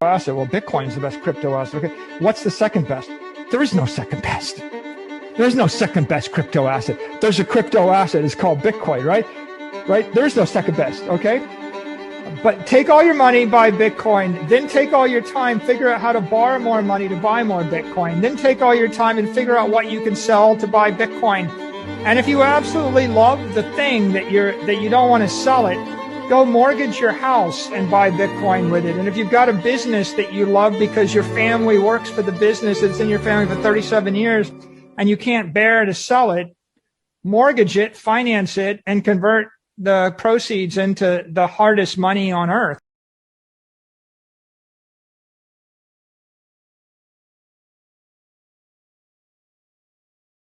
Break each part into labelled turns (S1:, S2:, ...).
S1: Asset. Well, Bitcoin is the best crypto asset. Okay, what's the second best? There is no second best. There's no second best crypto asset. There's a crypto asset. It's called Bitcoin, right? Right? There's no second best. Okay, but take all your money, buy Bitcoin. Then take all your time, figure out how to borrow more money to buy more Bitcoin. Then take all your time and figure out what you can sell to buy Bitcoin. And if you absolutely love the thing that you don't want to sell it, go mortgage your house and buy Bitcoin with it. And if you've got a business that you love because your family works for the business, it's in your family for 37 years, and you can't bear to sell it, mortgage it, finance it, and convert the proceeds into the hardest money on earth.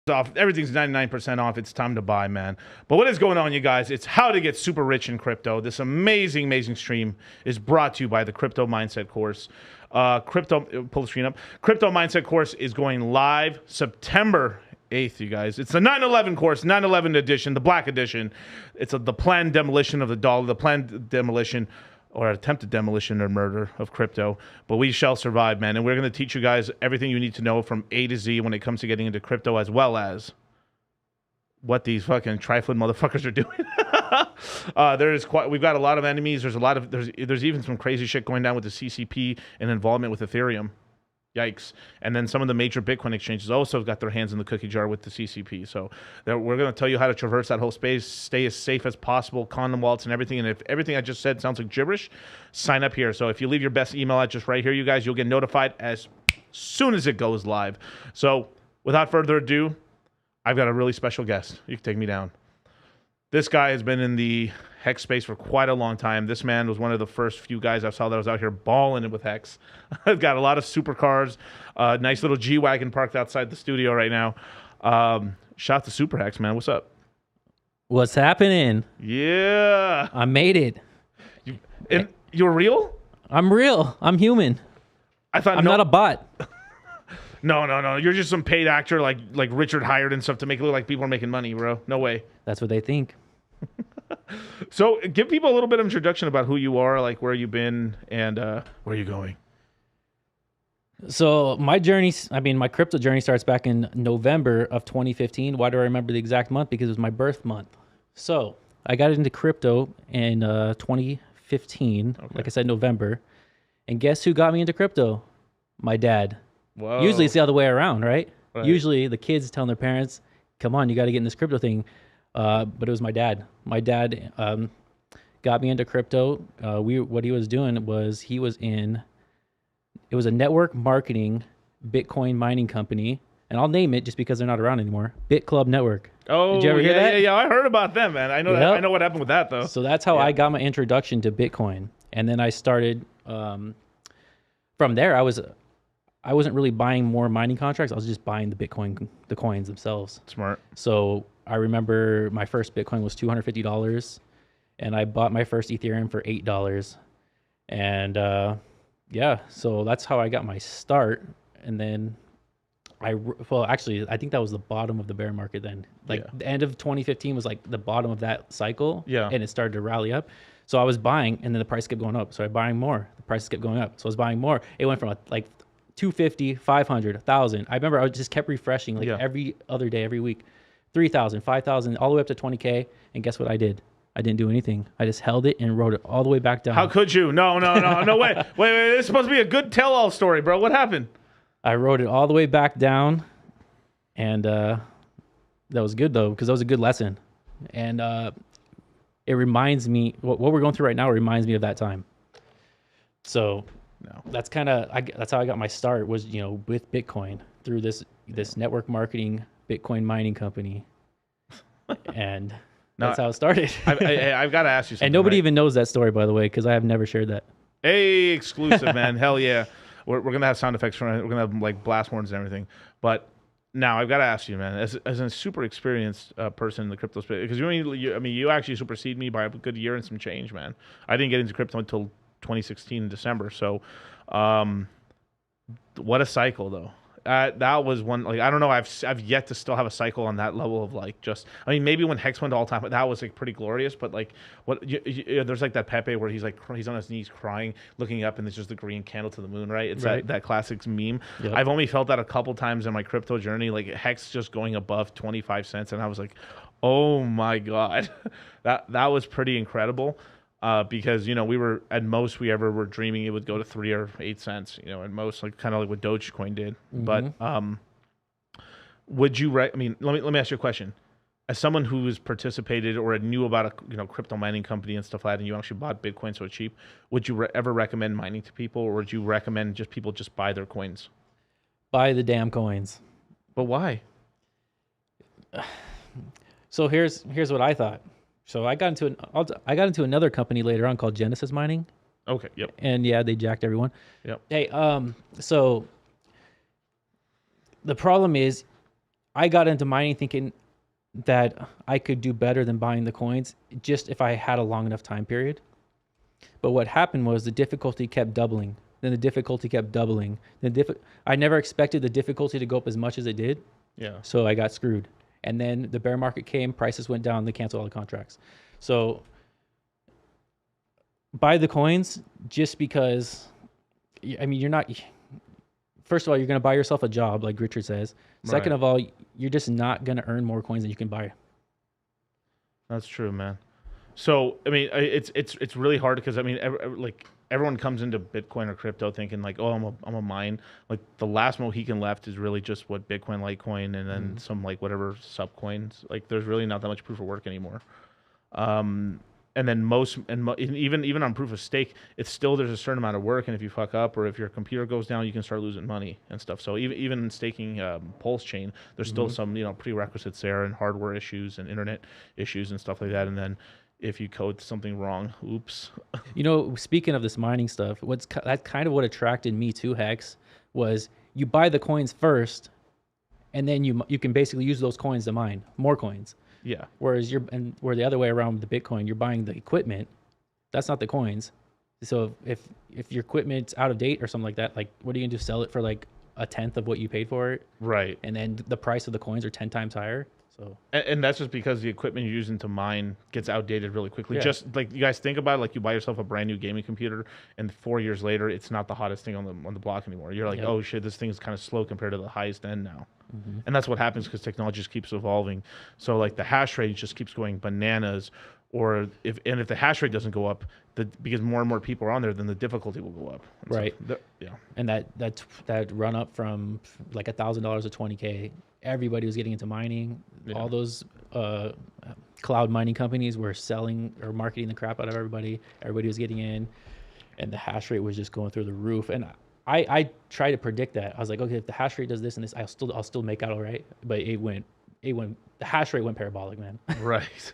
S2: Off, everything's 99% off. It's time to buy, man. But what is going on, you guys? It's how to get super rich in crypto. This amazing stream is brought to you by the Crypto Mindset course. Pull the screen up. Crypto Mindset course is going live September 8th, you guys. It's the 9/11 course, 9/11 edition, the black edition. It's the planned demolition of the dollar, the planned demolition or attempted demolition or murder of crypto. But we shall survive, man. And we're going to teach you guys everything you need to know from A to Z when it comes to getting into crypto, as well as what these fucking trifling motherfuckers are doing. We've got a lot of enemies. There's even some crazy shit going down with the CCP and involvement with Ethereum. Yikes. And then some of the major Bitcoin exchanges also got their hands in the cookie jar with the CCP. So we're going to tell you how to traverse that whole space, stay as safe as possible, condom wallets and everything. And if everything I just said sounds like gibberish, sign up here. So if you leave your best email address right here, you guys, you'll get notified as soon as it goes live. So without further ado, I've got a really special guest. You can take me down. This guy has been in the Hex space for quite a long time. This man was one of the first few guys I saw that was out here balling it with Hex. I've got a lot of supercars, nice little G-Wagon parked outside the studio right now. Shout out to SuperHex, man. What's up?
S3: What's happening?
S2: Yeah.
S3: I made it.
S2: You're real?
S3: I'm real. I'm human. I'm not a bot.
S2: No. You're just some paid actor like Richard hired and stuff to make it look like people are making money, bro. No way.
S3: That's what they think.
S2: So give people a little bit of introduction about who you are, like where you've been, and where you're going.
S3: So my journey, my crypto journey starts back in November of 2015. Why do I remember the exact month? Because it was my birth month. So I got into crypto in 2015, like I said, November. And guess who got me into crypto? My dad.
S2: Whoa.
S3: Usually it's the other way around, right? Usually the kids telling their parents, come on, you got to get in this crypto thing. But it was my dad. My dad got me into crypto. What he was doing was it was a network marketing Bitcoin mining company. And I'll name it just because they're not around anymore. Bit Club Network.
S2: Oh,
S3: did you ever hear that?
S2: Yeah. I heard about them, man. I know I know what happened with that, though.
S3: So that's how I got my introduction to Bitcoin. And then I started from there. I wasn't really buying more mining contracts. I was just buying the coins themselves.
S2: Smart.
S3: So I remember my first Bitcoin was $250, and I bought my first Ethereum for $8. And so that's how I got my start. And then I think that was the bottom of the bear market then. The end of 2015 was like the bottom of that cycle.
S2: Yeah.
S3: And it started to rally up. So I was buying, and then the price kept going up. So I was buying more. The prices kept going up. So I was buying more. It went from like 250, 500, 1,000. I remember I just kept refreshing every other day, every week. 3,000, 5,000, all the way up to 20K. And guess what I did? I didn't do anything. I just held it and rode it all the way back down.
S2: How could you? No way. Wait. This is supposed to be a good tell-all story, bro. What happened?
S3: I rode it all the way back down, and that was good, though, because that was a good lesson. And it reminds me, what we're going through right now reminds me of that time. So that's that's how I got my start, was, with Bitcoin, through this network marketing Bitcoin mining company. And that's how it started.
S2: I've got to ask you something.
S3: And nobody even knows that story, by the way, because I have never shared that.
S2: Hey, exclusive, man. Hell yeah. We're going to have sound effects for it. We're going to have like blast horns and everything. But now I've got to ask you, man, as a super experienced person in the crypto space, because you actually supersede me by a good year and some change, man. I didn't get into crypto until 2016 in December. So what a cycle, though. That was one, like, I don't know. I've yet to still have a cycle on that level of like maybe when Hex went to all time, that was like pretty glorious. But like there's like that Pepe where he's on his knees crying, looking up, and it's just the green candle to the moon, right? It's that classic meme. Yep. I've only felt that a couple times in my crypto journey, like Hex just going above 25 cents, and I was like, oh my god, that was pretty incredible. Because we were at most we ever were dreaming it would go to 3 or 8 cents, at most, like kind of like what Dogecoin did. Mm-hmm. But would you let me ask you a question. As someone who has participated or knew about a crypto mining company and stuff like that, and you actually bought Bitcoin so cheap, would you ever recommend mining to people, or would you recommend people just buy their coins?
S3: Buy the damn coins.
S2: But why?
S3: So here's what I thought. So I got into another company later on called Genesis Mining.
S2: Okay. Yep.
S3: And they jacked everyone.
S2: Yep.
S3: Hey, so the problem is, I got into mining thinking that I could do better than buying the coins, just if I had a long enough time period. But what happened was the difficulty kept doubling. Then the difficulty kept doubling. I never expected the difficulty to go up as much as it did.
S2: Yeah.
S3: So I got screwed. And then the bear market came, prices went down, they canceled all the contracts. So buy the coins just because, you're not, first of all, you're going to buy yourself a job, like Richard says. Second of all, you're just not going to earn more coins than you can buy.
S2: That's true, man. So, it's really hard because, everyone comes into Bitcoin or crypto thinking like, oh, I'm a mine. Like the last Mohican left is really just what Bitcoin, Litecoin, and then some like whatever sub coins. Like there's really not that much proof of work anymore. And then even on proof of stake, it's still, there's a certain amount of work, and if you fuck up or if your computer goes down, you can start losing money and stuff. So even in staking Pulse chain, there's still some prerequisites there, and hardware issues and internet issues and stuff like that. And then if you code something wrong, oops.
S3: Speaking of this mining stuff, that's kind of what attracted me to Hex, was you buy the coins first, and then you can basically use those coins to mine more coins.
S2: Yeah.
S3: Whereas where the other way around with the Bitcoin, you're buying the equipment. That's not the coins. So if your equipment's out of date or something like that, like what are you gonna do? Sell it for like a tenth of what you paid for it?
S2: Right.
S3: And then the price of the coins are 10 times higher. So
S2: And that's just because the equipment you're using to mine gets outdated really quickly.
S3: Yeah.
S2: Just like you guys think about it, like you buy yourself a brand new gaming computer, and 4 years later, it's not the hottest thing on the block anymore. You're like,
S3: Yep.
S2: oh shit, this thing is kind of slow compared to the highest end now.
S3: Mm-hmm.
S2: And that's what happens because technology just keeps evolving. So like the hash rate just keeps going bananas. Or if the hash rate doesn't go up, because more and more people are on there, then the difficulty will go up. And so
S3: Right.
S2: yeah.
S3: And that run up from like $1,000 to 20K, everybody was getting into mining.
S2: Yeah.
S3: All those cloud mining companies were selling or marketing the crap out of everybody. Everybody was getting in, and the hash rate was just going through the roof. And I tried to predict that. I was like, okay, if the hash rate does this and this, I'll still make out all right. But the hash rate went parabolic, man.
S2: Right.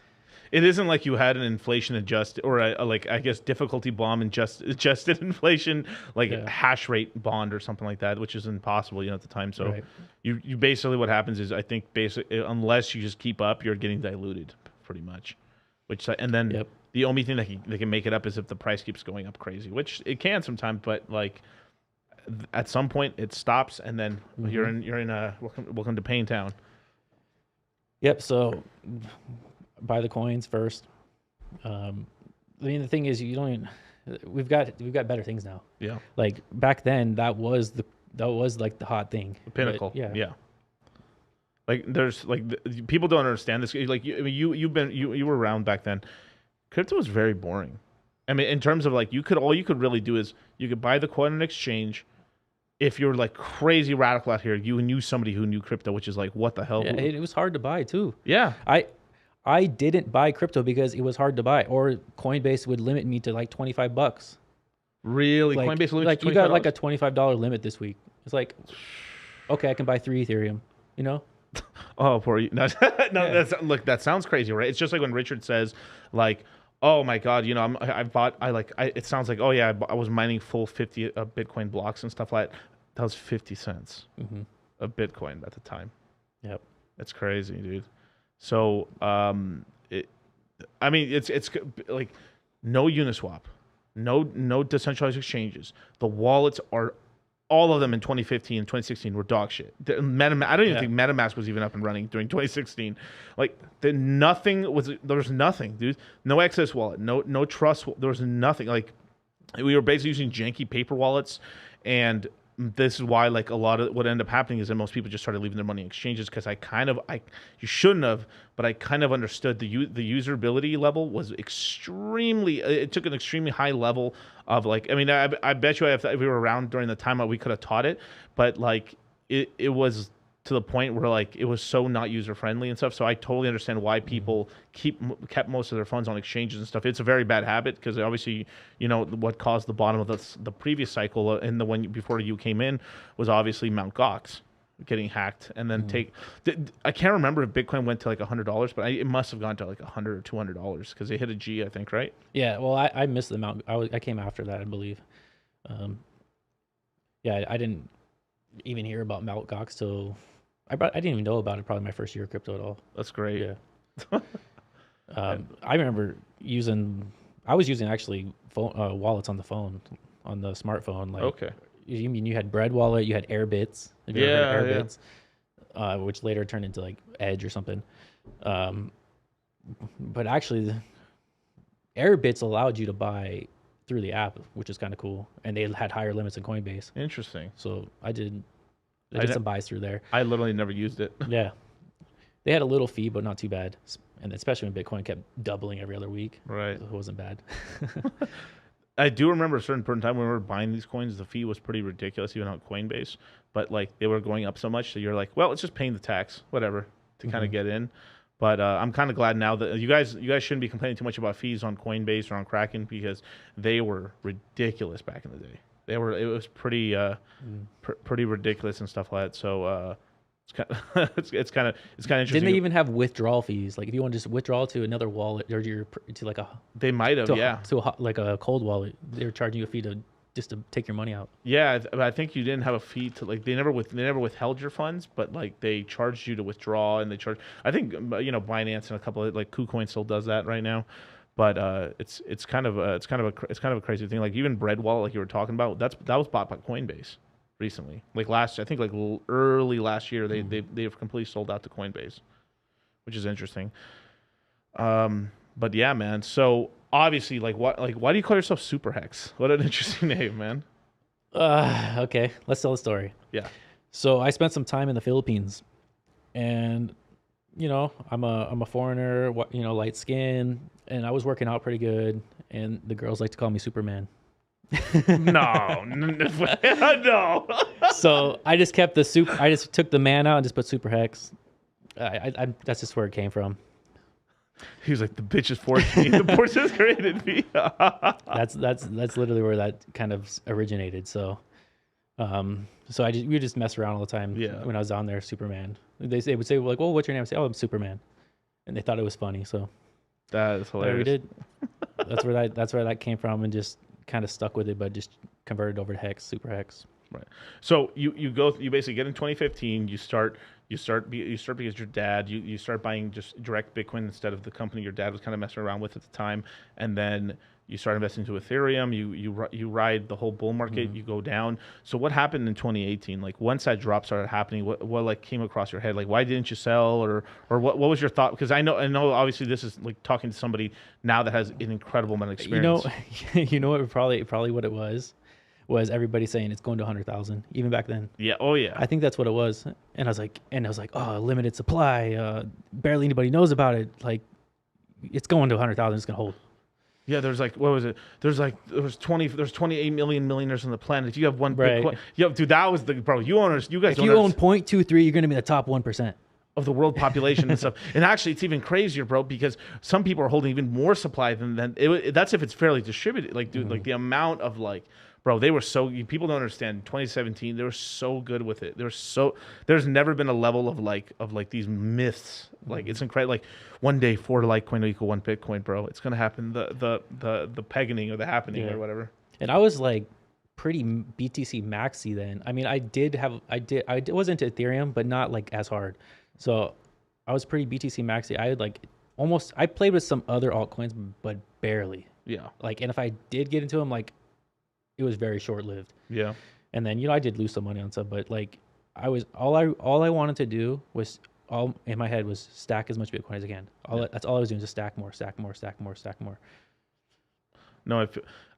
S2: It isn't like you had an inflation adjusted or like I guess difficulty bomb and adjusted inflation like
S3: Yeah.
S2: a hash rate bond or something like that, which is impossible, at the time. So
S3: Right.
S2: you basically what happens is I think basically unless you just keep up, you're getting diluted pretty much. And then
S3: Yep.
S2: the only thing that can make it up is if the price keeps going up crazy, which it can sometimes, but like at some point it stops and then you're in a welcome to Pain Town.
S3: Yep. So buy the coins first. I mean, the thing is, we've got better things now.
S2: Yeah.
S3: Like back then, that was like the hot thing.
S2: The pinnacle.
S3: But,
S2: Yeah. Like there's like people don't understand this. Like you were around back then. Crypto was very boring. I mean, in terms of like all you could really do is you could buy the coin on exchange. If you're like crazy radical out here, you knew somebody who knew crypto, which is like what the hell?
S3: Yeah, it was hard to buy too.
S2: Yeah.
S3: I didn't buy crypto because it was hard to buy, or Coinbase would limit me to like $25.
S2: Really?
S3: Like,
S2: Coinbase limits
S3: like
S2: you
S3: you got like
S2: $25?
S3: a $25 limit this week. It's like, okay, I can buy 3 Ethereum. You know?
S2: Oh, poor you. No,
S3: Yeah.
S2: that sounds crazy, right? It's just like when Richard says, like, oh my God, it sounds like, oh yeah, I was mining full 50 Bitcoin blocks and stuff like that. That was 50 cents a Bitcoin at the time.
S3: Yep.
S2: That's crazy, dude. So, it's like no Uniswap, no decentralized exchanges. The wallets are all of them in 2015 and 2016 were dog shit. I don't even think MetaMask was even up and running during 2016. Like there was nothing, dude. No Access wallet, no Trust. There was nothing. Like we were basically using janky paper wallets, and this is why like a lot of what ended up happening is that most people just started leaving their money in exchanges because you shouldn't have, but I kind of understood the usability level was extremely. It took an extremely high level of like. I mean, I bet you if we were around during the time we could have taught it, but like it was to the point where like it was so not user friendly and stuff. So I totally understand why people kept most of their funds on exchanges and stuff. It's a very bad habit because obviously what caused the bottom of the previous cycle and the one before you came in was obviously Mt. Gox getting hacked and then I can't remember if Bitcoin went to like $100, but it must have gone to like $100 or $200 because they hit a G, I think, right?
S3: Yeah. Well, I missed the amount. I came after that, I believe. Yeah, I didn't even hear about Mt. Gox till I didn't even know about it probably my first year of crypto at all.
S2: That's great.
S3: Yeah. I remember I was using actually phone, wallets on the phone, on the smartphone. Like,
S2: Okay.
S3: You mean you had Bread Wallet, you had Airbits. Have you ever heard of Airbits? Which later turned into like Edge or something. But actually, Airbits allowed you to buy through the app, which is kind of cool. And they had higher limits than Coinbase.
S2: Interesting.
S3: So I did some buys through there.
S2: I literally never used it.
S3: Yeah. They had a little fee, but not too bad. And especially when Bitcoin kept doubling every other week.
S2: Right.
S3: It wasn't bad.
S2: I do remember a certain point in time when we were buying these coins, the fee was pretty ridiculous, even on Coinbase. But like they were going up so much that you're like, well, it's just paying the tax, whatever, to kind of get in. But I'm kind of glad now that you guys shouldn't be complaining too much about fees on Coinbase or on Kraken because they were ridiculous back in the day. It was pretty pretty ridiculous and stuff like that. So it's kind of interesting.
S3: Didn't they even have withdrawal fees? Like if you want to just withdraw to another wallet or to like
S2: they might have
S3: like a cold wallet, they were charging you a fee to take your money out.
S2: Yeah, I think you didn't have a fee to like they never withheld your funds, but like they charged you to withdraw and they charged. I think Binance and a couple of like KuCoin still does that right now. But it's kind of a crazy thing. Like even Bread Wallet, like you were talking about, that was bought by Coinbase recently. Like early last year, they've completely sold out to Coinbase, which is interesting. But yeah, man. So obviously, why do you call yourself SuperHex? What an interesting name, man.
S3: Okay, let's tell the story.
S2: Yeah.
S3: So I spent some time in the Philippines, and I'm a foreigner, light skin, and I was working out pretty good, and the girls like to call me Superman.
S2: No, no.
S3: So I just kept I just took the man out and just put SuperHex. That's just where it came from.
S2: He was like, the bitch is forced me. The horse has created me.
S3: That's literally where that kind of originated. So, we would just mess around all the time.
S2: Yeah.
S3: When I was down there, Superman. They would say like, "Well, what's your name?" I say, "Oh, I'm Superman," and they thought it was funny. So
S2: that is hilarious.
S3: we did. That's where that came from, and just kind of stuck with it, but just converted over to Hex, SuperHex.
S2: Right. So you basically get in 2015. You start because your dad you start buying just direct Bitcoin instead of the company your dad was kind of messing around with at the time, and then you start investing into Ethereum. You ride the whole bull market. You go down. So what happened in 2018? Like once that drop started happening, what like came across your head? Like why didn't you sell or what was your thought? Because I know obviously this is like talking to somebody now that has an incredible amount of experience.
S3: You know what probably what it was everybody saying it's going to 100,000 even back then.
S2: Yeah. Oh yeah.
S3: I think that's what it was. And I was like, oh, limited supply. Barely anybody knows about it. Like it's going to 100,000. It's gonna hold.
S2: Yeah, there's like, what was it? There's 28 million millionaires on the planet. If you have one
S3: right.
S2: Bitcoin, yo, dude, that was the bro. You guys.
S3: If you own 0.23, you're gonna be the top 1%
S2: of the world population and stuff. And actually, it's even crazier, bro, because some people are holding even more supply than that's if it's fairly distributed. Like, dude, like the amount of like. Bro, they were people don't understand. 2017, they were so good with it. There's never been a level of like these myths. Like it's incredible. Like one day 4 Litecoin will equal 1 Bitcoin, bro. It's gonna happen. The pegging or the happening or whatever.
S3: And I was like pretty BTC maxi then. I mean, I was into Ethereum, but not like as hard. So I was pretty BTC maxi. I had like I played with some other altcoins, but barely.
S2: Yeah.
S3: Like, and if I did get into them, like. It was very short lived.
S2: Yeah.
S3: And then, I did lose some money on some, but like all I wanted to do was all in my head was stack as much Bitcoin as I can. That's all I was doing, just stack more.
S2: No,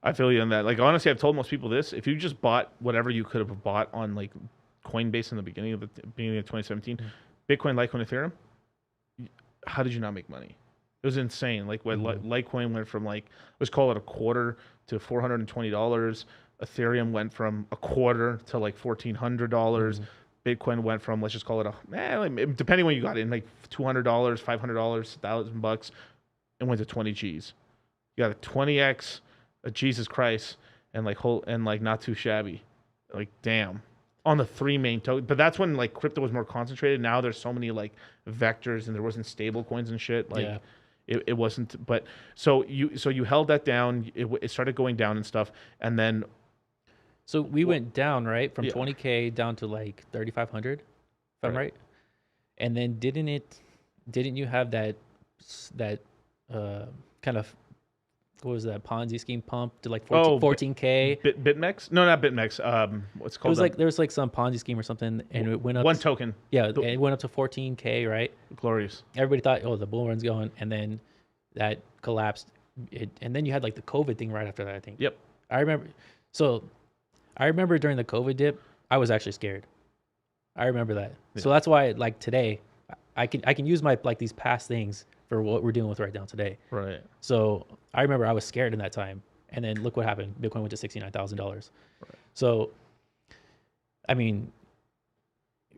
S2: I feel you on that. Like, honestly, I've told most people this. If you just bought whatever you could have bought on like Coinbase in the beginning of 2017, Bitcoin, Litecoin, Ethereum, how did you not make money? It was insane. Like when Litecoin went from let's call it a quarter to $420. Ethereum went from a quarter to like $1,400. Bitcoin went from, let's just call it depending when you got in, like $200, $500, $1,000. It went to 20 G's. You got a 20x, a Jesus Christ, and not too shabby. Like damn. On the 3 main token, but that's when like crypto was more concentrated. Now there's so many like vectors, and there wasn't stable coins and shit. Like. Yeah. It wasn't, but so you held that down. It started going down and stuff, and then.
S3: So we went down, right, from 20K down to like 3,500, if I'm right. And then didn't you have that kind of, what was that, Ponzi scheme pump to like 14K?
S2: BitMEX? No, not BitMEX. What's it called?
S3: It was there was like some Ponzi scheme or something, and it went up.
S2: One token.
S3: Yeah, it went up to 14K, right?
S2: Glorious.
S3: Everybody thought, oh, the bull run's going, and then that collapsed. And then you had like the COVID thing right after that, I think.
S2: Yep.
S3: I remember during the COVID dip, I was actually scared. I remember that. Yeah. So that's why, like today, I can use my like these past things for what we're dealing with right now today.
S2: Right.
S3: So I remember I was scared in that time, and then look what happened. Bitcoin went to $69,000. Right. So, I mean,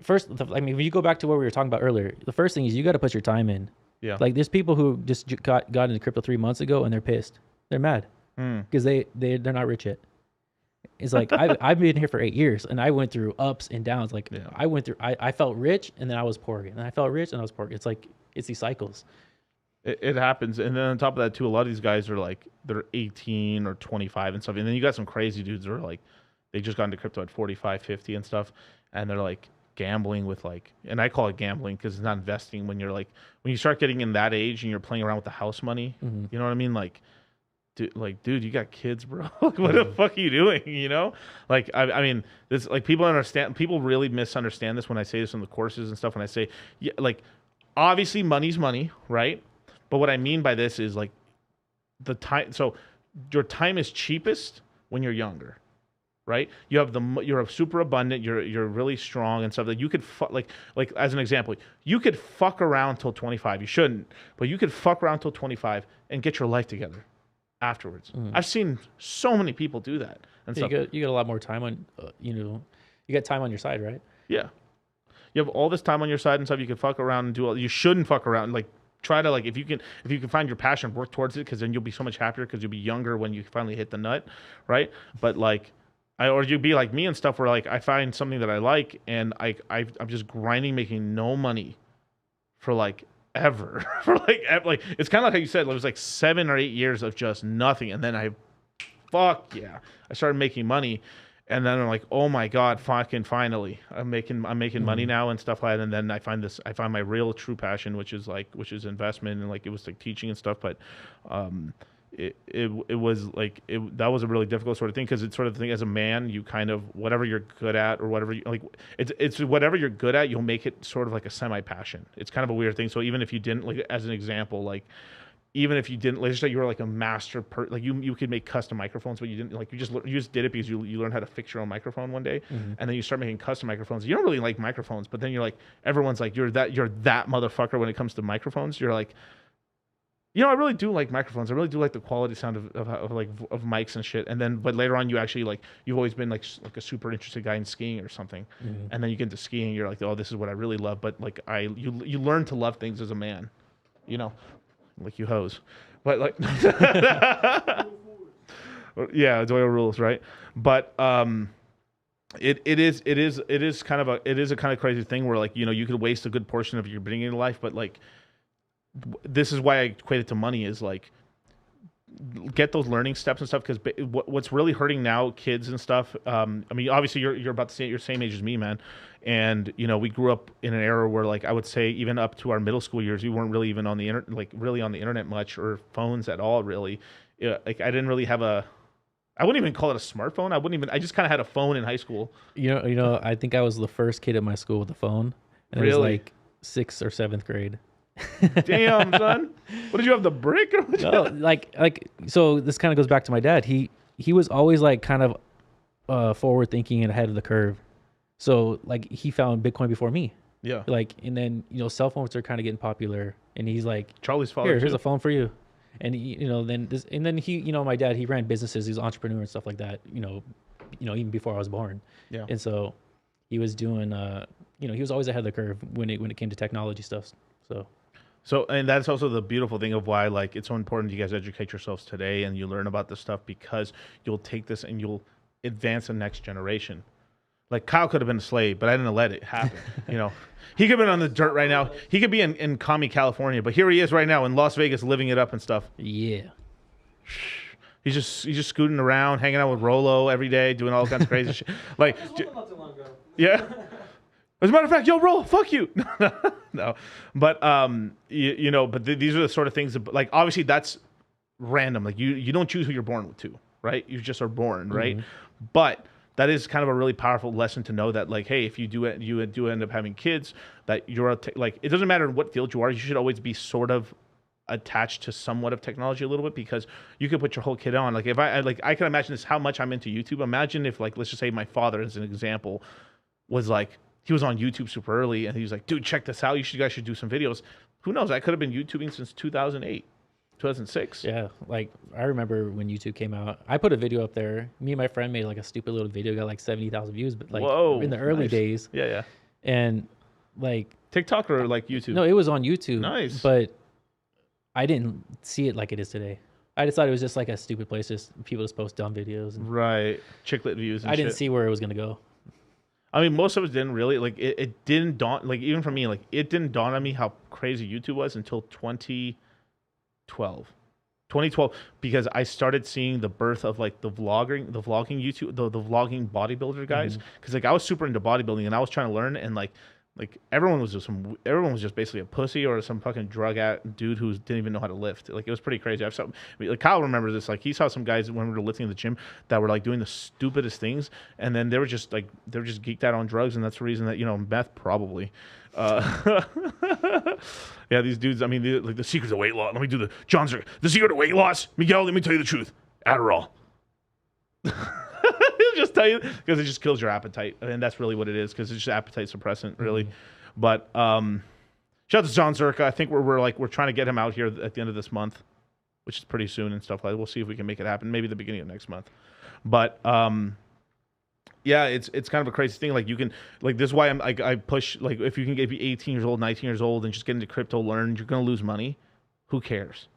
S3: when you go back to what we were talking about earlier, the first thing is you got to put your time in.
S2: Yeah.
S3: Like there's people who just got into crypto 3 months ago and they're pissed. They're mad because they're not rich yet. It's like I've been here for 8 years and I went through ups and downs. Like I felt rich and then I was poor again. And I felt rich and I was poor. It's like it's these cycles.
S2: It happens. And then on top of that too, a lot of these guys are like they're 18 or 25 and stuff. And then you got some crazy dudes that are like they just got into crypto at 45, 50 and stuff, and they're like gambling with like, and I call it gambling because it's not investing when you start getting in that age and you're playing around with the house money. You know what I mean? Like, dude, you got kids, bro. Like, what the fuck are you doing? You know, like, I mean, this, like, people really misunderstand this when I say this in the courses and stuff. When I say, yeah, like, obviously money's money, right? But what I mean by this is like the time. So your time is cheapest when you're younger, right? You're super abundant. You're really strong and stuff that you could like as an example, you could fuck around till 25. You shouldn't, but you could fuck around till 25 and get your life together afterwards. I've seen so many people do that and stuff.
S3: You get a lot more time on, you got time on your side, right?
S2: Yeah. You have all this time on your side and stuff. You can fuck around and do all. You shouldn't fuck around. Like try to like if you can find your passion, work towards it, because then you'll be so much happier because you'll be younger when you finally hit the nut, right? But like, or you'd be like me and stuff where like I find something that I like and I'm just grinding, making no money for like ever for like it's kind of like how you said it was like 7 or 8 years of just nothing, and then I started making money. And then I'm like, oh my God, fucking finally, I'm making money now and stuff like that. And then I find my real true passion, which is investment, and like it was like teaching and stuff. But it was like that was a really difficult sort of thing, because it's sort of the thing as a man, you kind of whatever you're good at or whatever it's whatever you're good at, you'll make it sort of like a semi passion. It's kind of a weird thing. So even if you didn't, like as an example, like. Even if you didn't, let's just say you were like a master, like you could make custom microphones, but you didn't, like you just did it because you learned how to fix your own microphone one day, and then you start making custom microphones. You don't really like microphones, but then you're like, everyone's like, you're that motherfucker when it comes to microphones. You're like, I really do like microphones. I really do like the quality sound of mics and shit. And then, but later on, you actually like, you've always been like a super interested guy in skiing or something, and then you get into skiing, you're like, oh, this is what I really love. But like you learn to love things as a man, like you hoes, but like, yeah, it's oil rules, right? But it is kind of a kind of crazy thing where like you could waste a good portion of your beginning of life, but like this is why I equate it to money is like get those learning steps and stuff, because what's really hurting now kids and stuff. I mean, obviously you're about the same age as me, man. And we grew up in an era where, like, I would say even up to our middle school years, we weren't really even on the internet much, or phones at all, really. Like I didn't really have I wouldn't even call it a smartphone. I just kind of had a phone in high school.
S3: I think I was the first kid at my school with a phone, and it was like 6th or 7th grade.
S2: Damn, son. What did you have, the brick?
S3: No, like so this kind of goes back to my dad. He was always like kind of forward thinking and ahead of the curve. So like he found Bitcoin before me. Yeah. Like, and then cell phones are kind of getting popular, and he's like,
S2: Charlie's father.
S3: Here's a phone for you. And then he my dad, he ran businesses, he's an entrepreneur and stuff like that, even before I was born. Yeah. And so he was doing he was always ahead of the curve when it came to technology stuff.
S2: So, and that's also the beautiful thing of why, like, it's so important you guys educate yourselves today and you learn about this stuff, because you'll take this and you'll advance the next generation. Like, Kyle could have been a slave, but I didn't let it happen. He could have been on the dirt right now. He could be in commie California, but here he is right now in Las Vegas, living it up and stuff.
S3: Yeah.
S2: He's just scooting around, hanging out with Rolo every day, doing all kinds of crazy shit. Like,
S4: not too long ago.
S2: Yeah. As a matter of fact, yo, Rolo, fuck you. No, but but these are the sort of things that, like, obviously that's random. Like you don't choose who you're born to, right? You just are born, right? But that is kind of a really powerful lesson to know that, like, hey, if you do end up having kids, that you're like, it doesn't matter in what field you are, you should always be sort of attached to somewhat of technology a little bit, because you could put your whole kid on. Like, if I can imagine this, how much I'm into YouTube. Imagine if, like, let's just say my father, as an example, was like, he was on YouTube super early, and he was like, dude, check this out. You guys should do some videos. Who knows? I could have been YouTubing since 2008, 2006.
S3: Yeah, like, I remember when YouTube came out, I put a video up there. Me and my friend made, like, a stupid little video, got, like, 70,000 views, but, like, in the early days.
S2: Yeah, yeah.
S3: And, like...
S2: TikTok or, like, YouTube?
S3: No, it was on YouTube.
S2: Nice.
S3: But I didn't see it like it is today. I just thought it was just, like, a stupid place, just people just post dumb videos. And
S2: right. Chicklet views and
S3: I didn't see where it was going to go.
S2: I mean, most of us didn't really, like, it didn't dawn, like, even for me, like, it didn't dawn on me how crazy YouTube was until 2012, because I started seeing the birth of, like, the vlogging YouTube, the vlogging bodybuilder guys, because, like, I was super into bodybuilding, and I was trying to learn, and, like, Like everyone was just basically a pussy or some fucking drug dude who didn't even know how to lift. Like it was pretty crazy. Like Kyle remembers this. Like he saw some guys when we were lifting in the gym that were like doing the stupidest things, and then they were just geeked out on drugs, and that's the reason that meth probably. Yeah, these dudes. I mean, like the secrets of weight loss. Let me do the secret of weight loss. Miguel, let me tell you the truth. Adderall. He'll just tell you because it just kills your appetite, and that's really what it is because it's just appetite suppressant, really. But shout out to John Zerka. I think we're trying to get him out here at the end of this month, which is pretty soon and stuff like that. We'll see if we can make it happen. Maybe the beginning of next month. But yeah, it's kind of a crazy thing. Like you can this is why I push if you can get 18 years old, 19 years old, and just get into crypto, learn. You're gonna lose money. Who cares?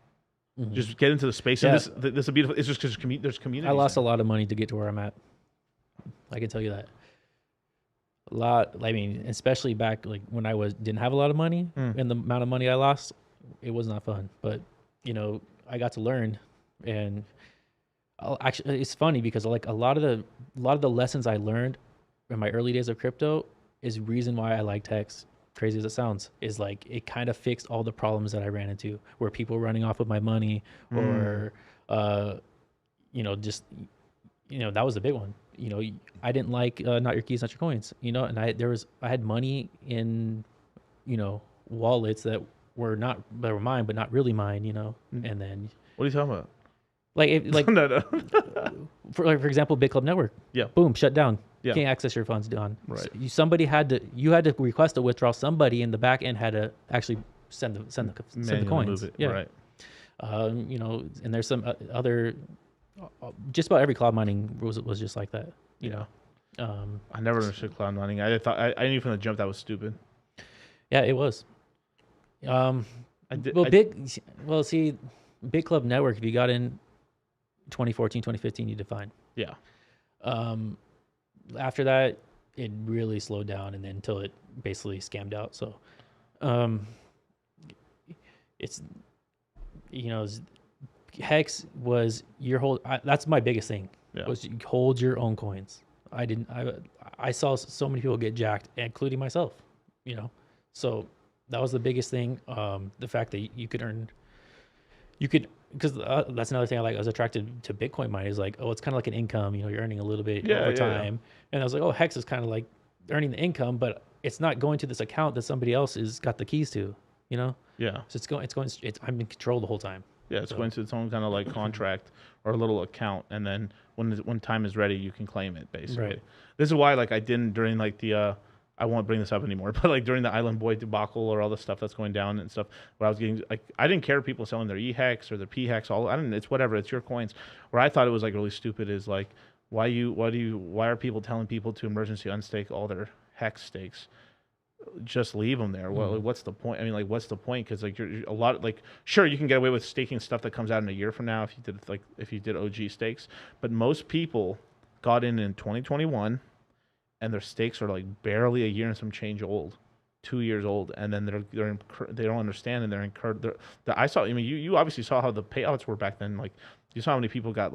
S2: Mm-hmm. Just get into the space. Yeah. And this is beautiful. It's just because there's community.
S3: I lost a lot of money to get to where I'm at. I can tell you that. A lot. I mean, especially back when I didn't have a lot of money, and the amount of money I lost, it was not fun. But I got to learn, and actually, it's funny because a lot of the lessons I learned in my early days of crypto is reason why I liked Hex. Crazy as it sounds, is it kind of fixed all the problems that I ran into, where people running off with my money, or that was the big one. I didn't like not your keys, not your coins. And I had money in wallets that were mine, but not really mine. And then
S2: what are you talking about?
S3: No. For example, Big Club Network.
S2: Yeah.
S3: Boom, shut down.
S2: Yeah.
S3: Can't access your funds, Don.
S2: Right.
S3: So you had to request a withdrawal. Somebody in the back end had to actually send the coins.
S2: Move it.
S3: Yeah.
S2: Right.
S3: And there's some other, just about every cloud mining was just like that. You know.
S2: I never understood cloud mining. I knew from the jump that was stupid.
S3: Yeah, it was. Big Club Network, if you got in 2014, 2015, you defined.
S2: Yeah.
S3: After that, it really slowed down, and then until it basically scammed out. So, it's Hex was your whole. That's my biggest thing. Yeah. Was you hold your own coins. I saw so many people get jacked, including myself. So that was the biggest thing. The fact that you could earn. Because that's another thing I was attracted to Bitcoin mining is it's kind of like an income, you're earning a little bit over time. Yeah. And I was like, oh, Hex is kind of like earning the income, but it's not going to this account that somebody else has got the keys to, Yeah. So I'm in control the whole time.
S2: Yeah. It's going to its own kind of contract or a little account. And then when time is ready, you can claim it basically. Right. This is why I didn't during I won't bring this up anymore, but during the Island Boy debacle or all the stuff that's going down and stuff, where I was getting I didn't care if people selling their eHex or their pHex, it's whatever, it's your coins. Where I thought it was really stupid is why are people telling people to emergency unstake all their Hex stakes? Just leave them there. Well, what's the point? I mean, what's the point? Because you're a lot sure you can get away with staking stuff that comes out in a year from now if you did OG stakes, but most people got in 2021. And their stakes are barely a year and some change old, 2 years old, and then they don't understand and they're incurred. I saw. I mean, you obviously saw how the payouts were back then. You saw how many people got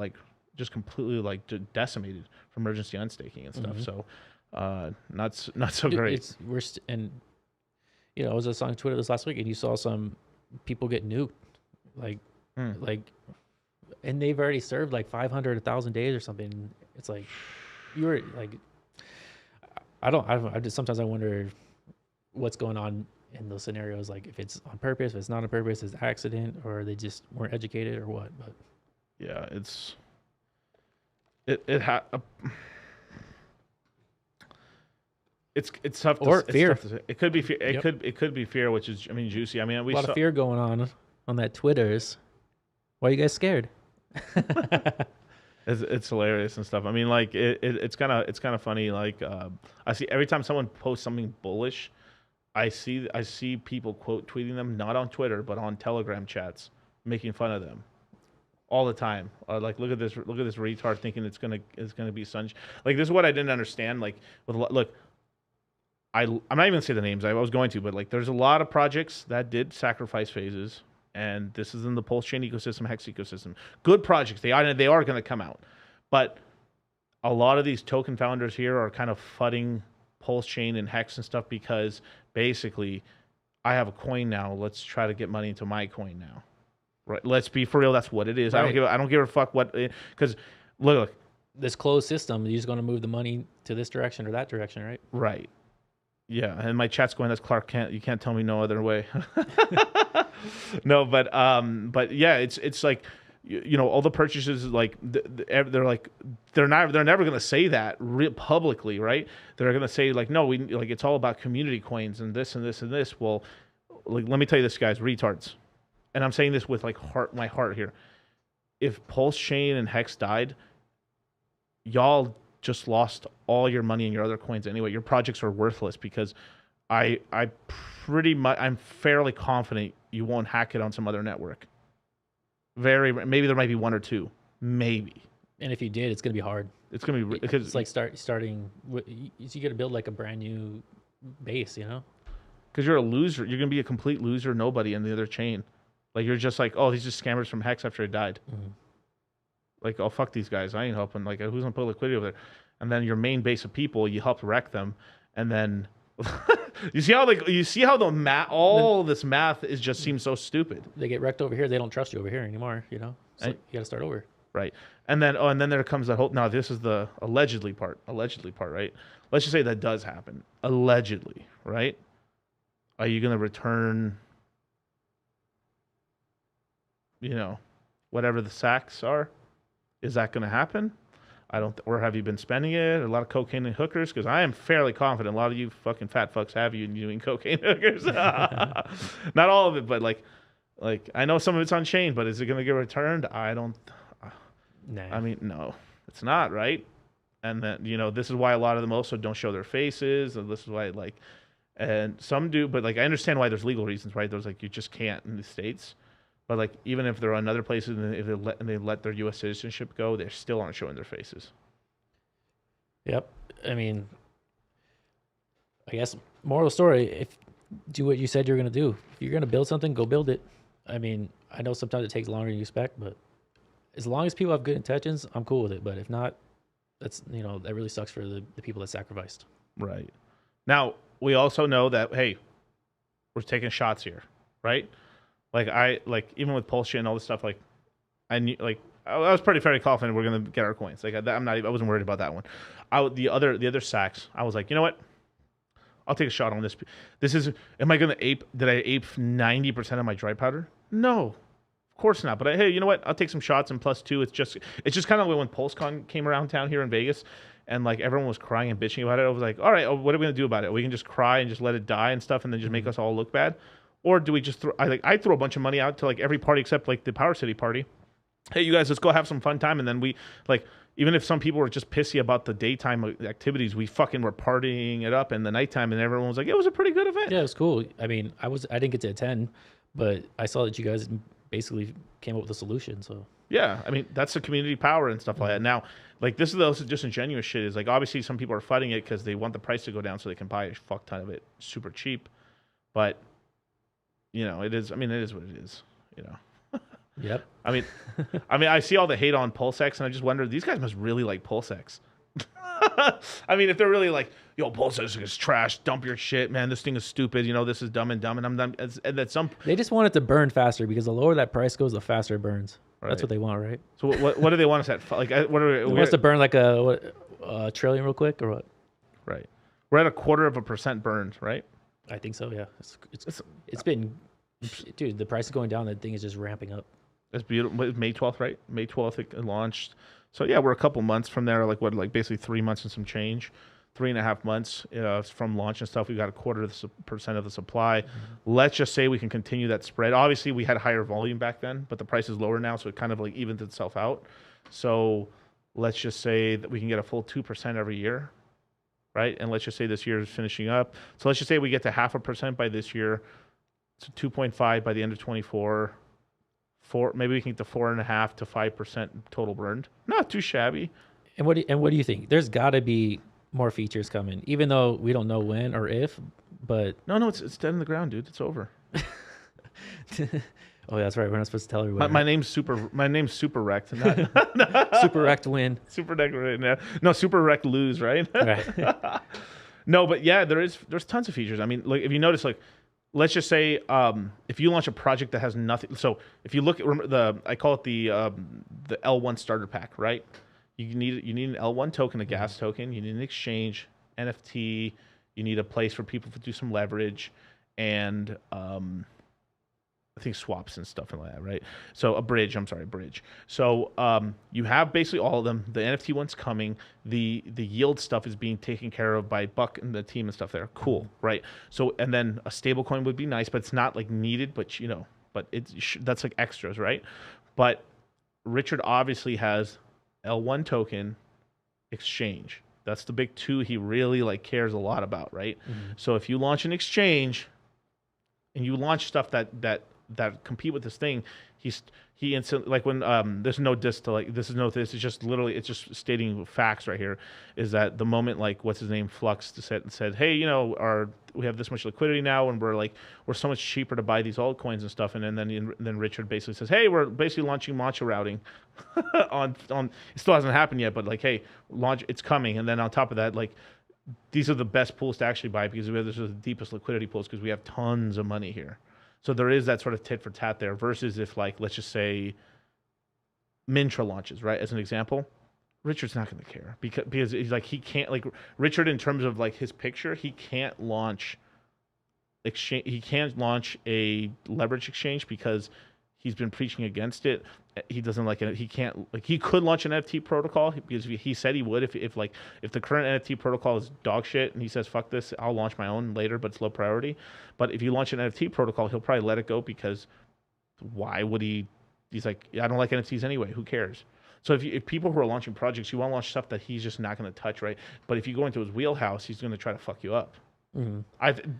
S2: just completely decimated from emergency unstaking and stuff. Mm-hmm. So, not so great.
S3: I was just on Twitter this last week, and you saw some people get nuked, and they've already served 500, 1,000 days or something. It's you were sometimes I wonder what's going on in those scenarios. If it's on purpose, if it's not on purpose, is it accident, or they just weren't educated, or what? But
S2: yeah, it's tough.
S3: Or fear.
S2: It could be fear. It could be fear, which is juicy. I mean,
S3: a lot of fear going on that Twitters. Why are you guys scared?
S2: It's hilarious and stuff. I mean, it's kind of funny. I see every time someone posts something bullish, I see people quote tweeting them, not on Twitter but on Telegram chats, making fun of them all the time. Look at this retard thinking it's gonna be sunshine. This is what I didn't understand. I'm not even gonna say the names. I was going to, but there's a lot of projects that did sacrifice phases. And this is in the Pulse Chain ecosystem, Hex ecosystem. Good projects. They are going to come out. But a lot of these token founders here are kind of fudding Pulse Chain and Hex and stuff because basically I have a coin now. Let's try to get money into my coin now. Right? Let's be for real. That's what it is.
S3: Right.
S2: I don't give a fuck what, because look,
S3: this closed system, you're just going to move the money to this direction or that direction, right?
S2: right. Yeah, and my chat's going, that's Clark Kent. You can't tell me no other way. No, but yeah, it's like, you know, all the purchases, like they're like they're never gonna say that publicly, right? They're gonna say like, no, we like it's all about community coins and this and this and this. Well, like let me tell you this, guys, retards, and I'm saying this with like my heart here. If Pulse Chain and Hex died, y'all just lost all your money and your other coins anyway. Your projects are worthless because I'm fairly confident you won't hack it on some other network. Maybe there might be one or two, maybe.
S3: And if you did, it's going to be hard.
S2: It's going to be because
S3: it's like starting. You got to build like a brand new base, you know?
S2: Because you're a loser. You're going to be a complete loser, nobody in the other chain. Like you're just like, oh, these are scammers from Hex after it died. Mm-hmm. Like, oh, fuck these guys. I ain't helping. Like, who's gonna put liquidity over there? And then your main base of people, you help wreck them, and then you see how the math, all this math is just seems so stupid.
S3: They get wrecked over here. They don't trust you over here anymore. You know, so you got to start over.
S2: Right. And then there comes that whole. Now this is the allegedly part, right? Let's just say that does happen, allegedly, right? Are you gonna return? You know, whatever the sacks are. Is that going to happen? Or have you been spending it? A lot of cocaine and hookers? Because I am fairly confident a lot of you fucking fat fucks have you doing cocaine and hookers. Not all of it, but like I know some of it's on chain, but is it going to get returned? I don't.
S3: Nah.
S2: I mean, no, it's not, right? And then, you know, this is why a lot of them also don't show their faces. And this is why, like, and some do, but like, I understand why there's legal reasons, right? There's like, you just can't in the States. But like, even if they're on other places and if they let their U.S. citizenship go, they still aren't showing their faces.
S3: Yep. I mean, I guess moral story: if do what you said you're going to do. If you're going to build something, go build it. I mean, I know sometimes it takes longer than you expect, but as long as people have good intentions, I'm cool with it. But if not, that's that really sucks for the people that sacrificed.
S2: Right. Now we also know that we're taking shots here, right? Like even with Pulse Chain and all this stuff, like I knew, like I was fairly confident we're gonna get our coins. Like I wasn't worried about that one. The other sacks, I was like, you know what? I'll take a shot on this. Am I gonna ape? Did I ape 90% of my dry powder? No, of course not. But hey, you know what? I'll take some shots and +2. It's just kind of like when PulseCon came around town here in Vegas, and like everyone was crying and bitching about it. I was like, all right, what are we gonna do about it? We can just cry and just let it die and stuff, and then just make us all look bad. Or do we just throw? I throw a bunch of money out to like every party except like the Power City party. Hey, you guys, let's go have some fun time. And then we like, even if some people were just pissy about the daytime activities, we fucking were partying it up in the nighttime, and everyone was like, it was a pretty good event.
S3: Yeah, it was cool. I mean, I didn't get to attend, but I saw that you guys basically came up with a solution. So
S2: yeah, I mean, that's the community power and stuff like that. Now, like this is the most disingenuous shit. Is like obviously some people are fighting it because they want the price to go down so they can buy a fuck ton of it super cheap, but. You know, it is. I mean, it is what it is. You know.
S3: Yep.
S2: I mean, I see all the hate on PulseX, and I just wonder these guys must really like PulseX. I mean, if they're really like, yo, PulseX is trash. Dump your shit, man. This thing is stupid. You know, this is dumb and dumb. And I'm done. And that some.
S3: They just want it to burn faster because the lower that price goes, the faster it burns. Right. That's what they want, right?
S2: So what do they want us at? Like, what are we?
S3: Wants to burn like a trillion real quick or what?
S2: Right. We're at 0.25% burned, right?
S3: I think so, yeah. It's been, dude, the price is going down. That thing is just ramping up.
S2: It's beautiful. May 12th, right? May 12th it launched. So yeah, we're a couple months from there. Like basically 3 months and some change. 3.5 months from launch and stuff. We got 0.25% of the supply. Mm-hmm. Let's just say we can continue that spread. Obviously, we had higher volume back then, but the price is lower now, so it kind of like evens itself out. So let's just say that we can get a full 2% every year. Right, and let's just say this year is finishing up. So let's just say we get to 0.5% by this year, so 2.5 by the end of 24. Maybe we can get to 4.5 to 5% total burned. Not too shabby.
S3: And what do you think? There's got to be more features coming, even though we don't know when or if. But
S2: no, it's dead in the ground, dude. It's over.
S3: Oh, that's right. We're not supposed to tell everybody.
S2: My name's SuperHex.
S3: SuperHex win.
S2: SuperHex win. No, SuperHex lose, right?
S3: Right.
S2: No, but yeah, there's tons of features. I mean, like if you notice, like let's just say if you launch a project that has nothing. So if you look at I call it the L1 starter pack, right? You need an L1 token, a gas token. You need an exchange, NFT. You need a place for people to do some leverage, and I think swaps and stuff like that, right? So a bridge. I'm sorry, bridge. So you have basically all of them. The NFT one's coming. The yield stuff is being taken care of by Buck and the team and stuff there. Cool, right? So and then a stable coin would be nice, but it's not like needed. But but that's like extras, right? But Richard obviously has L1 token, exchange. That's the big two he really like cares a lot about, right? So if you launch an exchange and you launch stuff that compete with this thing, he instantly, like when there's no diss to like this is no this, it's just literally it's just stating facts right here, is that the moment like what's his name Flux said hey, we have this much liquidity now and we're so much cheaper to buy these altcoins and stuff, and then Richard basically says, hey, we're basically launching matcha routing on it still hasn't happened yet, but like, hey, it's coming. And then on top of that, like these are the best pools to actually buy because this is the deepest liquidity pools because we have tons of money here. So there is that sort of tit for tat there versus if like, let's just say Mintra launches, right? As an example, Richard's not going to care because he's like, he can't like Richard in terms of like his picture, he can't launch exchange. He can't launch a leverage exchange because he's been preaching against it. He doesn't like it. He can't like. He could launch an NFT protocol because he said he would if the current NFT protocol is dog shit and he says fuck this, I'll launch my own later, but it's low priority. But if you launch an NFT protocol, he'll probably let it go because why would he? He's like, I don't like NFTs anyway. Who cares? So if people who are launching projects, you want to launch stuff that he's just not going to touch, right? But if you go into his wheelhouse, he's going to try to fuck you up.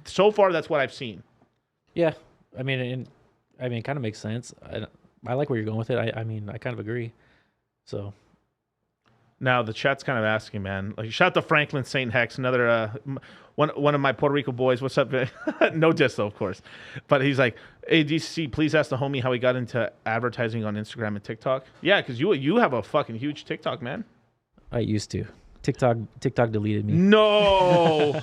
S2: So far that's what I've seen.
S3: Yeah, I mean, it kind of makes sense. I like where you're going with it. I mean, I kind of agree. So
S2: now the chat's kind of asking, man. Like, shout out to Franklin St. Hex, another one of my Puerto Rico boys. What's up? No diss though, of course. But he's like, hey, DCC, please ask the homie how he got into advertising on Instagram and TikTok. Yeah, because you have a fucking huge TikTok, man.
S3: I used to. TikTok deleted me.
S2: No.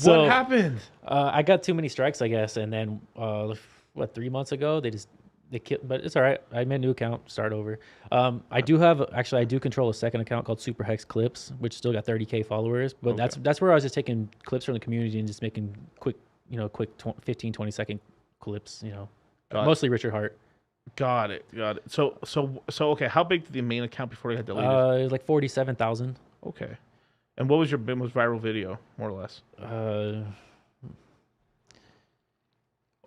S2: What happened?
S3: I got too many strikes, I guess, and then 3 months ago they killed, but it's all right. I made a new account, start over. I do control a second account called SuperHex Clips, which still got 30K followers, but okay. That's where I was just taking clips from the community and just making quick 15, 20 second clips, mostly Richard Hart.
S2: Got it. So okay, how big did the main account before you had deleted?
S3: It was like 47,000.
S2: Okay. And what was your most viral video, more or less?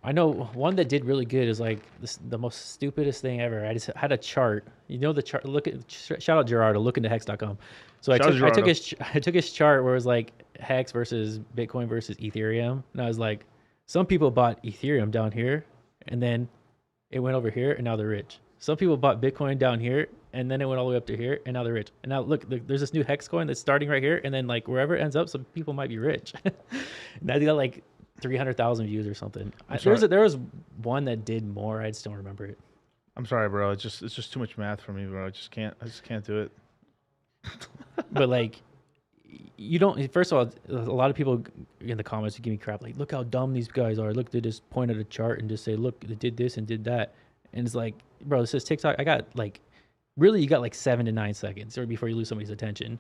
S3: I know one that did really good is like the most stupidest thing ever. I just had a chart. The chart. Shout out Gerardo. Look into hex.com. So I took his chart where it was like Hex versus Bitcoin versus Ethereum, and I was like, some people bought Ethereum down here, and then it went over here, and now they're rich. Some people bought Bitcoin down here, and then it went all the way up to here, and now they're rich. And now look, there's this new Hex coin that's starting right here, and then like wherever it ends up, some people might be rich. Now they got like 300,000 views or something. There was one that did more. I just don't remember it.
S2: I'm sorry, bro. It's just too much math for me, bro. I just can't do it.
S3: But like, you don't. First of all, a lot of people in the comments give me crap. Like, look how dumb these guys are. Look, they just point at a chart and just say, look, they did this and did that. And it's like, bro, this is TikTok. I got like, really, you got like 7 to 9 seconds or before you lose somebody's attention.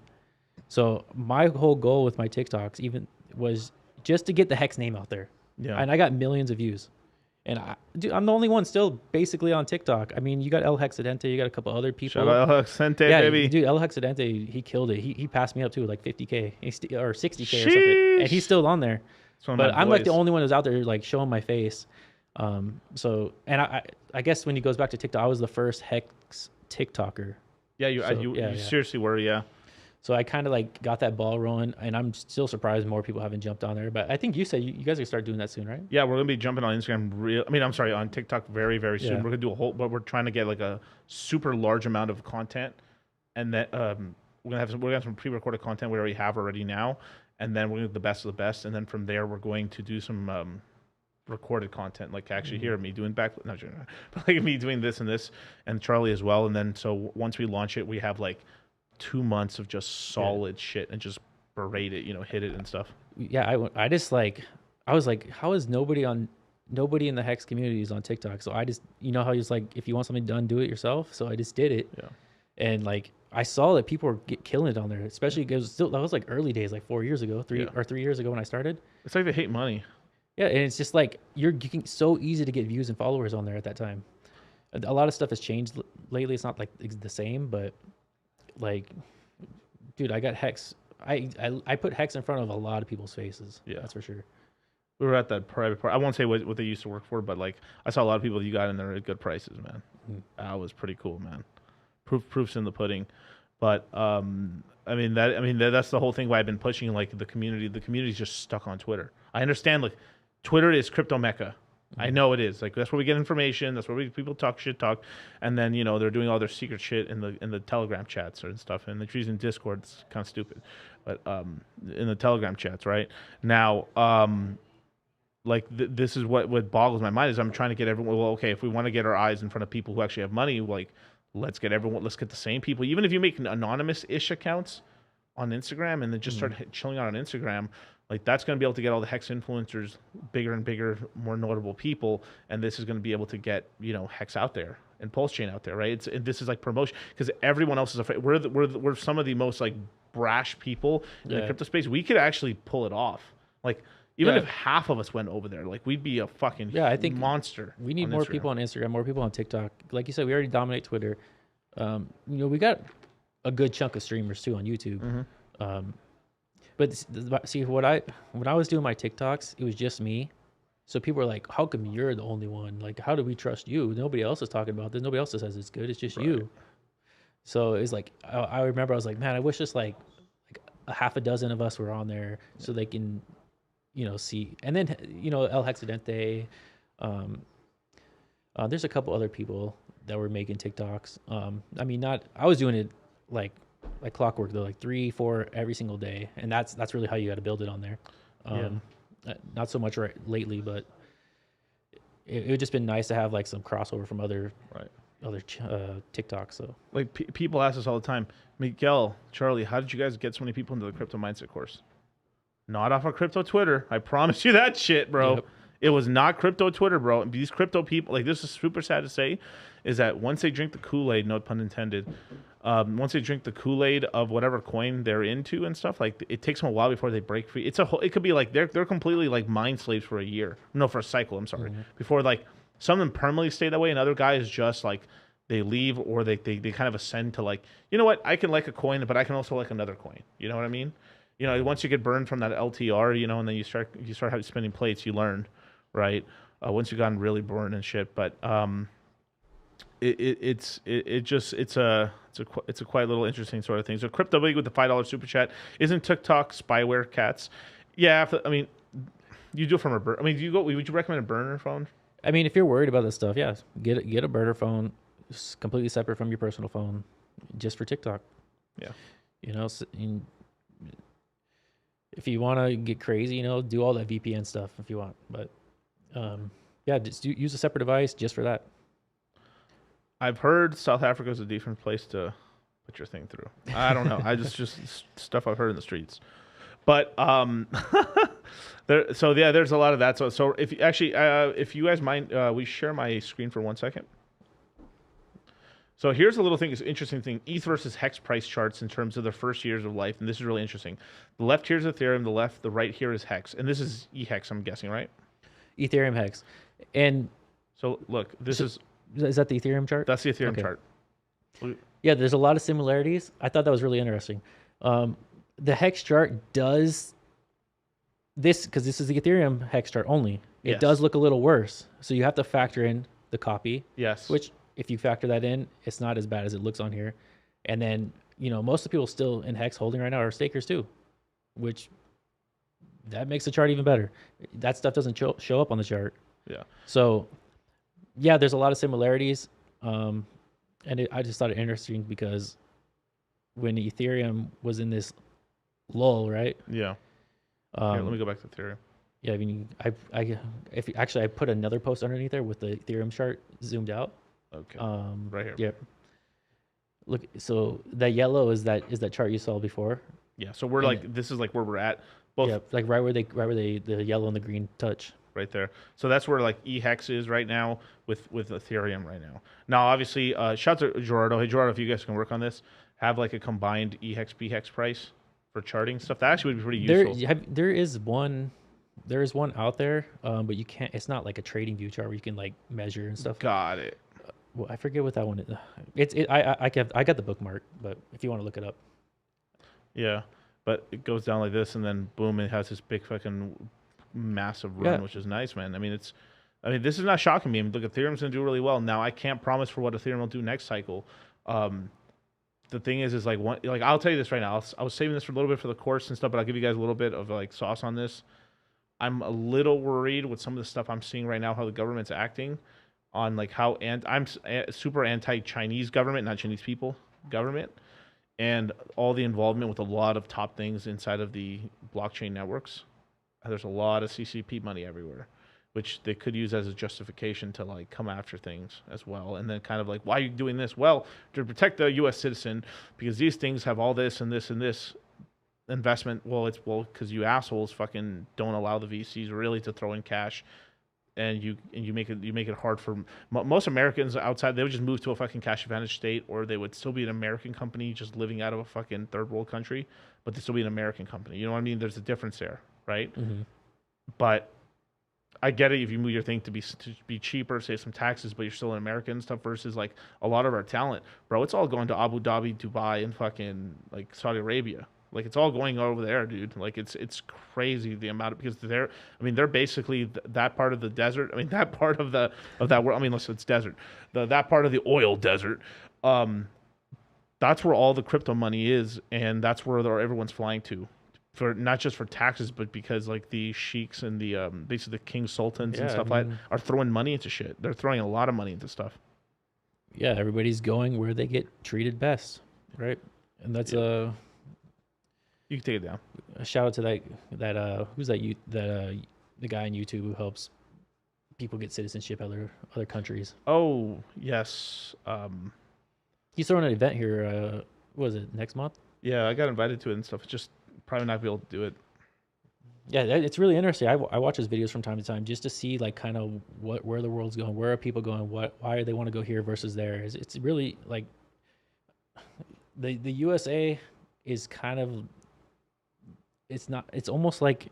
S3: So my whole goal with my TikToks even was just to get the Hex name out there. Yeah. And I got millions of views. And I'm the only one still basically on TikTok. I mean, you got El Hexadente, you got a couple other people.
S2: Shout out El Hexadente, baby.
S3: Dude, El Hexadente, he killed it. He passed me up too, like 50K or 60K or something. And he's still on there. But I'm like the only one who's out there like showing my face. So, and I guess when he goes back to TikTok, I was the first Hex TikToker. Yeah, you seriously were, yeah. So I kind of like got that ball rolling, and I'm still surprised more people haven't jumped on there. But I think you said you guys are gonna start doing that soon, right? Yeah, we're gonna be jumping on Instagram. On TikTok very, very soon. Yeah. We're gonna do but we're trying to get like a super large amount of content, and then we're gonna have some pre-recorded content we already now, and then we're gonna do the best of the best, and then from there we're going to do some recorded content, like actually hear me doing but like me doing this and Charlie as well, and then so once we launch it, we have like 2 months of just solid shit and just berate it, hit it and stuff. I just like, I was like, how is nobody in the Hex community is on TikTok? So I just, you know how he's like, if you want something done, do it yourself. So I just did it.
S2: Yeah.
S3: And like, I saw that people were killing it on there, especially because that was like early days, like 4 years ago, 3 years ago when I started.
S2: It's like they hate money.
S3: Yeah. And it's just like, you can so easy to get views and followers on there at that time. A lot of stuff has changed lately. It's not like the same, but like, dude, I got Hex. I put Hex in front of a lot of people's faces. Yeah, that's for sure.
S2: We were at that private part. I won't say what they used to work for, but like I saw a lot of people you got in there at good prices, man. That was pretty cool, man. Proof's in the pudding. But that's the whole thing why I've been pushing like the community. The community's just stuck on Twitter. I understand like Twitter is crypto mecca. I know it is. Like that's where we get information. That's where people talk, and then they're doing all their secret shit in the Telegram chats and stuff. And they're using Discord. It's kind of stupid, but in the Telegram chats, right now, this is what boggles my mind is I'm trying to get everyone. Well, okay, if we want to get our eyes in front of people who actually have money, like let's get the same people. Even if you make anonymous-ish accounts on Instagram and then just start chilling out on Instagram. Like that's going to be able to get all the Hex influencers, bigger and bigger, more notable people, and this is going to be able to get Hex out there and Pulse Chain out there, right? This is like promotion because everyone else is afraid. We're some of the most like brash people in the crypto space. We could actually pull it off. Like even if half of us went over there, like we'd be a fucking
S3: I think
S2: monster.
S3: We need more people on Instagram, more people on TikTok. Like you said, we already dominate Twitter. We got a good chunk of streamers too on YouTube. But see, when I was doing my TikToks, it was just me. So people were like, how come you're the only one? Like, how do we trust you? Nobody else is talking about this. Nobody else says it's good. It's just you. So it's like, I remember I was like, man, I wish just like a half a dozen of us were on there so they can, see. And then, El Hexadente. There's a couple other people that were making TikToks. I was doing it like clockwork though, like 3-4 every single day, and that's really how you got to build it on there. Not so much lately, but it would just been nice to have like some crossover from other TikToks. So
S2: like people ask us all the time, Miguel, Charlie, how did you guys get so many people into the crypto mindset course? Not off of crypto Twitter, I promise you that shit, bro. Yep. It was not crypto Twitter, bro. These crypto people, like this is super sad to say, is that once they drink the Kool-Aid, no pun intended, once they drink the Kool-Aid of whatever coin they're into and stuff, like it takes them a while before they break free. It could be like they're completely like mind slaves for a year. No, for a cycle, I'm sorry. Before like some of them permanently stay that way and other guys just like they leave or they kind of ascend to like, you know what, I can like a coin, but I can also like another coin. You know what I mean? Once you get burned from that LTR, and then you start spinning plates, you learn, right? Once you've gotten really burned and shit, but it's a quite little interesting sort of thing. So Crypto Big with the $5 super chat. Isn't TikTok spyware cats? Yeah, you do it from a burner. Would you recommend a burner phone?
S3: If you're worried about this stuff, yeah, get a burner phone, completely separate from your personal phone, just for TikTok.
S2: Yeah.
S3: If you want to get crazy, do all that VPN stuff if you want. But just use a separate device just for that.
S2: I've heard South Africa is a different place to put your thing through. I don't know. just stuff I've heard in the streets. But there's a lot of that. So if you guys mind, we share my screen for 1 second. So here's a little thing, it's an interesting thing. ETH versus Hex price charts in terms of their first years of life, and this is really interesting. The left here is Ethereum, the right here is Hex, and this is eHex, I'm guessing, right?
S3: Ethereum Hex, and
S2: so look, is
S3: that the Ethereum chart?
S2: That's the Ethereum chart.
S3: Yeah, there's a lot of similarities. I thought that was really interesting. The Hex chart does this because this is the Ethereum Hex chart only. It does look a little worse, so you have to factor in the copy.
S2: Yes.
S3: Which, if you factor that in, it's not as bad as it looks on here. And then, most of the people still in Hex holding right now are stakers too, which that makes the chart even better. That stuff doesn't show up on the chart.
S2: Yeah.
S3: So, yeah, there's a lot of similarities. I just thought it interesting because when Ethereum was in this lull, right?
S2: Yeah. Here, let me go back to Ethereum.
S3: Yeah, I put another post underneath there with the Ethereum chart zoomed out.
S2: Okay. Right here.
S3: Yeah. Look, so that yellow is that chart you saw before.
S2: Yeah. So we're this is like where we're at. Both
S3: Yeah, like right where the yellow and the green touch.
S2: right there. So that's where like EHEX is right now with Ethereum right now. Now, obviously, shout out to Gerardo. Hey, Gerardo, if you guys can work on this, have like a combined EHEX BHEX price for charting stuff. That actually would be pretty useful.
S3: There is one out there, but you can't. It's not like a trading view chart where you can like measure and stuff.
S2: Got it.
S3: Well, I forget what that one is. I got the bookmark, but if you want to look it up.
S2: Yeah, but it goes down like this, and then boom, it has this big fucking massive run, which is nice, man. I mean, this is not shocking me. I mean, look, Ethereum's gonna do really well. Now, I can't promise for what Ethereum will do next cycle. The thing is like I'll tell you this right now. I was saving this for a little bit for the course and stuff, but I'll give you guys a little bit of like sauce on this. I'm a little worried with some of the stuff I'm seeing right now, how the government's acting on like how I'm super anti-Chinese government, not Chinese people government, and all the involvement with a lot of top things inside of the blockchain networks. There's a lot of CCP money everywhere, which they could use as a justification to like come after things as well. And then kind of like, why are you doing this? Well, to protect the U.S. citizen, because these things have all this and this and this investment. Well, because you assholes fucking don't allow the VCs really to throw in cash, and you make it hard for most Americans outside. They would just move to a fucking cash advantage state, or they would still be an American company just living out of a fucking third world country, but they still be an American company. You know what I mean? There's a difference there, right? Mm-hmm. But I get it if you move your thing to be cheaper, save some taxes, but you're still an American stuff versus like a lot of our talent, bro. It's all going to Abu Dhabi, Dubai, and fucking like Saudi Arabia. Like it's all going over there, dude. Like it's crazy the amount of, because they're basically that part of the desert. I mean that part of that world. I mean, listen, it's desert. That part of the oil desert. That's where all the crypto money is, and that's where everyone's flying to. For not just for taxes, but because like the sheiks and the basically the king sultans and stuff like that are throwing money into shit. They're throwing a lot of money into stuff.
S3: Yeah, everybody's going where they get treated best, right? And that's
S2: you can take it down.
S3: A shout out to that who's that the guy on YouTube who helps people get citizenship other countries.
S2: Oh yes,
S3: he's throwing an event here. What was it, next month?
S2: Yeah, I got invited to it and stuff. It's just probably not be able to do it.
S3: Yeah, it's really interesting. I watch his videos from time to time just to see like kind of where the world's going, where are people going, why do they want to go here versus there. It's really like the USA is kind of, it's almost like,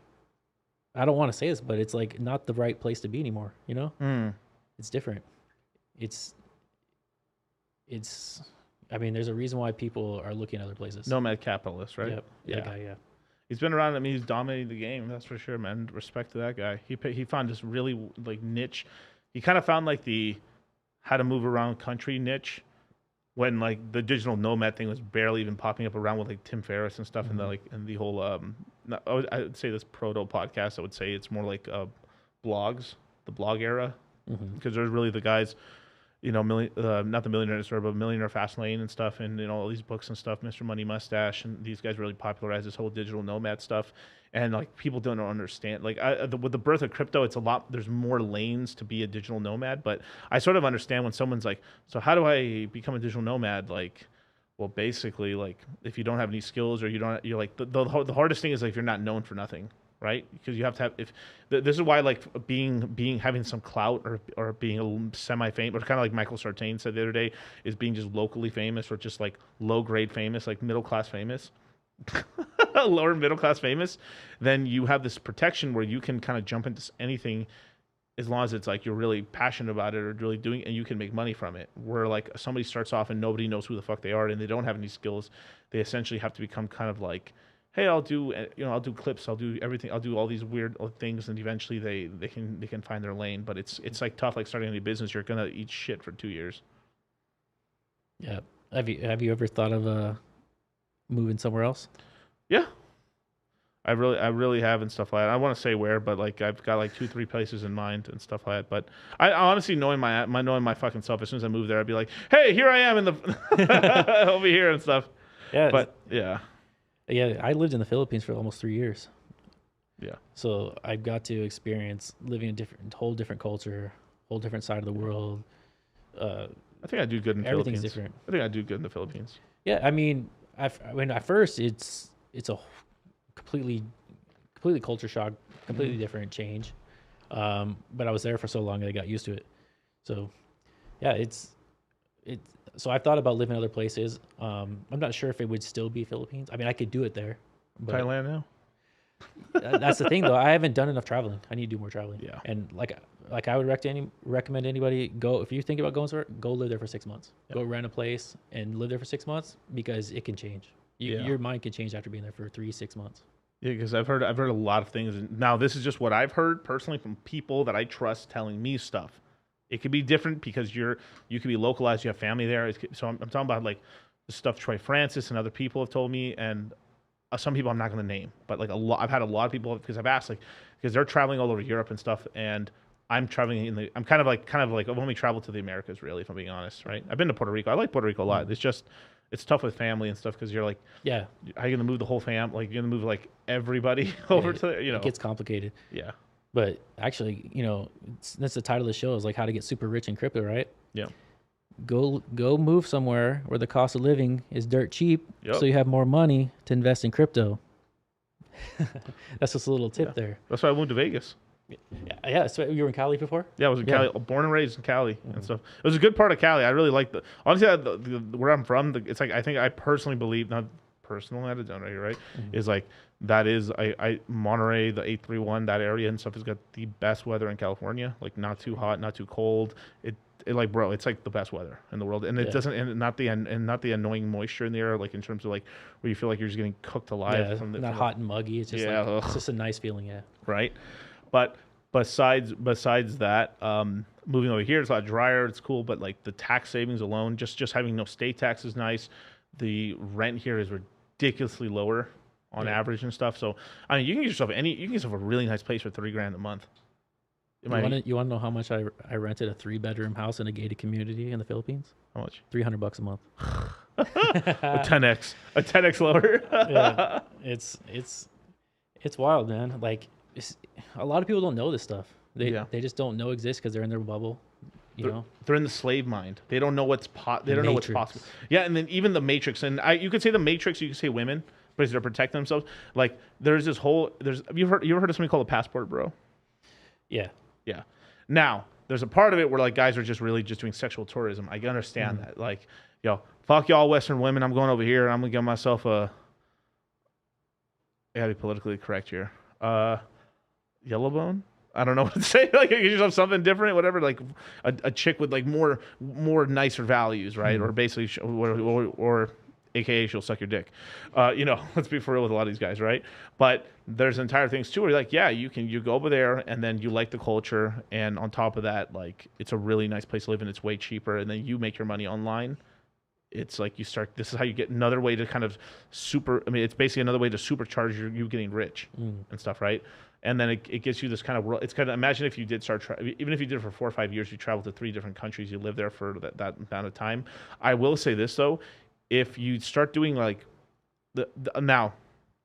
S3: I don't want to say this, but it's like not the right place to be anymore, you know? It's different. It's I mean, there's a reason why people are looking at other places.
S2: Nomad capitalist, right?
S3: Yep.
S2: Yeah.
S3: That guy, yeah.
S2: He's been around. I mean, he's dominating the game. That's for sure, man. Respect to that guy. He found this really like niche. He kind of found like the how to move around country niche when like the digital nomad thing was barely even popping up around with like Tim Ferriss and stuff, and the whole I would say this proto podcast. I would say it's more like blogs, the blog era, because there's really the guys. You know, not the Millionaire Story, but Millionaire Fastlane and stuff, and you know all these books and stuff. Mr. Money Mustache, and these guys really popularized this whole digital nomad stuff. And like people don't understand. Like with the birth of crypto, it's a lot. There's more lanes to be a digital nomad. But I sort of understand when someone's like, "So how do I become a digital nomad?" Like, well, basically, like if you don't have any skills or you're like the hardest thing is like if you're not known for nothing. Right, because you have to have this is why like having some clout or being a semi-famous, or kind of like Michael Sartain said the other day, is being just locally famous or just like low grade famous, like middle class famous, lower middle class famous. Then you have this protection where you can kind of jump into anything as long as it's like you're really passionate about it or really doing it, and you can make money from it. Where like somebody starts off and nobody knows who the fuck they are and they don't have any skills, they essentially have to become kind of like, hey, I'll do clips, I'll do everything, I'll do all these weird things, and eventually they can find their lane. But it's like tough, like starting any business. You're gonna eat shit for 2 years.
S3: Yeah. Have you ever thought of moving somewhere else?
S2: Yeah. I really have and stuff like that. I want to say where, but like I've got like 2-3 places in mind and stuff like that. But I honestly, knowing my fucking self, as soon as I move there, I'd be like, hey, here I am in the over here and stuff. Yeah. But yeah.
S3: Yeah, I lived in the Philippines for almost 3 years.
S2: Yeah.
S3: So I got to experience living in whole different culture, whole different side of the world.
S2: I think I do good in the Philippines.
S3: Everything's different.
S2: I think I do good in the
S3: Yeah, I mean, when at first it's a completely completely culture shock, completely different change. But I was there for so long that I got used to it. So yeah, it's. So I've thought about living other places. I'm not sure if it would still be Philippines. I mean, I could do it there. But
S2: Thailand now.
S3: that's the thing, though. I haven't done enough traveling. I need to do more traveling.
S2: Yeah.
S3: And like I would recommend anybody go, if you think about going somewhere, go live there for 6 months. Yep. Go rent a place and live there for 6 months, because it can change. Your mind can change after being there for 3-6 months.
S2: Yeah, because I've heard a lot of things. And now this is just what I've heard personally from people that I trust telling me stuff. It could be different because you could be localized. You have family there. So I'm talking about like the stuff Troy Francis and other people have told me, and some people I'm not going to name, but like I've had a lot of people, because I've asked, like, because they're traveling all over Europe and stuff, and I'm traveling I'm kind of like I've only traveled to the Americas, really, if I'm being honest, right? I've been to Puerto Rico. I like Puerto Rico a lot. It's tough with family and stuff, because you're like,
S3: yeah,
S2: how are you going to move the whole fam? Like, you're going to move like everybody over to there,
S3: It gets complicated.
S2: Yeah.
S3: But actually, that's the title of the show, is like how to get super rich in crypto, right?
S2: Yeah.
S3: Go move somewhere where the cost of living is dirt cheap,
S2: Yep.
S3: so you have more money to invest in crypto. That's just a little tip there.
S2: That's why I moved to Vegas.
S3: Yeah. So you were in Cali before?
S2: Yeah, I was in Cali, born and raised in Cali and stuff. It was a good part of Cali. I really liked honestly, where I'm from, it's like, I think I personally believe, not personal, I done right here, right? Is like, that is, I Monterey, the 831, that area and stuff has got the best weather in California. Like, not too hot, not too cold. It like, bro, it's like the best weather in the world, and it doesn't, and not the annoying moisture in the air, like in terms of like where you feel like you're just getting cooked alive.
S3: Yeah, not hot and muggy. It's just it's just a nice feeling, yeah.
S2: Right, but besides that, moving over here, it's a lot drier. It's cool, but like the tax savings alone, just having no state tax is nice. The rent here is ridiculously lower on average and stuff. So I mean, you can get yourself a really nice place for $30,000 a month.
S3: You want to know how much I rented a 3-bedroom house in a gated community in the Philippines?
S2: How much?
S3: $300 a month.
S2: a 10x lower.
S3: Yeah, it's wild, man. Like, a lot of people don't know this stuff. They just don't know exists because they're in their bubble.
S2: They're in the slave mind. They don't know what's they don't know what's possible. Yeah, and then even the Matrix, and you could say the Matrix, you could say women, but they're protecting themselves. Like, there's this whole have you ever heard of something called a passport, bro?
S3: Yeah.
S2: Yeah. Now, there's a part of it where like guys are just really just doing sexual tourism. I can understand that. Like, fuck y'all Western women. I'm going over here and I'm gonna get myself I gotta be politically correct here. Yellow bone? I don't know what to say. Like, you get yourself something different, whatever. Like a chick with like more nicer values, right? Or basically, or AKA she'll suck your dick. Let's be for real with a lot of these guys, right? But there's entire things too where you're like, yeah, you go over there and then you like the culture, and on top of that, like, it's a really nice place to live and it's way cheaper, and then you make your money online. It's like this is how you get another way to kind of it's basically another way to supercharge you getting rich and stuff, right? And then it gets you this kind of world. It's kind of, imagine if you did even if you did it for 4 or 5 years, you traveled to 3 different countries, you live there for that amount of time. I will say this though, if you start doing like now,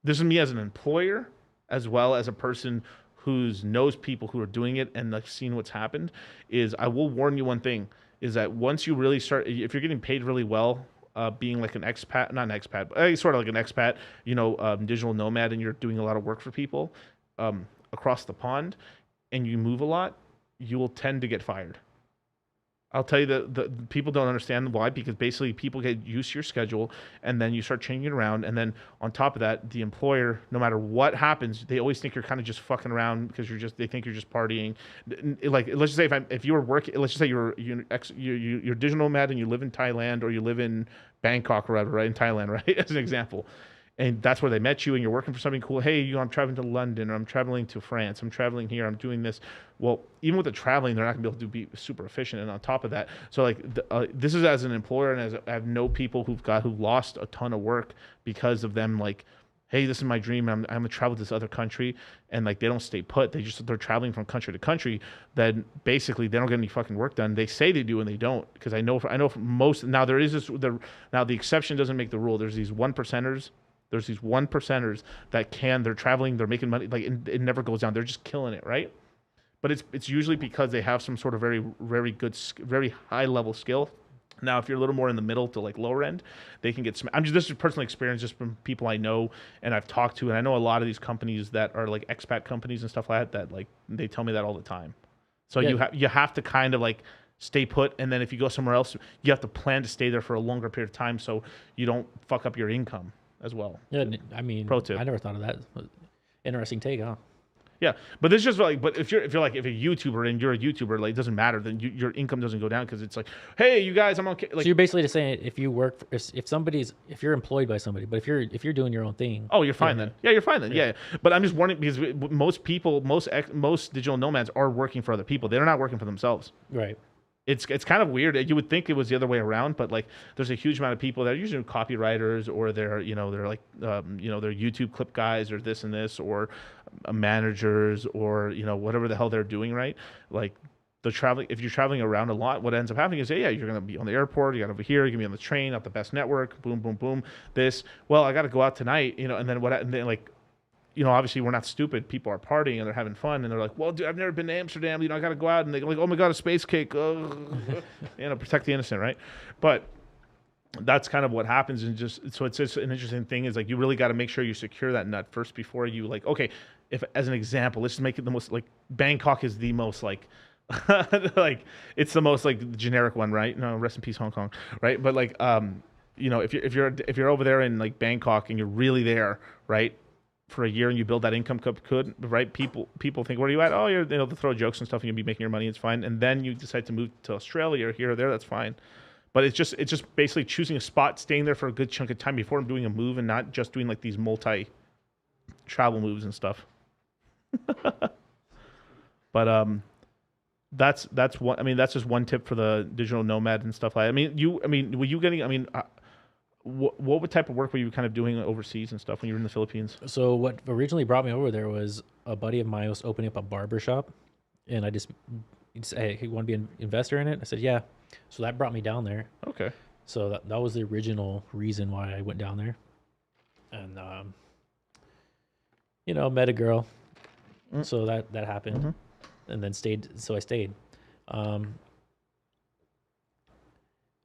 S2: this is me as an employer as well as a person who knows people who are doing it and like seen what's happened, is I will warn you one thing, is that once you really start, if you're getting paid really well, being like an expat, not an expat, but sort of like an expat, digital nomad, and you're doing a lot of work for people across the pond, and you move a lot, you will tend to get fired. I'll tell you that the people don't understand why, because basically people get used to your schedule, and then you start changing it around, and then on top of that, the employer, no matter what happens, they always think you're kind of just fucking around because they think you're just partying. Like, let's just say if you were working, let's just say you're digital nomad and you live in Thailand or you live in Bangkok or whatever, right, in Thailand, right, as an example. And that's where they met you, and you're working for something cool. Hey, I'm traveling to London, or I'm traveling to France. I'm traveling here. I'm doing this. Well, even with the traveling, they're not going to be able to be super efficient. And on top of that, so like this is as an employer, and I have no people who lost a ton of work because of them. Like, hey, this is my dream. I'm going to travel to this other country, and like they don't stay put. They're traveling from country to country. Then basically they don't get any fucking work done. They say they do, and they don't. Because I know for most, now there is now the exception doesn't make the rule. There's these 1%ers. There's these 1%ers that they're traveling, they're making money, like it never goes down. They're just killing it, right? But it's usually because they have some sort of very, very good, very high level skill Now, if you're a little more in the middle to like lower end, they can get. This is personal experience, just from people I know and I've talked to, and I know a lot of these companies that are like expat companies and stuff like that. That like they tell me that all the time. So you have to kind of like stay put, and then if you go somewhere else, you have to plan to stay there for a longer period of time, so you don't fuck up your income as well.
S3: Yeah, I mean,
S2: pro tip.
S3: I never thought of that. Interesting take, huh?
S2: Yeah, but this is just like, but if you're like if a YouTuber and you're a YouTuber, like it doesn't matter, then your income doesn't go down because it's like, hey, you guys, I'm okay. Like,
S3: so you're basically just saying if you work, if you're employed by somebody, but if you're doing your own thing,
S2: oh, you're fine then. Yeah, you're fine then. Yeah. But I'm just wondering because most people, most digital nomads are working for other people. They're not working for themselves.
S3: right?
S2: It's kind of weird. You would think it was the other way around, but like there's a huge amount of people that are usually copywriters, or they're like they're YouTube clip guys, or this and this, or managers, or whatever the hell they're doing, right? Like the traveling. If you're traveling around a lot, what ends up happening is you're gonna be on the airport, you got over here, you're gonna be on the train, not the best network, boom, boom, boom. Well, I got to go out tonight, and then like. Obviously we're not stupid. People are partying and they're having fun, and they're like, well, dude, I've never been to Amsterdam. I got to go out, and they're like, oh my God, a space cake. Protect the innocent, right? But that's kind of what happens. And so it's just an interesting thing is like, you really got to make sure you secure that nut first before you like, okay, if as an example, let's just make it the most like Bangkok is the most like, like it's the most like generic one, right? No, rest in peace, Hong Kong. Right. But like, if you're over there in like Bangkok and you're really there, right? For a year and you build that income right? People think, where are you at? Oh, they'll throw jokes and stuff and you'll be making your money. It's fine. And then you decide to move to Australia or here or there. That's fine. But it's just basically choosing a spot, staying there for a good chunk of time before I'm doing a move, and not just doing like these multi-travel moves and stuff. But that's one. I mean, that's just one tip for the digital nomad and stuff like that. Were you getting? What type of work were you kind of doing overseas and stuff when you were in the Philippines?
S3: So what originally brought me over there was a buddy of mine was opening up a barber shop, and he said, hey, you want to be an investor in it? I said, yeah. So that brought me down there.
S2: Okay.
S3: So that was the original reason why I went down there, and met a girl. So that happened, and then stayed. So I stayed.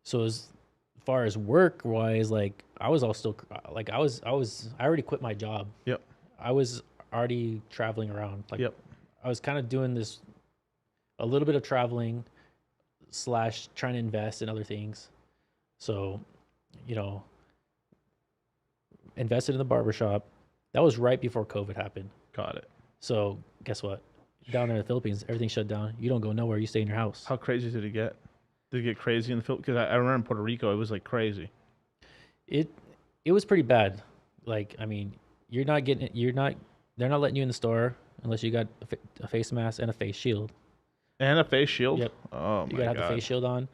S3: So as far as work wise, like I was I already quit my job.
S2: Yep.
S3: I was already traveling around. Like,
S2: yep.
S3: I was kind of doing this, a little bit of traveling / trying to invest in other things. So, invested in the barbershop. That was right before COVID happened.
S2: Got it.
S3: So guess what? Down there in the Philippines, everything shut down. You don't go nowhere. You stay in your house.
S2: How crazy did it get? Did it get crazy in the Philippines? Because I remember in Puerto Rico, it was like crazy.
S3: It was pretty bad. Like, I mean, they're not letting you in the store unless you got a face mask and a face shield.
S2: And a face shield?
S3: Yep.
S2: Oh, my God.
S3: You got to have the face shield on.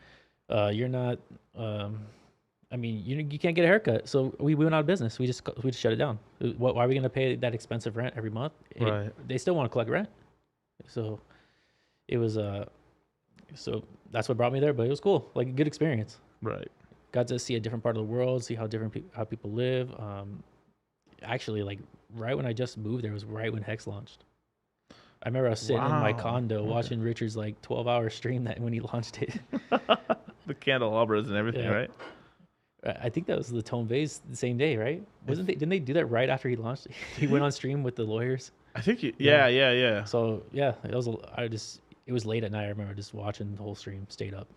S3: You're not, you can't get a haircut. So we went out of business. We just shut it down. Why are we going to pay that expensive rent every month?
S2: Right.
S3: They still want to collect rent. So it was, so that's what brought me there, but it was cool. Like a good experience.
S2: Right.
S3: Got to see a different part of the world, see how how people live. Actually, like right when I just moved there was right when Hex launched. I remember I was sitting in my condo watching Richard's like 12-hour stream that when he launched it.
S2: The candelabras and everything, right?
S3: I think that was the Tone Vase the same day, right? Didn't they do that right after he launched? He went on stream with the lawyers.
S2: I think yeah.
S3: So yeah, it was late at night. I remember just watching the whole stream, stayed up.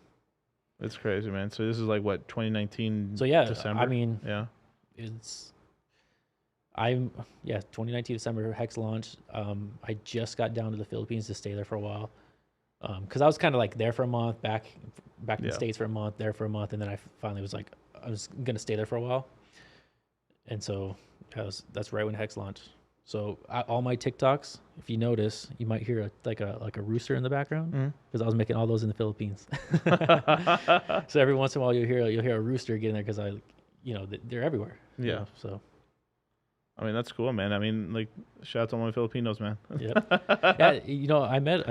S2: It's crazy, man. So this is like what, 2019?
S3: So yeah,
S2: December.
S3: I mean,
S2: yeah,
S3: 2019 December Hex launched. I just got down to the Philippines to stay there for a while, because I was kind of like there for a month, back in the States for a month, there for a month, and then I finally was like, I was gonna stay there for a while, and so that's right when Hex launched. So all my TikToks, if you notice, you might hear a rooster in the background because I was making all those in the Philippines. So every once in a while you'll hear a rooster get in there because they're everywhere.
S2: Yeah.
S3: So.
S2: I mean, that's cool, man. I mean, like, shout out to all my Filipinos, man.
S3: Yeah. I met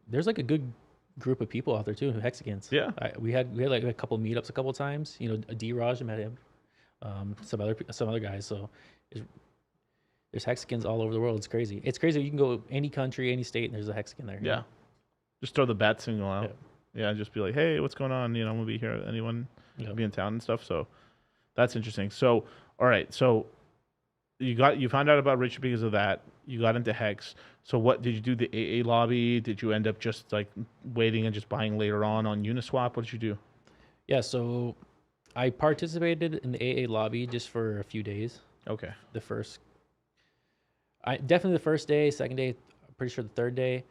S3: there's like a good group of people out there too, Hexicans.
S2: Yeah.
S3: We had like a couple meetups a couple of times. D-Raj, I met him. Some other guys. So there's Hexicans all over the world. It's crazy. It's crazy. You can go any country, any state, and there's a Hexican there.
S2: Yeah. Just throw the bat signal out. Yeah, just be like, hey, what's going on? You know, I'm gonna be here. Anyone be in town and stuff. So that's interesting. So all right, so you found out about Richard because of that. You got into Hex. So what did you do? The AA lobby? Did you end up just like waiting and just buying later on Uniswap? What did you do?
S3: Yeah, so I participated in the AA lobby just for a few days.
S2: Okay.
S3: The first, I definitely the first day, second day, I'm pretty sure the third day.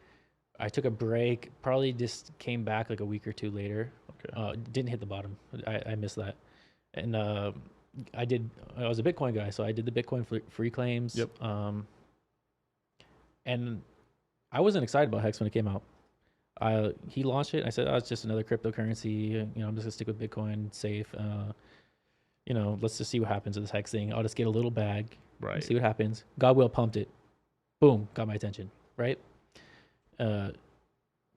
S3: I took a break. Probably just came back like a week or two later.
S2: Okay.
S3: Didn't hit the bottom. I missed that, and I was a Bitcoin guy, so I did the Bitcoin free claims.
S2: Yep.
S3: And I wasn't excited about Hex when it came out. He launched it. I said, "Oh, it's just another cryptocurrency. You know, I'm just gonna stick with Bitcoin, safe. You know, let's just see what happens with this Hex thing. I'll just get a little bag,
S2: Right.
S3: see what happens." God will pumped it. Boom, got my attention. Right.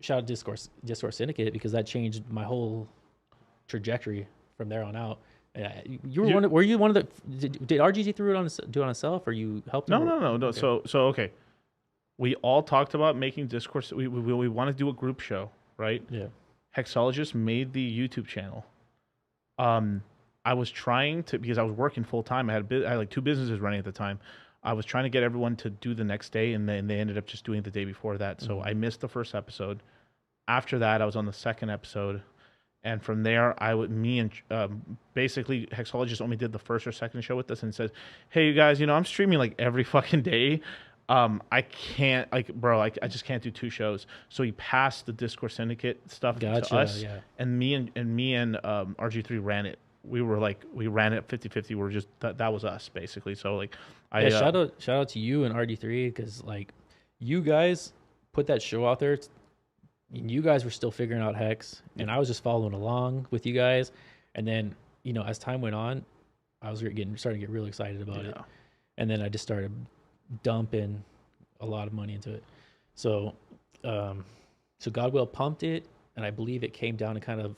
S3: Shout out Discourse Syndicate, because that changed my whole trajectory from there on out. Were you one of the? Did RGG do it on himself, or you helped him?
S2: No.
S3: Okay.
S2: So okay. We all talked about making Discourse. We want to do a group show, right?
S3: Yeah.
S2: Hexologist made the YouTube channel. I was trying to, because I was working full time. I had like 2 businesses running at the time. I was trying to get everyone to do the next day, and then they ended up just doing it the day before that. So I missed the first episode. After that, I was on the second episode, and from there, basically Hexologist only did the first or second show with us, and says, "Hey, you guys, you know, I'm streaming like every fucking day. I can't, like, bro, I just can't do 2 shows." So he passed the Discourse Syndicate stuff to us, and me and RG3 ran it. We ran it 50-50. We're just that was us basically. So like,
S3: shout out to you and RD3, because like, you guys put that show out there. And you guys were still figuring out Hex, and I was just following along with you guys. And then, you know, as time went on, I was starting to get real excited about it. And then I just started dumping a lot of money into it. So, so Godwill pumped it, and I believe it came down to kind of,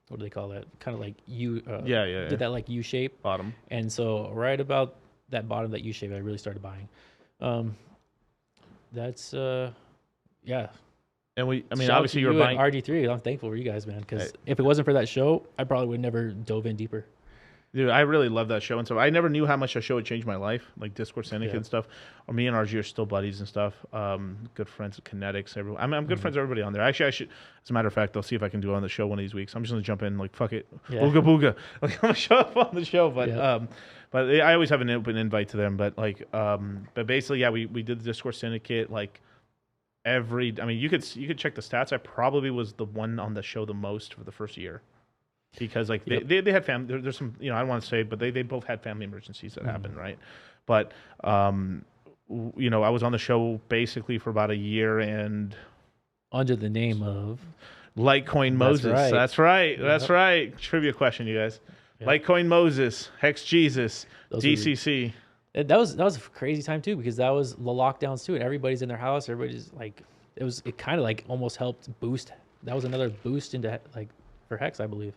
S3: what do they call that? Kind of like did that like U shape
S2: bottom.
S3: And so right about that bottom, that U shape, I really started buying. That's yeah.
S2: And
S3: Shout
S2: obviously you were buying
S3: RG3. I'm thankful for you guys, man, because if it wasn't for that show, I probably would never dove in deeper.
S2: Dude, I really love that show, and so I never knew how much that show would change my life, like Discourse Syndicate and stuff. Or me and RG are still buddies and stuff. Good friends with Kinetics. Everyone. I'm good friends with everybody on there. Actually, I should. As a matter of fact, I'll see if I can do it on the show one of these weeks. I'm just gonna jump in, like, fuck it, booga booga. Like, I'm gonna show up on the show, but I always have an open invite to them. But like, but basically, yeah, we did the Discourse Syndicate like. You could check the stats. I probably was the one on the show the most for the first year, because like they had family. There's some, you know, I don't want to say, but they both had family emergencies that happened, right? But you know, I was on the show basically for about a year, and
S3: under the name of
S2: Litecoin Moses. That's right. That's right. Trivia question, you guys. Litecoin Moses, Hex Jesus, DCC.
S3: That was a crazy time too, because that was the lockdowns too, and everybody's in their house. Everybody's like, it kind of like almost helped boost. That was another boost into like for Hex, I believe.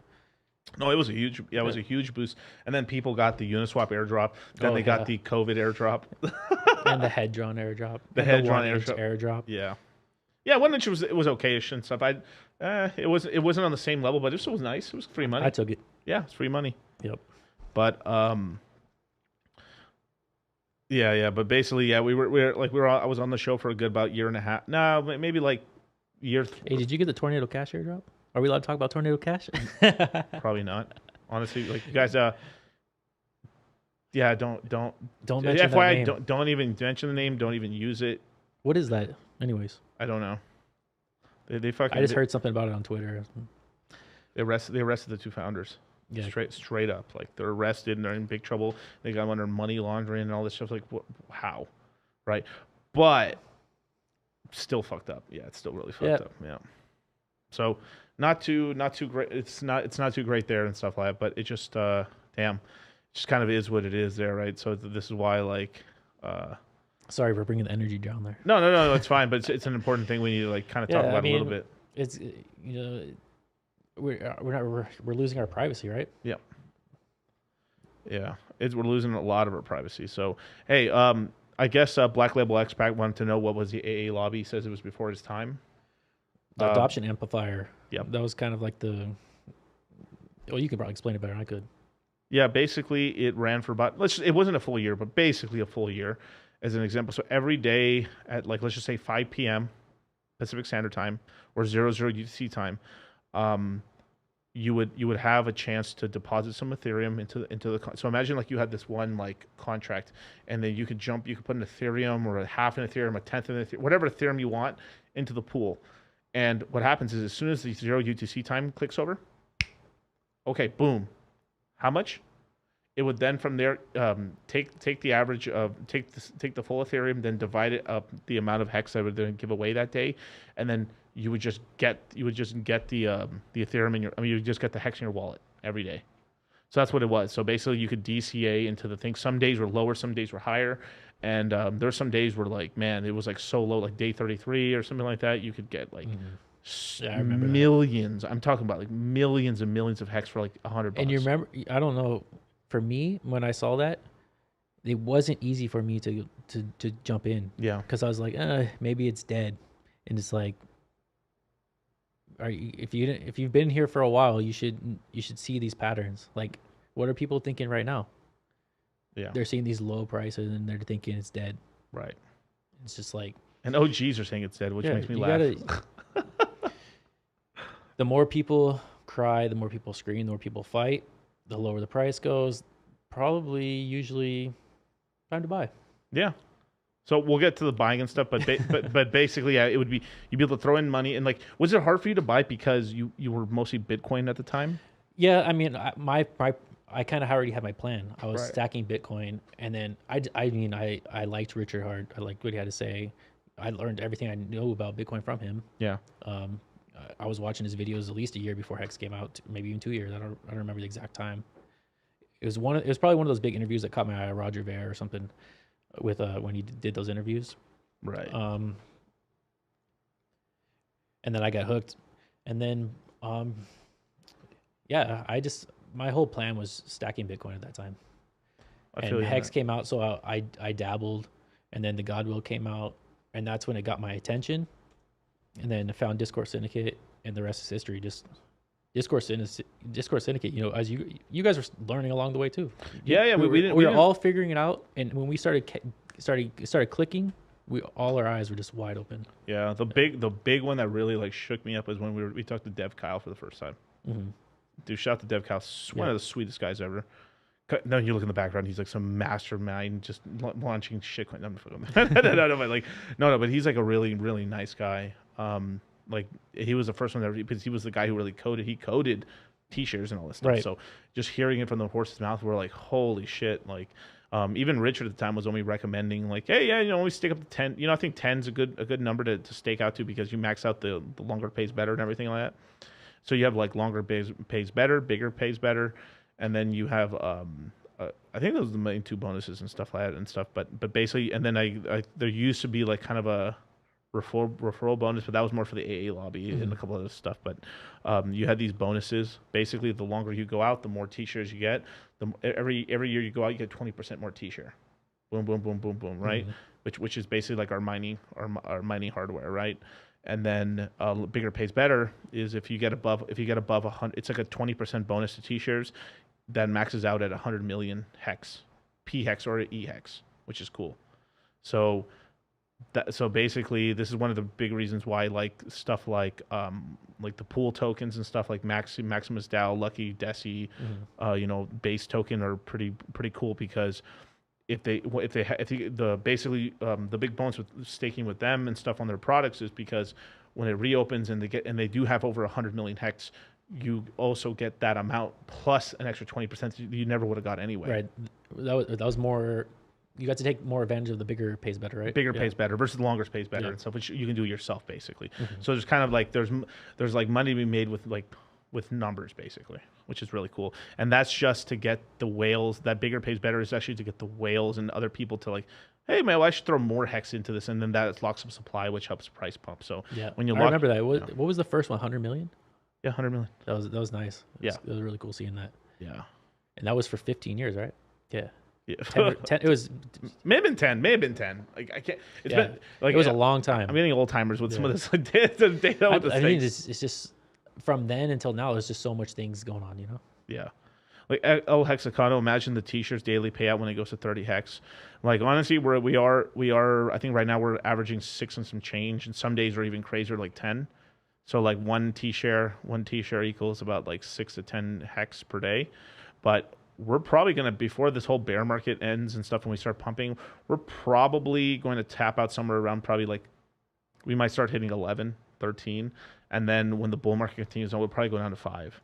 S2: No, it was a huge, it was a huge boost. And then people got the Uniswap airdrop. Then they got the COVID airdrop,
S3: and the head drawn airdrop.
S2: The head drawn airdrop. Yeah, 1 inch was okayish and stuff. It wasn't on the same level, but it was nice. It was free money.
S3: I took it.
S2: Yeah, it's free money.
S3: Yep.
S2: But Yeah, but basically, I was on the show for a good about year and a half. No, maybe like year.
S3: Hey, did you get the Tornado Cash airdrop? Are we allowed to talk about Tornado Cash?
S2: Probably not. Honestly, like, you guys, yeah, don't
S3: mention
S2: FYI,
S3: that name.
S2: don't even mention the name. Don't even use it.
S3: What is that, anyways?
S2: I don't know. They fucking.
S3: I just heard something about it on Twitter.
S2: They arrested the 2 founders.
S3: Yeah.
S2: Straight up, like, they're arrested and they're in big trouble. They got them under money laundering and all this stuff. Like, how, right? But still fucked up. Yeah, it's still really fucked up. Yeah. So not too great. It's not too great there and stuff like that. But it just it just kind of is what it is there, right? So this is why, like.
S3: Sorry for bringing the energy down there.
S2: No, it's fine. But it's an important thing we need to, like, kind of talk about a little bit.
S3: It's, you know. We're losing our privacy, right?
S2: Yeah. We're losing a lot of our privacy. So hey, I guess Black Label Expat wanted to know what was the AA lobby. He says it was before his time.
S3: The adoption amplifier.
S2: Yep.
S3: That was kind of like the. Well, you could probably explain it better than I could.
S2: Yeah, basically it ran for about it wasn't a full year, but basically a full year as an example. So every day at like let's just say 5 p.m. Pacific Standard Time or 00 UTC time, you would have a chance to deposit some Ethereum into the so imagine like you had this one like contract, and then you could put an Ethereum or a half an Ethereum, a tenth of an Ethereum, whatever Ethereum you want into the pool. And what happens is as soon as the 0 UTC time clicks over, okay, boom. How much? It would then from there take the average of take the full Ethereum, then divide it up the amount of hex I would then give away that day, and then you would just get the Ethereum in your you would just get the hex in your wallet every day. So that's what it was. So basically you could DCA into the thing. Some days were lower, some days were higher, and there's some days where like man it was like so low, like day 33 or something like that. You could get like.
S3: Yeah, I remember
S2: millions. I'm talking about like millions and millions of hex for like $100.
S3: And you remember? I don't know. For me, when I saw that, it wasn't easy for me to jump in.
S2: Yeah.
S3: Because I was like, maybe it's dead, and it's like, if you've been here for a while, you should see these patterns. Like, what are people thinking right now?
S2: Yeah.
S3: They're seeing these low prices and they're thinking it's dead.
S2: Right.
S3: It's just like.
S2: And OGs are saying it's dead, which makes me laugh.
S3: The more people cry, the more people scream, the more people fight, the lower the price goes. Probably, usually, time to buy.
S2: Yeah. So we'll get to the buying and stuff, but but basically, yeah, it would be you'd be able to throw in money. And like, was it hard for you to buy because you were mostly Bitcoin at the time?
S3: Yeah, I mean, I kind of already had my plan. I was
S2: Right.
S3: stacking Bitcoin, and then I liked Richard Hart. I liked what he had to say. I learned everything I know about Bitcoin from him.
S2: Yeah.
S3: I was watching his videos at least a year before Hex came out, maybe even 2 years. I don't remember the exact time. It was probably one of those big interviews that caught my eye, Roger Ver or something, with when he did those interviews.
S2: Right.
S3: And then I got hooked, and then yeah, my whole plan was stacking Bitcoin at that time. And Hex came out, so I dabbled, and then the Godwill came out, and that's when it got my attention. And then I found Discord Syndicate, and the rest is history. Just Discord Syndicate. You know, as you guys were learning along the way too.
S2: Yeah.
S3: We were all figuring it out, and when we started clicking, all our eyes were just wide open.
S2: Yeah, the big one that really like shook me up was when we talked to Dev Kyle for the first time.
S3: Mm-hmm.
S2: Dude, shout out to Dev Kyle, one of the sweetest guys ever. No, you look in the background. He's like some mastermind, just launching shit. No, but he's like a really, really nice guy. Like he was the first one because he was the guy who really coded. He coded T-shirts and all this stuff.
S3: Right.
S2: So just hearing it from the horse's mouth, we're like, holy shit! Like, even Richard at the time was only recommending like, hey, yeah, we stick up to 10. I think 10's a good number to stake out to because you max out the longer pays better and everything like that. So you have like longer pays better, bigger pays better. And then you have, I think those are the main two bonuses and stuff like that and stuff. But basically, and then there used to be like kind of a referral bonus, but that was more for the AA lobby and a couple other stuff. But you had these bonuses. Basically, the longer you go out, the more T-shirts you get. Every year you go out, you get 20% more T-shirt. Boom, boom, boom, boom, boom. Right, which is basically like our mining hardware, right? And then bigger pays better is if you get above 100, it's like a 20% bonus to T-shirts. That maxes out at 100 million hex, P hex or E hex, which is cool. So basically, this is one of the big reasons why like stuff like the pool tokens and stuff like Maximus DAO, Lucky, Deci, base token are pretty cool because the big bonus with staking with them and stuff on their products is because when it reopens and they do have over 100 million hex, you also get that amount plus an extra 20% you never would have got anyway.
S3: Right. That was more. You got to take more advantage of the bigger pays better, right?
S2: Bigger pays better versus the longer pays better and stuff, which you can do yourself basically. So there's kind of like there's like money to be made with numbers basically, which is really cool. And that's just to get the whales. That bigger pays better is actually to get the whales and other people to like, hey man, well, I should throw more hex into this, and then that locks up supply, which helps price pump. So when you
S3: I remember that. What was the first one? 100 million.
S2: Yeah, 100 million.
S3: That was nice. It was really cool seeing that.
S2: Yeah,
S3: and that was for 15 years, right? Yeah.
S2: Yeah.
S3: 10, it was
S2: may have been 10. Like I can't. Been like
S3: it was a long time.
S2: I'm getting old timers with some of this data.
S3: I mean, it's just from then until now, there's just so much things going on, you know?
S2: Yeah. Like El Hexacano, imagine the t-shirts daily payout when it goes to 30 hex. Like honestly, we are I think right now we're averaging 6 and some change, and some days are even crazier, like 10. So like one t-share equals about like 6 to 10 hex per day. But we're probably gonna, before this whole bear market ends and stuff, when we start pumping, we're probably going to tap out somewhere around probably like, we might start hitting 11, 13, and then when the bull market continues on, we'll probably go down to 5.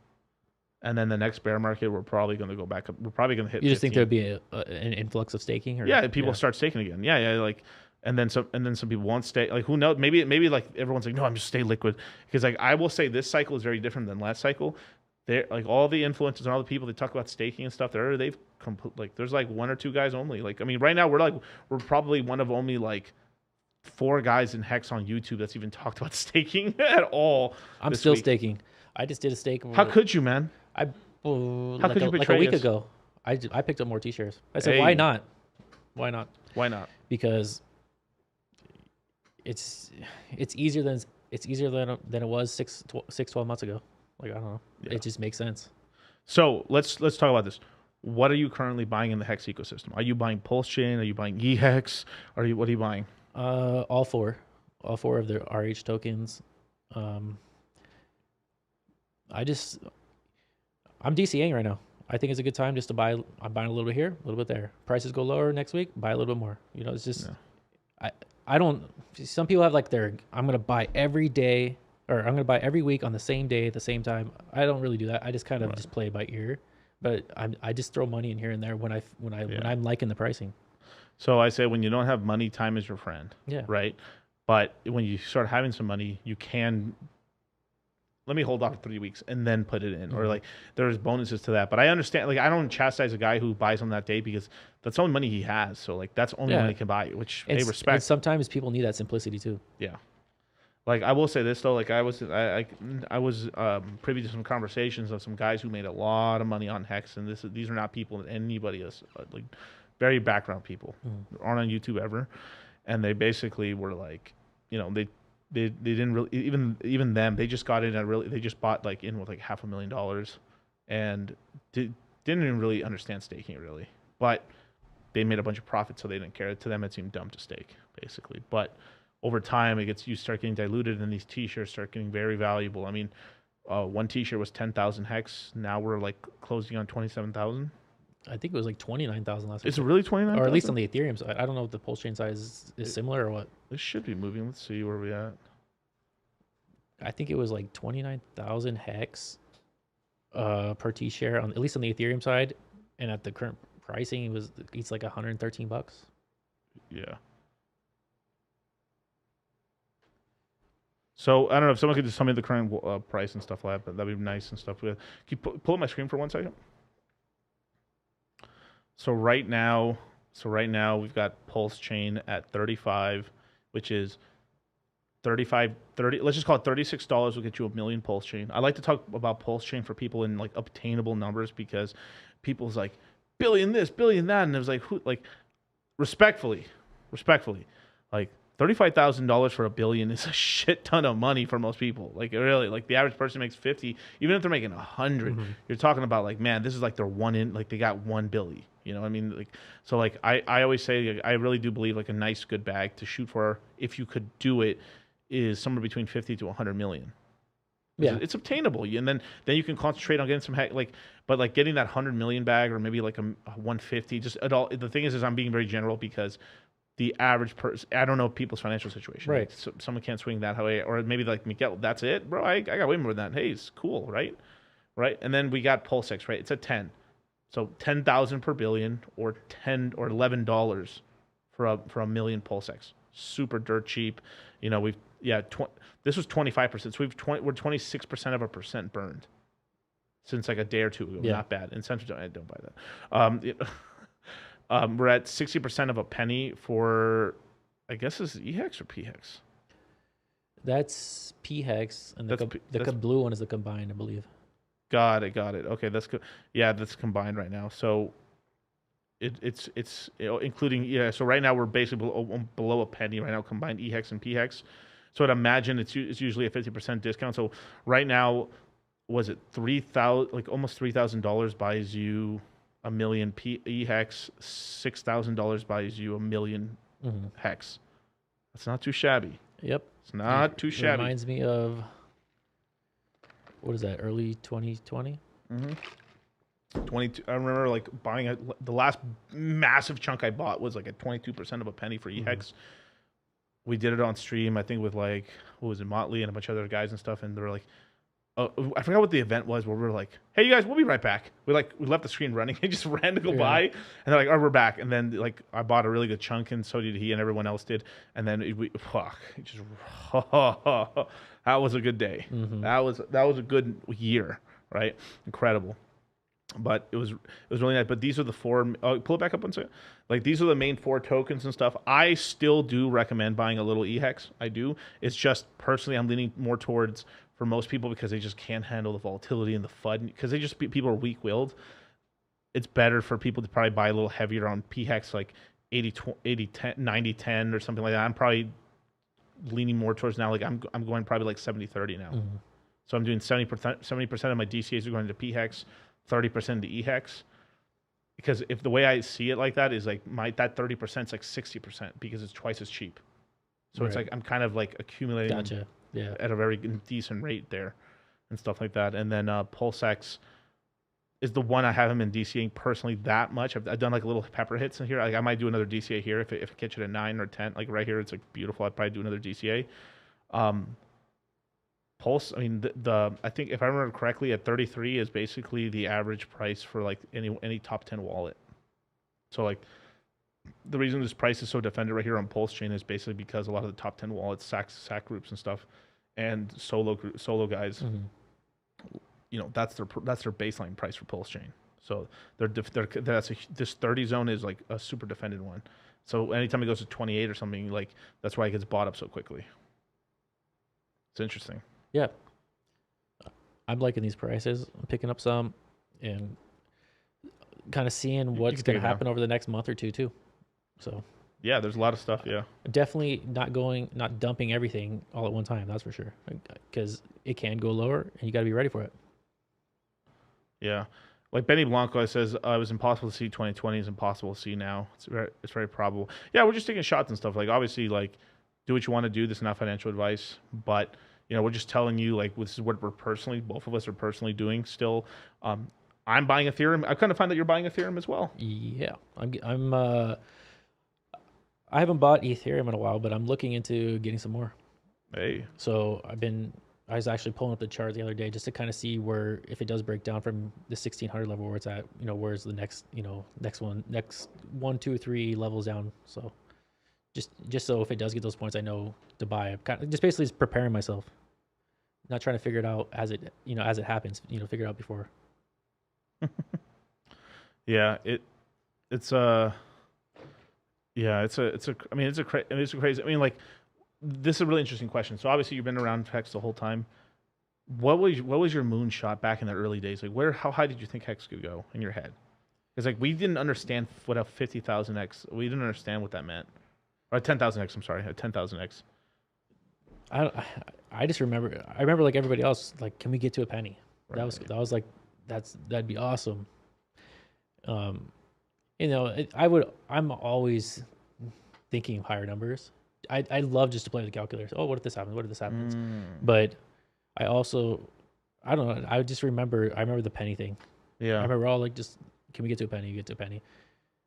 S2: And then the next bear market, we're probably going to go back up. We're probably going to hit.
S3: You just
S2: 15.
S3: think there'd be an influx of staking? Or,
S2: yeah, people start staking again. Yeah, like, and then some people won't stay. Like, who knows? Maybe like everyone's like, no, I'm just stay liquid, because like I will say this cycle is very different than last cycle. They're like all the influencers and all the people that talk about staking and stuff. There's like 1 or 2 guys only. Like, I mean, right now we're probably one of only like 4 guys in Hex on YouTube that's even talked about staking at all.
S3: I'm still staking. I just did a stake.
S2: How could you, man?
S3: How
S2: could you
S3: like a
S2: betray
S3: week
S2: us?
S3: ago, I picked up more t-shirts. I said,
S2: Hey.
S3: why not? Why not?
S2: Why not?
S3: Because it's easier than it was 12 months ago. Like, I don't know.
S2: Yeah.
S3: It just makes sense.
S2: So let's talk about this. What are you currently buying in the Hex ecosystem? Are you buying Pulse Chain? Are you buying eHex? What are you buying?
S3: All four of the RH tokens. I'm DCAing right now. I think it's a good time just to buy. I'm buying a little bit here, a little bit there. Prices go lower next week, buy a little bit more. You know, it's just, I don't, some people have like I'm going to buy every day, or I'm going to buy every week on the same day at the same time. I don't really do that. I just kind of just play by ear, but I just throw money in here and there when I'm liking the pricing.
S2: So I say, when you don't have money, time is your friend.
S3: Yeah.
S2: Right. But when you start having some money, you can, let me hold off for 3 weeks and then put it in. Or like, there's bonuses to that. But I understand, like, I don't chastise a guy who buys on that day, because that's the only money he has. So like, that's only money he can buy, which they respect.
S3: And sometimes people need that simplicity too.
S2: Yeah. Like, I will say this though, like I was privy to some conversations of some guys who made a lot of money on Hex, and these are not people that anybody else, like very background people, aren't on YouTube ever, and they basically were like, you know, they didn't really, even them, they just got in they just bought like in with like $500,000, and didn't even really understand staking really, but they made a bunch of profit, so they didn't care. To them, it seemed dumb to stake basically, but over time, you start getting diluted, and these t-shirts start getting very valuable. I mean, one t-shirt was 10,000 Hex. Now we're like closing on 27,000.
S3: I think it was like 29,000 last week.
S2: Is it really 29,000?
S3: Or at least on the Ethereum side. I don't know if the Pulse chain size is similar or what.
S2: This should be moving. Let's see where we at.
S3: I think it was like 29,000 Hex per t-share, at least on the Ethereum side, and at the current pricing, it's like $113.
S2: Yeah. So I don't know if someone could just tell me the current price and stuff like that, but that'd be nice and stuff. Can you pull up my screen for 1 second? So right now we've got Pulse Chain at 35, which is 30. Let's just call it $36 will get you 1 million Pulse Chain. I like to talk about Pulse Chain for people in like obtainable numbers, because people's like billion this, billion that, and it was like, who, like, respectfully, like, $35,000 for 1 billion is a shit ton of money for most people. Like, really, like the average person makes 50, even if they're making 100, you're talking about like, man, this is like their they got 1 billion. You know what I mean? Like, so like I always say, like, I really do believe like a nice good bag to shoot for, if you could do it, is somewhere between 50 to 100 million. Yeah, it's obtainable, and then you can concentrate on getting some but like getting that 100 million bag, or maybe like a 150. Just at all. The thing is I'm being very general, because the average person, I don't know people's financial situation.
S3: Right.
S2: Like, so someone can't swing that way, or maybe like Miguel, that's it, bro. I got way more than that. Hey, it's cool, right? And then we got PulseX, right? It's at 10, so 10,000 per billion, or $11 for a 1 million PulseX. Super dirt cheap. You know, this was 25%. So we're 26% of a percent burned since like a day or two ago. Yeah. Not bad. Incentives, I don't buy that. We're at 60% of a penny for, I guess, is eHex or pHex?
S3: That's pHex, and the blue one is the combined, I believe.
S2: Got it. Okay, that's good. Yeah, that's combined right now. So it's including, yeah. So right now we're basically below a penny right now, combined eHex and pHex. So I'd imagine it's usually a 50% discount. So right now, was it 3,000, like almost $3,000 buys you a million hex, $6,000 buys you a million hex. That's not too shabby.
S3: Yep.
S2: It's not too shabby.
S3: Reminds me of, what is that, early 2020?
S2: 22. I remember like buying the last massive chunk I bought was like at 22% of a penny for hex. We did it on stream, I think, with like, what was it, Motley and a bunch of other guys and stuff, and they were like, oh, I forgot what the event was where we were like, hey, you guys, we'll be right back. We left the screen running and just ran to go by, and they're like, oh, we're back. And then like I bought a really good chunk, and so did he, and everyone else did. And then that was a good day. That was a good year, right? Incredible. But it was really nice. But these are the four. Pull it back up one second. Like these are the main 4 tokens and stuff. I still do recommend buying a little EHEX. I do. It's just personally, I'm leaning more towards for most people because they just can't handle the volatility and the FUD because people are weak-willed. It's better for people to probably buy a little heavier on PHEX, like 90-10 or something like that. I'm probably leaning more towards now. Like I'm going probably like 70-30 now. So I'm doing 70% of my DCAs are going to PHEX. 30% to EHEX, because if the way I see it like that is like that 30% is like 60% because it's twice as cheap. So it's like I'm kind of like accumulating at a very decent rate there and stuff like that. And then PulseX is the one I haven't been DCAing personally that much. I've done like little pepper hits in here. Like I might do another DCA here if it catch it at 9 or 10. Like right here, it's like beautiful. I'd probably do another DCA. Pulse, I mean, I think if I remember correctly, at 33 is basically the average price for like any top 10 wallet. So like the reason this price is so defended right here on Pulse Chain is basically because a lot of the top 10 wallets, SAC groups and stuff, and solo guys, you know, that's their baseline price for Pulse Chain. So this 30 zone is like a super defended one. So anytime it goes to 28 or something, like that's why it gets bought up so quickly. It's interesting.
S3: Yeah. I'm liking these prices. I'm picking up some and kind of seeing what's going to happen over the next month or two too. So
S2: yeah, there's a lot of stuff. Yeah.
S3: Definitely not dumping everything all at one time. That's for sure. Because it can go lower and you got to be ready for it.
S2: Yeah. Like Benny Blanco says, it was impossible to see 2020 is impossible to see now. It's very probable. Yeah, we're just taking shots and stuff. Like obviously, like do what you want to do. This is not financial advice, but you know, we're just telling you like this is what both of us are personally doing. Still, I'm buying Ethereum. I kind of find that you're buying Ethereum as well.
S3: Yeah, I haven't bought Ethereum in a while, but I'm looking into getting some more.
S2: Hey.
S3: So I was actually pulling up the chart the other day just to kind of see where, if it does break down from the 1600 level where it's at, you know, where's the next one, 2, 3 levels down. So just so if it does get those points, I know to buy. I'm kind of just basically just preparing myself, not trying to figure it out as it happens. You know, figure it out before.
S2: Yeah, it's crazy. I mean, like this is a really interesting question. So obviously you've been around Hex the whole time. What was your moonshot back in the early days? Like how high did you think Hex could go in your head? Because like we didn't understand what a 50,000x. We didn't understand what that meant. Or 10,000x, I'm sorry, 10,000x.
S3: I just remember. I remember like everybody else. Like, can we get to a penny? Right. That was like, that'd be awesome. You know, I'm always thinking of higher numbers. I love just to play with the calculator. Oh, what if this happens? What if this happens? But I don't know. I remember the penny thing.
S2: Yeah.
S3: I remember all like, just can we get to a penny? Get to a penny,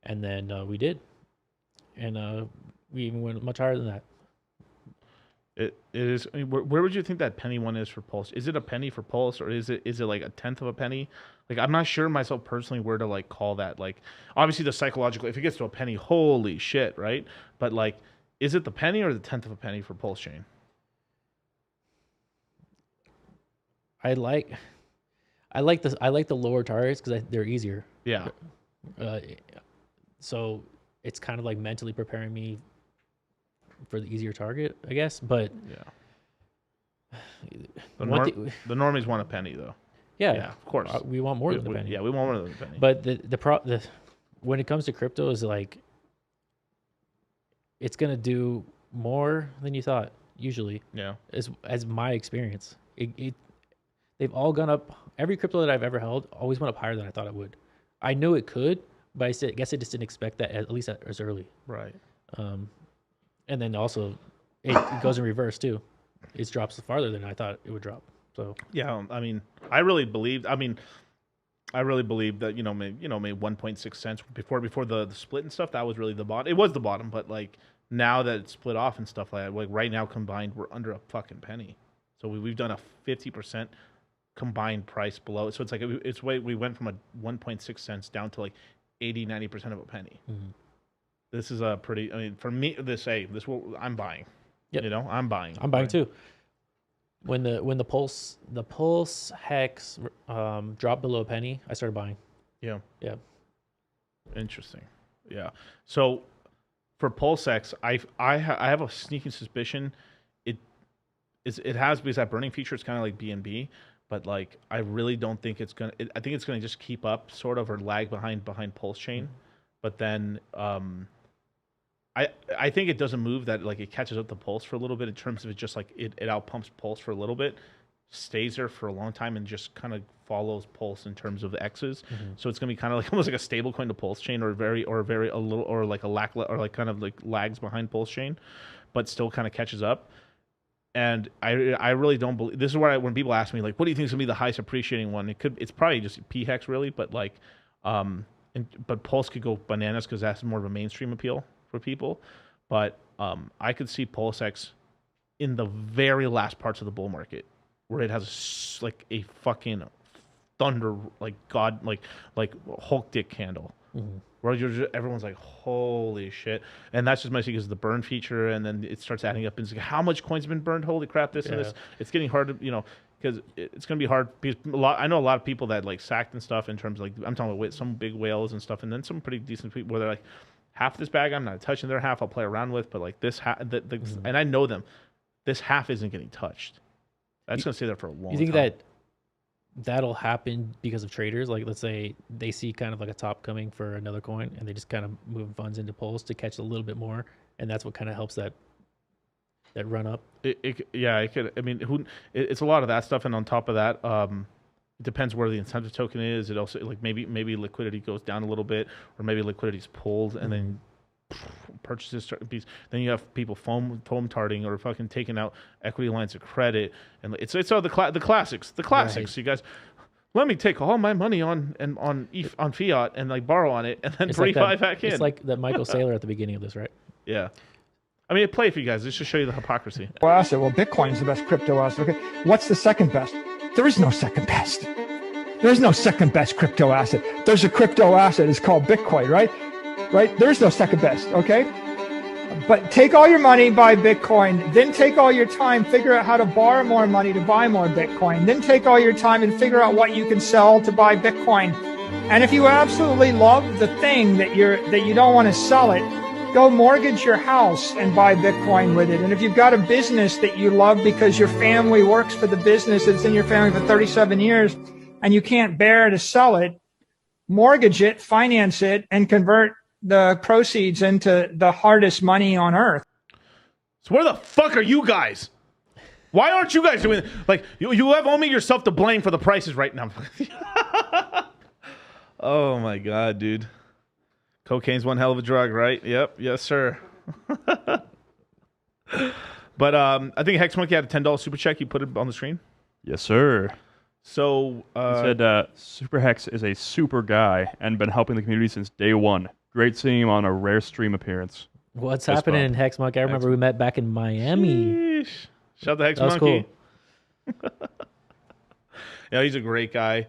S3: and then we did, and we even went much higher than that.
S2: It is. I mean, where would you think that penny one is for Pulse? Is it a penny for Pulse, or is it like a tenth of a penny? Like I'm not sure myself personally where to like call that. Like obviously the psychological. If it gets to a penny, holy shit, right? But like, is it the penny or the tenth of a penny for Pulse Chain?
S3: I like the lower targets because they're easier.
S2: Yeah.
S3: So it's kind of like mentally preparing me for the easier target, I guess. But
S2: yeah, the normies want a penny though.
S3: Yeah,
S2: of course.
S3: We want more than the penny.
S2: Yeah, we want more than the penny.
S3: But the when it comes to crypto is like, it's gonna do more than you thought. usually.
S2: Yeah.
S3: As my experience. They've all gone up. Every crypto that I've ever held always went up higher than I thought it would. I knew it could, but I guess I just didn't expect that at least as early.
S2: Right.
S3: And then also, it goes in reverse too. It drops farther than I thought it would drop. So
S2: yeah, I mean, I really believed that maybe 1.6 cents before the split and stuff. That was really the bottom. It was the bottom, but like now that it's split off and stuff like that, like right now combined, we're under a fucking penny. So we've done a 50% combined price below. So it's like we went from a 1.6 cents down to like 80-90% of a penny.
S3: Mm-hmm.
S2: This is a pretty. I mean, for me, I'm buying.
S3: Yep.
S2: I'm buying.
S3: I'm buying too. When the pulse hex dropped below a penny, I started buying.
S2: Yeah.
S3: Yeah.
S2: Interesting. Yeah. So for pulse hex, I have a sneaking suspicion it has, because that burning feature is kind of like BNB, but like I really don't think it's gonna. I think it's gonna just keep up sort of or lag behind pulse chain, but then I think it doesn't move, that like it catches up the pulse for a little bit in terms of it just like it outpumps pulse for a little bit, stays there for a long time, and just kind of follows pulse in terms of X's. Mm-hmm. So it's gonna be kind of like almost like a stable coin to pulse chain, or like a lags behind pulse chain, but still kind of catches up. And I really don't believe this is where when people ask me like, what do you think is gonna be the highest appreciating one? It's probably just PHEX really, but like but Pulse could go bananas because that's more of a mainstream appeal for people. But I could see PulseX in the very last parts of the bull market where it has like a fucking thunder, like God, like Hulk dick candle. Mm-hmm. Where everyone's like, holy shit. And that's just mostly because of the burn feature, and then it starts adding up. And it's like, how much coins have been burned? Holy crap, this and this. It's getting hard to, because it's going to be hard. Because I know a lot of people that like sacked and stuff in terms of like, I'm talking about some big whales and stuff, and then some pretty decent people where they're like, half this bag I'm not touching, their half I'll play around with, but like this half, mm-hmm. and I know them, this half isn't getting touched. That's going to stay there for a long time.
S3: You think that'll happen because of traders? Like, let's say they see kind of like a top coming for another coin, and they just kind of move funds into Pulse to catch a little bit more, and that's what kind of helps that run up.
S2: It could. I mean, it's a lot of that stuff, and on top of that, it depends where the incentive token is. It also like maybe liquidity goes down a little bit, or maybe liquidity's pulled, and then purchases start. Then you have people foam tarting or fucking taking out equity lines of credit, and it's all the classics. Right. You guys, let me take all my money on fiat and like borrow on it, and then refi back in.
S3: It's like that Michael Saylor at the beginning of this, right?
S2: Yeah. I mean, play for you guys. Just to show you the hypocrisy.
S1: Well, I said, Bitcoin's the best crypto asset. Okay, what's the second best? There is no second best. There's no second best crypto asset. There's a crypto asset. It's called Bitcoin, right? Right? There's no second best, okay? But take all your money, buy Bitcoin. Then take all your time, figure out how to borrow more money to buy more Bitcoin. Then take all your time and figure out what you can sell to buy Bitcoin. And if you absolutely love the thing that you don't want to sell it, go mortgage your house and buy Bitcoin with it. And if you've got a business that you love because your family works for the business that's in your family for 37 years and you can't bear to sell it, mortgage it, finance it, and convert the proceeds into the hardest money on earth.
S2: So where the fuck are you guys? Why aren't you guys doing it? Like, you have only yourself to blame for the prices right now. Oh my God, dude. Cocaine's one hell of a drug, right? Yep. Yes, sir. But I think Hex Monkey had a $10 super check. You put it on the screen?
S4: Yes, sir.
S2: So
S4: he said SuperHex is a super guy and been helping the community since day one. Great seeing him on a rare stream appearance.
S3: What's happening in Hex Monkey? I remember we met back in Miami.
S2: Sheesh. Shout out to Hex Monkey. Cool. Yeah, he's a great guy.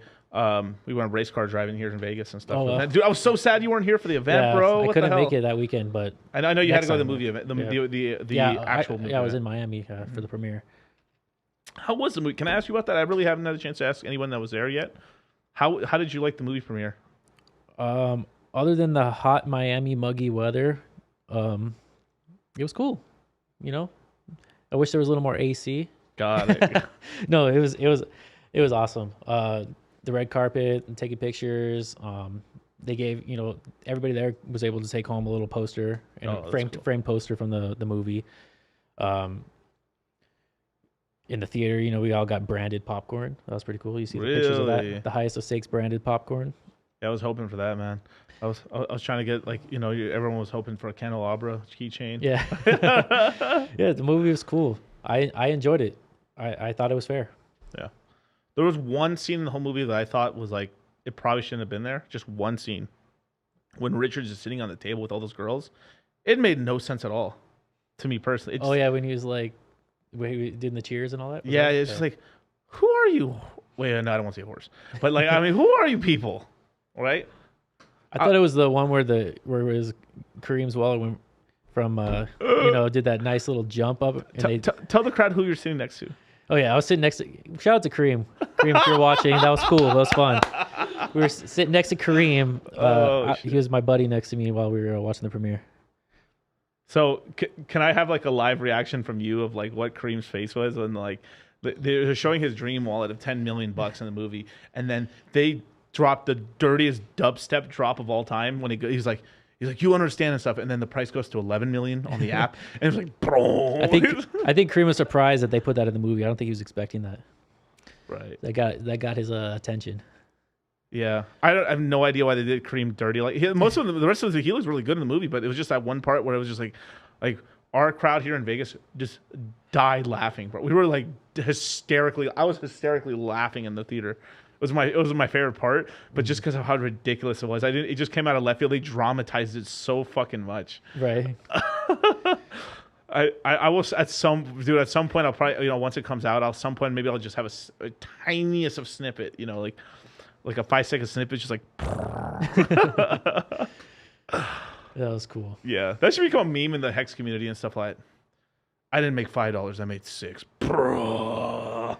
S2: We went race car driving here in Vegas and stuff.
S3: Oh,
S2: dude, I was so sad you weren't here for the event, bro.
S3: I couldn't make it that weekend, but
S2: I know you had to go to the movie event, the actual movie.
S3: Yeah, I was in Miami for the premiere.
S2: How was the movie? Can I ask you about that? I really haven't had a chance to ask anyone that was there yet. How did you like the movie premiere?
S3: Other than the hot Miami muggy weather, it was cool. I wish there was a little more AC.
S2: Got it.
S3: No, it was awesome. The red carpet and taking pictures. They gave everybody there was able to take home a little poster and a framed poster from the movie. in the theater, you know, we all got branded popcorn. That was pretty cool. You see the pictures of
S2: Really?
S3: that? The highest of stakes branded popcorn.
S2: Yeah, I was hoping for that, man. I was trying to get, like, you know, everyone was hoping for a candelabra keychain.
S3: Yeah. Yeah, the movie was cool. I enjoyed it. I thought it was fair.
S2: Yeah. There was one scene in the whole movie that I thought was like, it probably shouldn't have been there. Just one scene. When Richard's just sitting on the table with all those girls. It made no sense at all to me personally.
S3: Oh, yeah, when he was like, when he did the cheers and all that?
S2: Yeah, it's just like, who are you? Wait, no, I don't want to say horse. But, like, I mean, who are you people? Right?
S3: I thought it was the one where it was Kareem's Waller went from, you know, did that nice little jump up. And
S2: Tell the crowd who you're sitting next to.
S3: Oh, yeah, I was sitting next to, shout out to Kareem. Kareem, if you're watching, that was cool. That was fun. We were sitting next to Kareem. He was my buddy next to me while we were watching the premiere.
S2: So can I have like a live reaction from you of like what Kareem's face was when like they're showing his dream wallet of $10 million in the movie, and then they dropped the dirtiest dubstep drop of all time when he's like you understand and stuff, and then the price goes to 11 million on the app, and it's like, bro.
S3: I think Kareem was surprised that they put that in the movie. I don't think he was expecting that.
S2: Right.
S3: That got his attention.
S2: Yeah, I have no idea why they did Kareem dirty. Like most of the rest of he looks really good in the movie, but it was just that one part where it was just like our crowd here in Vegas just died laughing, bro. We were like hysterically. I was hysterically laughing in the theater. It was my favorite part, but just because of how ridiculous it was, it just came out of left field. They dramatized it so fucking much.
S3: Right.
S2: I will at some point I'll probably, you know, once it comes out, maybe I'll just have a tiniest of snippet, you know, like a 5-second snippet, just like.
S3: That was cool.
S2: Yeah, that should become a meme in the Hex community and stuff like that. I didn't make $5, I made $6, bro.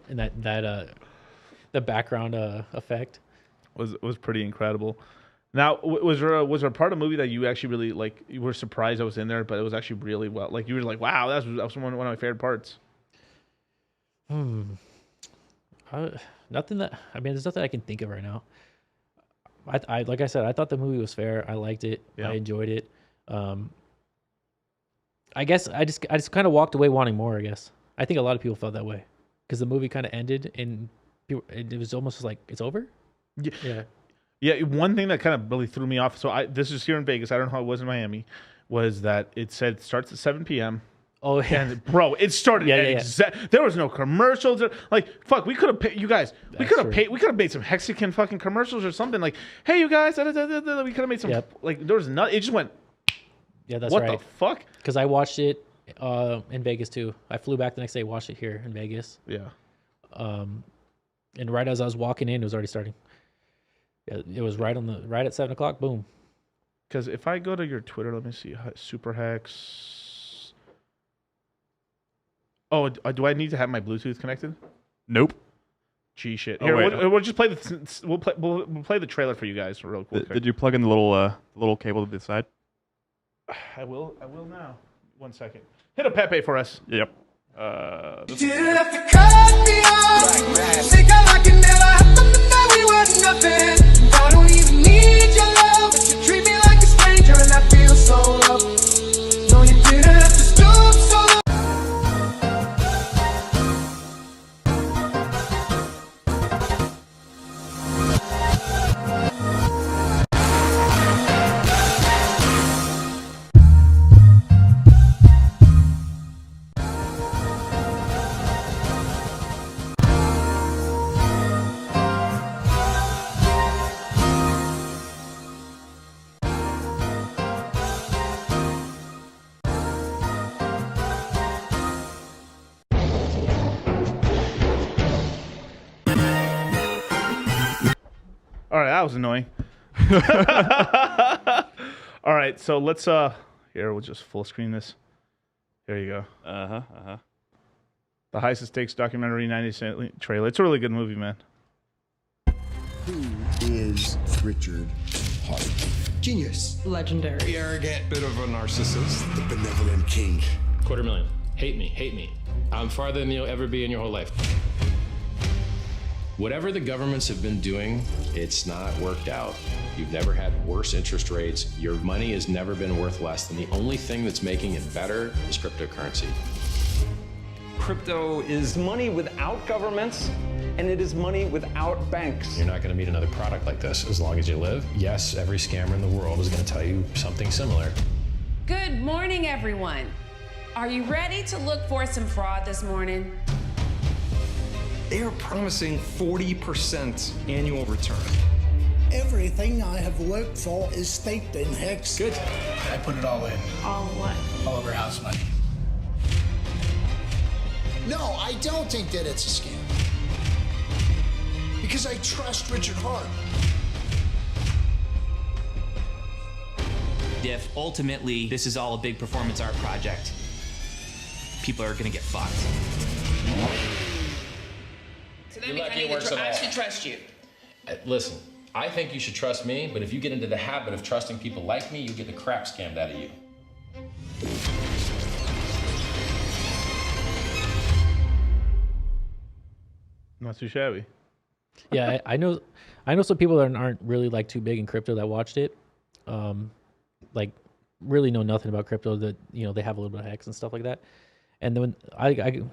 S3: And that the background effect
S2: was pretty incredible. Now, was there a part of the movie that you actually really like? You were surprised I was in there, but it was actually really well. Like you were like, "Wow, that was one of my favorite parts."
S3: Nothing that there's nothing I can think of right now. I like I said, I thought the movie was fair. I liked it. Yeah. I enjoyed it. I guess I just kind of walked away wanting more. I guess I think a lot of people felt that way because the movie kind of ended and it was almost like it's over.
S2: Yeah. Yeah, one thing that kind of really threw me off. So this is here in Vegas. I don't know how it was in Miami. Was that it said starts at 7 p.m.
S3: Oh yeah,
S2: and bro, it started. There was no commercials. Like fuck, we could have paid you guys. We could have paid. We could have made some Mexican fucking commercials or something. Like, hey, you guys, we could have made some. Yep. Like there was nothing. It just went.
S3: Yeah, that's right.
S2: What the fuck?
S3: Because I watched it in Vegas too. I flew back the next day, watched it here in Vegas.
S2: Yeah.
S3: And right as I was walking in, it was already starting. Yeah, it was right at 7 o'clock. Boom.
S2: Because if I go to your Twitter, let me see, SuperHex. Oh, do I need to have my Bluetooth connected?
S4: Nope.
S2: Gee shit. Here, we'll just play we'll play the trailer for you guys real quick.
S4: Did you plug in the little cable to the side?
S2: I will now. 1 second. Hit a Pepe for us.
S4: Yep.
S5: You didn't have to cut me off. Think I like it never happened, that we were nothing. I don't even need your love, but you treat me like a stranger, and I feel so loved. No, you didn't have to stoop so low.
S2: All right, that was annoying. All right, so let's here we'll just full screen this. There you go. The Highest Stakes documentary 90-second trailer. It's a really good movie, man.
S6: Who is Richard Hart? Genius.
S7: Legendary.
S8: The arrogant, bit of a narcissist.
S6: The benevolent king.
S9: $250,000. Hate me. I'm farther than you'll ever be in your whole life. Whatever the governments have been doing, it's not worked out. You've never had worse interest rates. Your money has never been worth less. And the only thing that's making it better is cryptocurrency.
S7: Crypto is money without governments, and it is money without banks.
S9: You're not going to meet another product like this as long as you live. Yes, every scammer in the world is going to tell you something similar.
S10: Good morning, everyone. Are you ready to look for some fraud this morning?
S8: They are promising 40% annual return.
S11: Everything I have worked for is staked in Hex.
S8: Good.
S12: I put it all in.
S10: All what?
S12: All over house money.
S6: No, I don't think that it's a scam. Because I trust Richard Hart.
S13: If ultimately this is all a big performance art project, people are gonna get fucked.
S10: So that means I should trust you.
S9: Listen, I think you should trust me, but if you get into the habit of trusting people like me, you'll get the crap scammed out of you.
S2: Not too shabby.
S3: Yeah, I know some people that aren't really like too big in crypto that watched it, like really know nothing about crypto. That they have a little bit of Hex and stuff like that. And then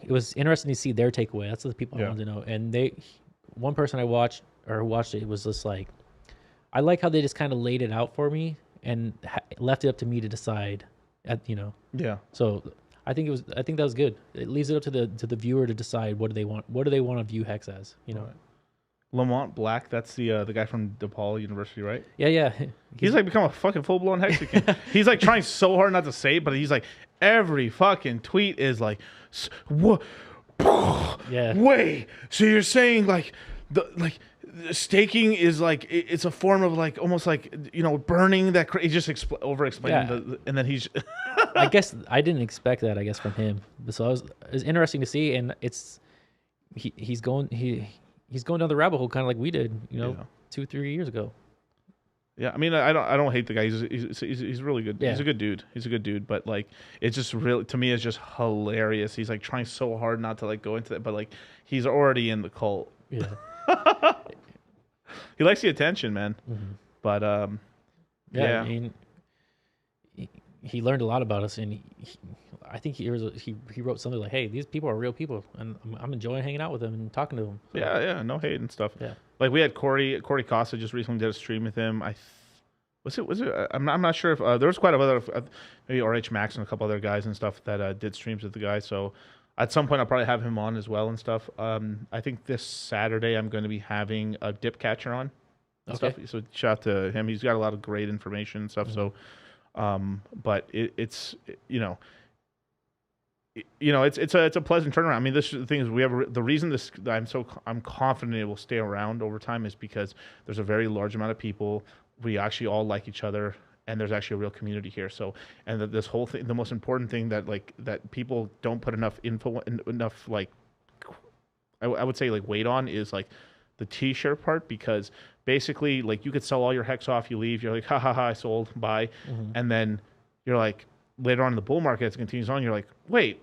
S3: it was interesting to see their takeaway. That's the people I wanted to know. And one person I watched it was just like, I like how they just kind of laid it out for me and left it up to me to decide.
S2: Yeah.
S3: So I think that was good. It leaves it up to the viewer to decide what do they want to view Hex as.
S2: Right. Lamont Black, that's the guy from DePaul University, right?
S3: Yeah.
S2: He's like become a fucking full blown Hexagon. He's like trying so hard not to say it, but he's like every fucking tweet is like, what?
S3: Yeah.
S2: Wait, so you're saying like staking is like it's a form of like almost like burning that he just over explaining and then he's
S3: I guess I didn't expect that from him, so it was interesting to see, and he's going down the rabbit hole kind of like we did 2-3 years ago.
S2: Yeah, I mean I don't hate the guy. He's really good.
S3: Yeah.
S2: He's a good dude, but like it's just really, to me, it's just hilarious. He's like trying so hard not to like go into that, but like he's already in the cult.
S3: Yeah.
S2: He likes the attention, man.
S3: Mm-hmm.
S2: But
S3: I mean, he learned a lot about us, and I think he wrote something like, "Hey, these people are real people, and I'm enjoying hanging out with them and talking to them." So,
S2: yeah, no hate and stuff.
S3: Yeah,
S2: like we had Corey Costa just recently did a stream with him. Was it? I'm not sure if there was quite a other maybe RH Max and a couple other guys and stuff that did streams with the guy. So at some point I'll probably have him on as well and stuff. I think this Saturday I'm going to be having a dip catcher on. And stuff. So shout out to him. He's got a lot of great information and stuff. Mm-hmm. So, but it's a pleasant turnaround. I mean, the thing is, we have the reason I'm confident it will stay around over time is because there's a very large amount of people. We actually all like each other, and there's actually a real community here. So, and this whole thing, the most important thing that people don't put enough info, enough I would say weight on is like the T-shirt part, because basically like you could sell all your Hex off, you leave, you're like, ha ha ha, I sold, bye, and then you're like, later on in the bull market as it continues on, you're like, wait,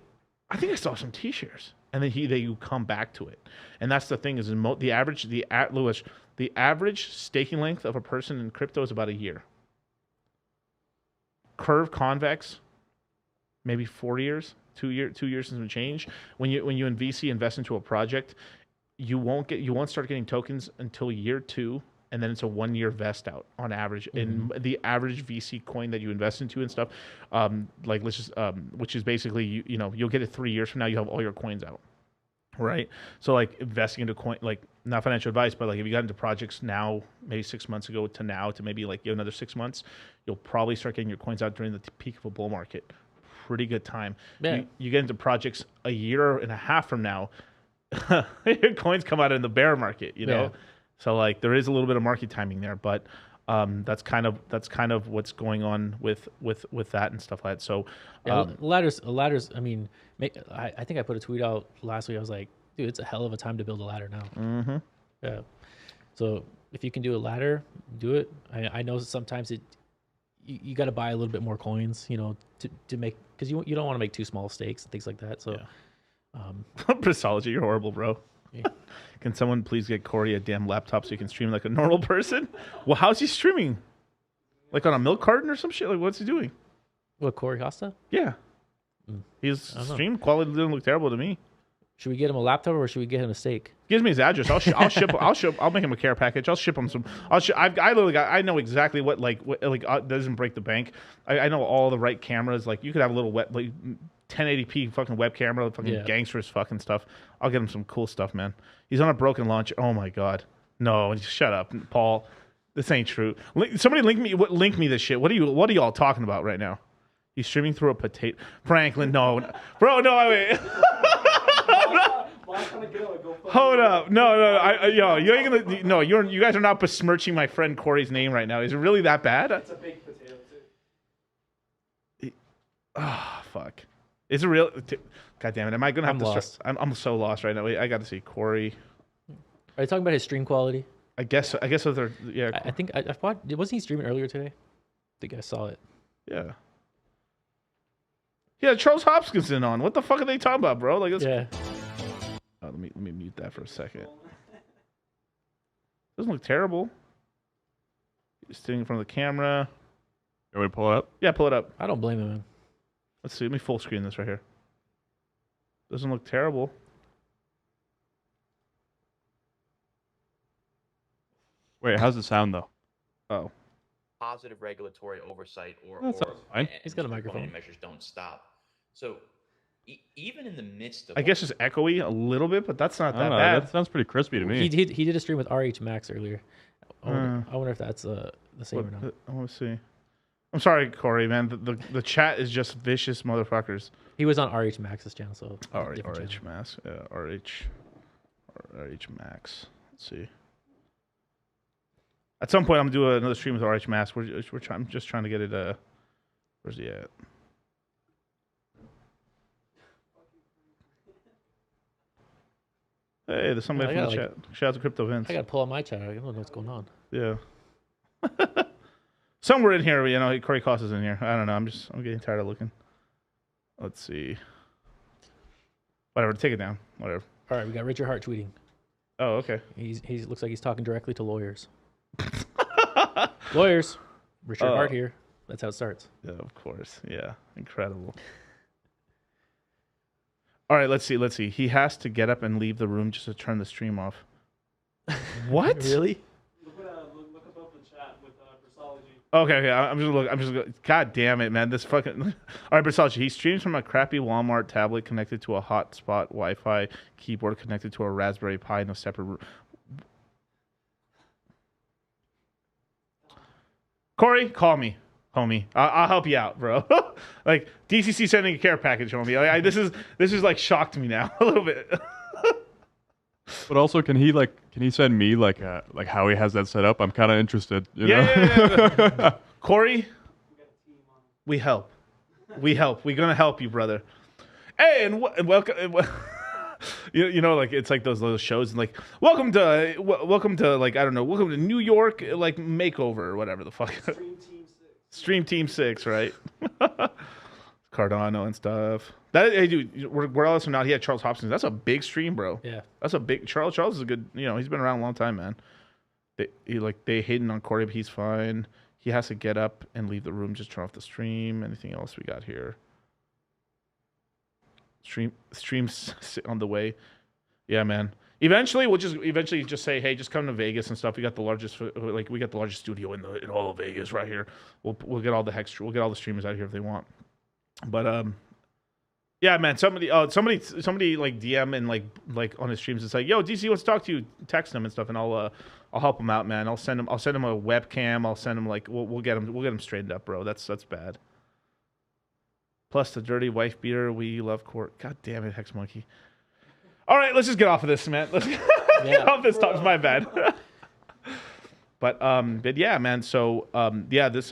S2: I think I saw some T-shirts, and then you come back to it. And that's the thing is the average staking length of a person in crypto is about a year. Curve convex, maybe 4 years, 2 years since we change. When you in VC invest into a project, you won't start getting tokens until year 2. And then it's a 1 year vest out on average. In the average VC coin that you invest into and stuff, which is basically you'll get it 3 years from now. You have all your coins out, right? So like investing into coin, like not financial advice, but like if you got into projects now, maybe 6 months ago to now to maybe like another 6 months, you'll probably start getting your coins out during the peak of a bull market. Pretty good time.
S3: Yeah.
S2: You get into projects a year and a half from now, your coins come out in the bear market.
S3: Yeah.
S2: So like there is a little bit of market timing there, but that's kind of what's going on with that and stuff like that. So
S3: ladders. I mean, I think I put a tweet out last week. I was like, dude, it's a hell of a time to build a ladder now.
S2: Mm-hmm.
S3: Yeah. So if you can do a ladder, do it. I know sometimes you got to buy a little bit more coins, to make, because you don't want to make too small stakes and things like that. So,
S2: Pressology, you're horrible, bro.
S3: Yeah.
S2: Can someone please get Corey a damn laptop so he can stream like a normal person? Well, how's he streaming? Like on a milk carton or some shit? Like what's he doing?
S3: What, Corey Costa?
S2: Yeah. His stream quality didn't look terrible to me.
S3: Should we get him a laptop or should we get him a steak?
S2: Gives me his address. I'll make him a care package. I'll ship him some. I literally I know exactly what doesn't break the bank. I know all the right cameras. Like you could have a little 1080p fucking web camera, fucking gangsters fucking stuff. I'll get him some cool stuff, man. He's on a broken launch. Oh my god. No, shut up, Paul. This ain't true. Somebody link me this shit. What are y'all talking about right now? He's streaming through a potato. Franklin, no, bro, no, wait. Hold up, no, you ain't gonna. No, you guys are not besmirching my friend Corey's name right now. Is it really that bad?
S14: It's a big potato too.
S2: Oh fuck. Is it real? God damn it! Am I gonna have to?
S3: Lost.
S2: I'm so lost right now. Wait, I got to see Corey.
S3: Are you talking about his stream quality?
S2: I guess if they're
S3: I think I thought wasn't he streaming earlier today? I think I saw it.
S2: Yeah. Yeah, Charles Hopkinson on. What the fuck are they talking about, bro? Like,
S3: yeah.
S2: Oh, let me mute that for a second. Doesn't look terrible. He's sitting in front of the camera.
S4: You want me to pull it up?
S2: Yeah, pull it up.
S3: I don't blame him, man.
S2: Let's see. Let me full screen this right here. Doesn't look terrible.
S4: Wait, how's it sound though?
S2: Oh.
S15: Positive regulatory oversight or
S4: fine.
S3: He's got a microphone.
S15: Measures don't stop. So even in the midst of,
S2: I guess it's echoey a little bit, but that's not that
S4: know,
S2: bad.
S4: That sounds pretty crispy to me.
S3: He did a stream with RH Max earlier. I wonder if that's the same or not.
S2: I want to see. I'm sorry, Corey, man. The chat is just vicious motherfuckers.
S3: He was on RH Max's channel, so
S2: RH Max, yeah, RH Max. Let's see. At some point, I'm gonna do another stream with RH Max. I'm just trying to get it. Where's he at? Hey, there's somebody from the chat. Shout out to Crypto Vince.
S3: I gotta pull out my chat. I don't know what's going on.
S2: Yeah. Somewhere in here, Corey Koss is in here. I don't know. I'm getting tired of looking. Let's see. Whatever. Take it down. Whatever.
S3: All right, we got Richard Hart tweeting.
S2: Oh, okay.
S3: He looks like he's talking directly to lawyers. Lawyers. Richard Hart here. That's how it starts.
S2: Yeah, of course. Yeah. Incredible. All right, let's see. He has to get up and leave the room just to turn the stream off. What?
S3: Really?
S14: Look above the chat with Brasology.
S2: Okay. I'm just looking. God damn it, man. This fucking. All right, Brasology. He streams from a crappy Walmart tablet connected to a hotspot Wi-Fi keyboard connected to a Raspberry Pi in a separate room. Corey, call me, homie. I'll help you out, bro. Like DCC sending a care package, homie. Like, this is like shocked me now a little bit.
S4: But also, can he send me like how he has that set up? I'm kind of interested. You know?
S2: Yeah. Corey, we help. We're gonna help you, brother. Hey, and welcome. You know, like it's like those little shows, and like welcome to like I don't know, welcome to New York, like makeover or whatever the fuck. Stream Team 6, right? Cardano and stuff. That hey dude, we're also not. He had Charles Hopkins. That's a big stream, bro.
S3: Yeah,
S2: that's a big. Charles is a good. You know, he's been around a long time, man. They hating on Corey, but he's fine. He has to get up and leave the room. Just turn off the stream. Anything else we got here? Streams on the way. Yeah, man. Eventually we'll just say, hey, just come to Vegas and stuff. We got the largest studio in all of Vegas right here. We'll get all the streamers out here if they want. But yeah, man. Somebody like DM and like on his streams and say, yo, DC wants to talk to you. Text him and stuff, and I'll help him out, man. I'll send him a webcam. I'll send him we'll get him straightened up, bro. That's bad. Plus the dirty wife beater. We love court. God damn it, Hex Monkey. All right, let's just get off of this, man. Let's get off this topic. My bad. But yeah, man. So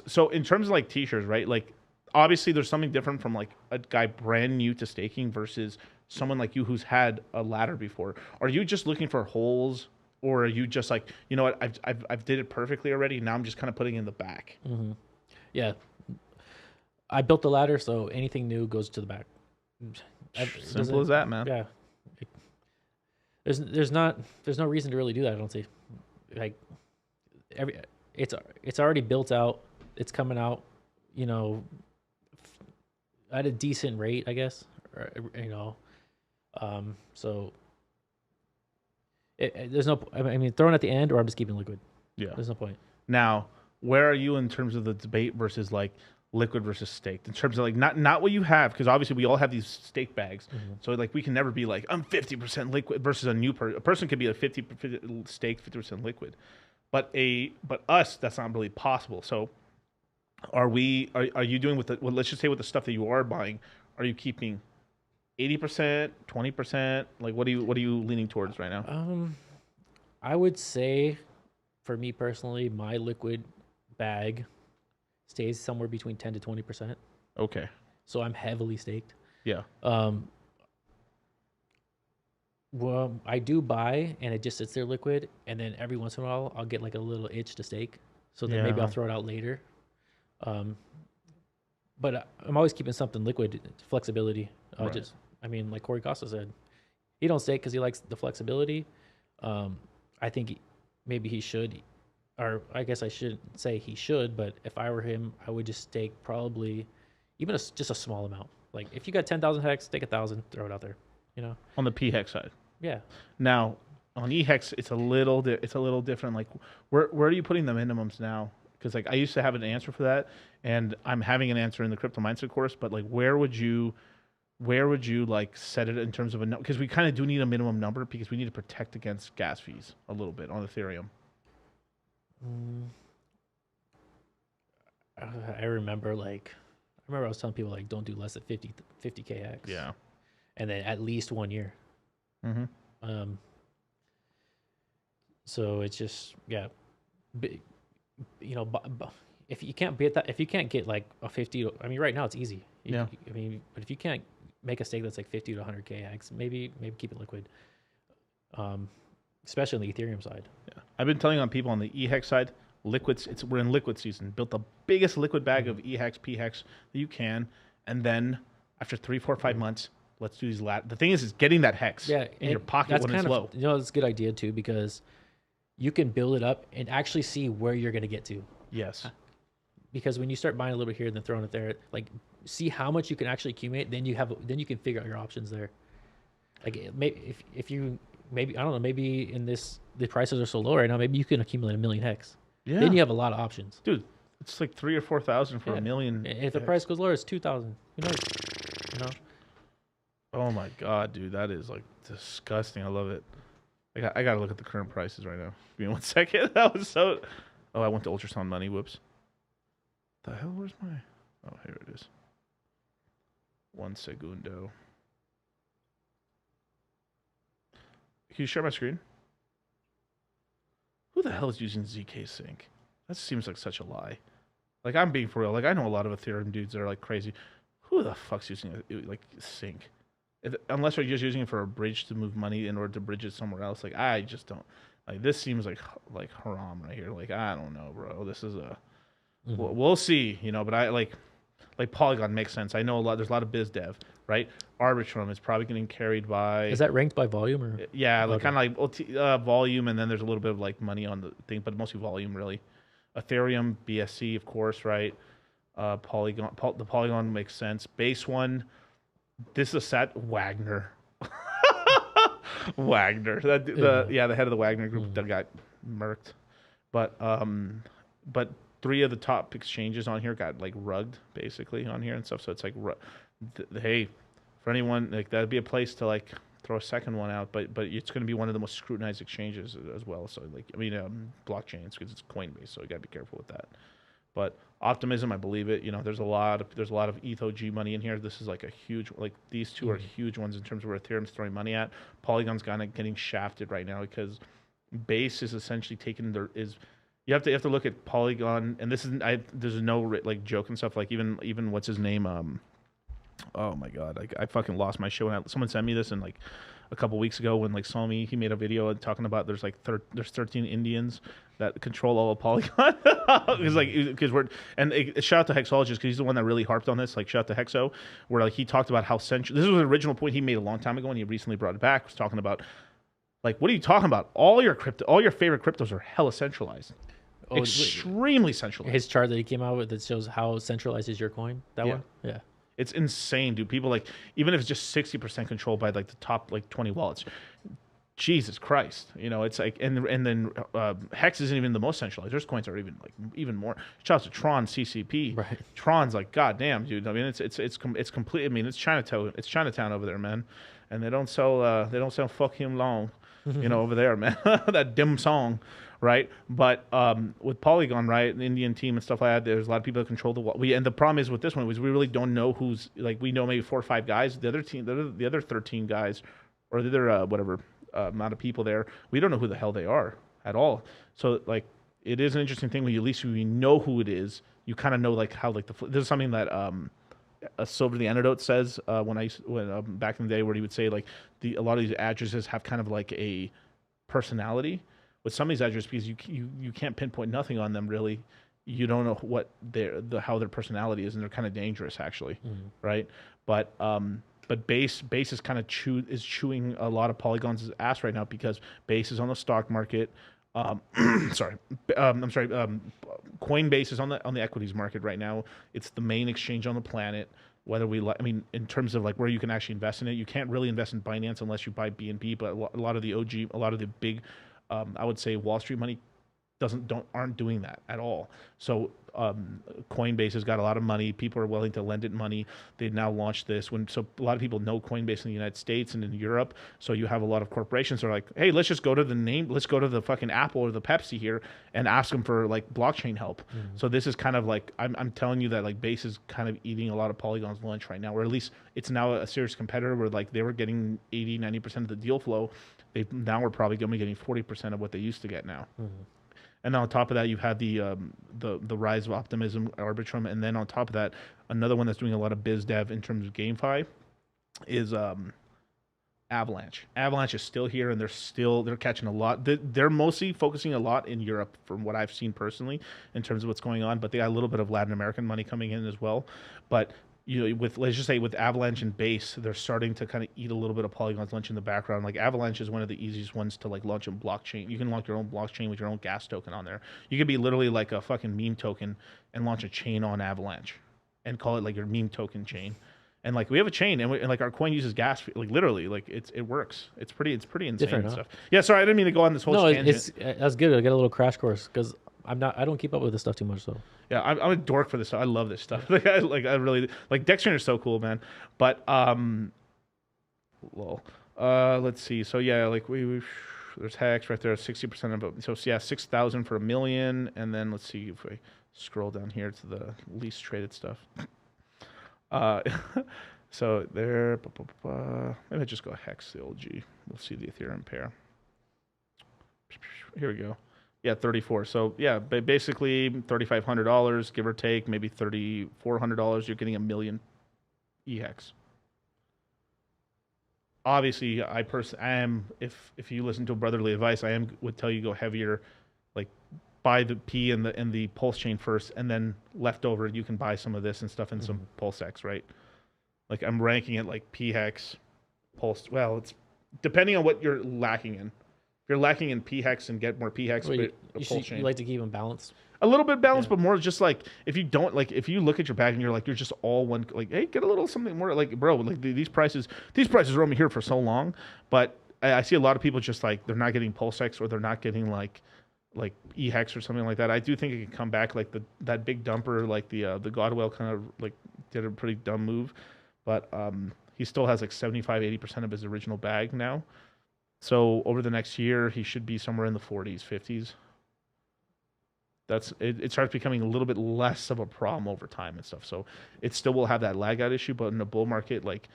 S2: So in terms of like t-shirts, right? Like obviously there's something different from like a guy brand new to staking versus someone like you who's had a ladder before. Are you just looking for holes, or are you just like, you know what, I've did it perfectly already. Now I'm just kind of putting it in the back.
S3: Mm-hmm. Yeah. I built the ladder, so anything new goes to the back.
S2: Simple as that, man.
S3: Yeah. There's no reason to really do that. I don't see. Like it's already built out. It's coming out, you know, at a decent rate, I guess. Or, you know, So there's no. I mean, throw it at the end, or I'm just keeping liquid.
S2: Yeah.
S3: There's no point.
S2: Now, where are you in terms of the debate versus like liquid versus staked? In terms of like not what you have, because obviously we all have these stake bags. So like we can never be like I'm 50% liquid versus a person could be a 50 staked, 50% liquid. But us, that's not really possible. So are you doing with let's just say with the stuff that you are buying, are you keeping 80%, 20%? Like what are you leaning towards right now?
S3: I would say for me personally, my liquid bag stays somewhere between 10 to 20%.
S2: Okay.
S3: So I'm heavily staked.
S2: Yeah.
S3: Well, I do buy and it just sits there liquid, and then every once in a while I'll get like a little itch to stake. So then maybe I'll throw it out later. But I'm always keeping something liquid, flexibility.
S2: Right.
S3: I mean, like Corey Costa said, he don't stake because he likes the flexibility. I think maybe he should, or I guess I shouldn't say he should, but if I were him, I would just stake probably even just a small amount. Like if you got 10,000 hex, stake 1,000, throw it out there. You know,
S2: On the P hex side.
S3: yeah.
S2: Now on E hex, it's a little different. Like where are you putting the minimums now? Because like I used to have an answer for that, and I'm having an answer in the crypto mindset course. But like where would you like set it in terms of a number? Because we kind of do need a minimum number because we need to protect against gas fees a little bit on Ethereum.
S3: I remember I was telling people like don't do less than 50k hex.
S2: Yeah.
S3: And then at least 1 year.
S2: Mm-hmm.
S3: So it's just you know, if you can't beat that, if you can't get like a 50, I mean, right now it's easy.
S2: Yeah.
S3: I mean, but if you can't make a stake that's like 50 to 100k hex, maybe keep it liquid. Especially on the Ethereum side.
S2: Yeah. I've been telling on people on the E hex side, liquids. We're in liquid season. Built the biggest liquid bag of E hex, P hex that you can, and then after 3, 4, 5 months, let's do these the thing is getting that hex in your pocket when it's low.
S3: You know, it's a good idea too, because you can build it up and actually see where you're going to get to.
S2: Yes.
S3: Because when you start buying a little bit here and then throwing it there, like see how much you can actually accumulate, then you can figure out your options there. Like maybe if you I don't know, maybe in the prices are so low right now, maybe you can accumulate 1 million hex.
S2: Yeah.
S3: Then you have a lot of options.
S2: Dude, it's like 3,000 or 4,000 for 1 million.
S3: And if the price goes lower, it's 2,000. You know.
S2: Oh my god, dude, that is like disgusting. I love it. I gotta look at the current prices right now. Give me 1 second. That was so. Oh, I went to ultrasound money. Whoops. The hell? Where's my? Oh, here it is. 1 segundo. Can you share my screen? Who the hell is using ZK Sync? That seems like such a lie. Like I'm being for real. Like I know a lot of Ethereum dudes that are like crazy. Who the fuck's using like Sync? Unless you're just using it for a bridge to move money in order to bridge it somewhere else. Like I just don't. Like this seems like haram right here. Like I don't know, bro. This is a. We'll see, you know. But I like Polygon makes sense. I know there's a lot of biz dev, right? Arbitrum is probably getting carried by.
S3: Is that ranked by volume or?
S2: Yeah, like kind of like volume, and then there's a little bit of like money on the thing, but mostly volume really. Ethereum, BSC, of course, right? Polygon, the Polygon makes sense. Base one. This is a set Wagner. Wagner. The head of the Wagner group that got murked. But 3 of the top exchanges on here got like rugged basically on here and stuff. So it's like, hey, for anyone like that'd be a place to like throw a second one out. But it's going to be one of the most scrutinized exchanges as well. So like blockchains because it's Coinbase, so you got to be careful with that. But Optimism, I believe it. You know, there's a lot of ETH-OG money in here. This is like a huge, like these two are huge ones in terms of where Ethereum's throwing money at. Polygon's kind of getting shafted right now because Base is essentially taking you have to look at Polygon, and there's no like joke and stuff. Like even what's his name? Oh my god, I fucking lost my show. Someone sent me this and like a couple weeks ago when like saw me, he made a video talking about there's 13 Indians that control all of Polygon. Shout out to Hexologist because he's the one that really harped on this. Like shout out to Hexo, where like he talked about how central. This was an original point he made a long time ago, and he recently brought it back. Was talking about like, what are you talking about? All your favorite cryptos are hella centralized. Extremely centralized.
S3: His chart that he came out with that shows how centralized is your coin. That one, yeah.
S2: It's insane, dude. People like, even if it's just 60% controlled by like the top like 20 wallets, Jesus Christ, you know, it's like, and then Hex isn't even the most centralized. There's coins that are even more. Shout out to Tron CCP.
S3: Right.
S2: Tron's like, goddamn, dude. I mean, it's complete. I mean, it's Chinatown. It's Chinatown over there, man. And they don't sell fuck him long, you know, over there, man. That dim song, right? But with Polygon, right, the Indian team and stuff like that, there's a lot of people that control the wall. And the problem is with this one was we really don't know who's, like, we know maybe 4 or 5 guys. The other team, the other 13 guys, or the other whatever amount of people there, we don't know who the hell they are at all. So like, it is an interesting thing when you, at least when you know who it is, you kind of know like how like this is something that Silver the Antidote says when back in the day, where he would say like a lot of these addresses have kind of like a personality. With some of these addresses, because you can't pinpoint nothing on them really, you don't know what how their personality is, and they're kind of dangerous actually, right? But Base is kind of chewing a lot of Polygon's ass right now, because Base is on the stock market. Coinbase is on the equities market right now. It's the main exchange on the planet. Whether I mean, in terms of like where you can actually invest in it, you can't really invest in Binance unless you buy BNB. But a lot of the big, I would say Wall Street money aren't doing that at all. So Coinbase has got a lot of money. People are willing to lend it money. They've now launched this so a lot of people know Coinbase in the United States and in Europe. So you have a lot of corporations that are like, hey, let's just go to let's go to the fucking Apple or the Pepsi here and ask them for like blockchain help. So this is kind of like, I'm telling you that like Base is kind of eating a lot of Polygon's lunch right now, or at least it's now a serious competitor, where like they were getting 80-90% of the deal flow. Now we're probably going to be getting 40% of what they used to get now. And on top of that, you've had the rise of Optimism, Arbitrum, and then on top of that, another one that's doing a lot of biz dev in terms of GameFi is Avalanche. Avalanche is still here, and they're catching a lot. They're mostly focusing a lot in Europe, from what I've seen personally, in terms of what's going on. But they got a little bit of Latin American money coming in as well. But you know, let's just say with Avalanche and Base, they're starting to kind of eat a little bit of Polygon's lunch in the background. Like Avalanche is one of the easiest ones to like launch a blockchain. You can launch your own blockchain with your own gas token on there. You could be literally like a fucking meme token and launch a chain on Avalanche and call it like your meme token chain. And like we have a chain, and like our coin uses gas, like literally, like it works. It's pretty insane
S3: Different,
S2: stuff. Yeah, sorry, I didn't mean to go on this whole tangent.
S3: That's good. I got a little crash course, because I don't keep up with this stuff too much. So
S2: yeah, I'm a dork for this stuff. I love this stuff. I really like Dextrainer is so cool, man. But let's see. So yeah, like there's Hex right there, 60% of it. So yeah, 6,000 for $1 million, and then let's see if we scroll down here to the least traded stuff. So there, maybe I just go Hex, the old G. We'll see the Ethereum pair. Here we go. Yeah, 34. So yeah, basically $3,500, give or take, maybe $3,400. You're getting $1 million EHEX. Obviously, I am. If you listen to brotherly advice, would tell you go heavier, like buy the P and the Pulse chain first, and then leftover you can buy some of this and stuff in some PulseX, right? Like I'm ranking it like PHEX, Pulse. Well, it's depending on what you're lacking in. If you're lacking in PHEX and get more PHEX,
S3: you
S2: chain.
S3: You like to keep them balanced?
S2: A little bit balanced, but more just like if you look at your bag and you're just all one, like, hey, get a little something more, like, bro, like these prices are only here for so long. But I see a lot of people just like they're not getting PulseX, or they're not getting like EHEX or something like that. I do think it can come back, like that big dumper, like the Godwell kind of like did a pretty dumb move, but he still has like 75-80% of his original bag now. So over the next year, he should be somewhere in the 40s, 50s. It starts becoming a little bit less of a problem over time and stuff. So it still will have that lag out issue, but in a bull market, like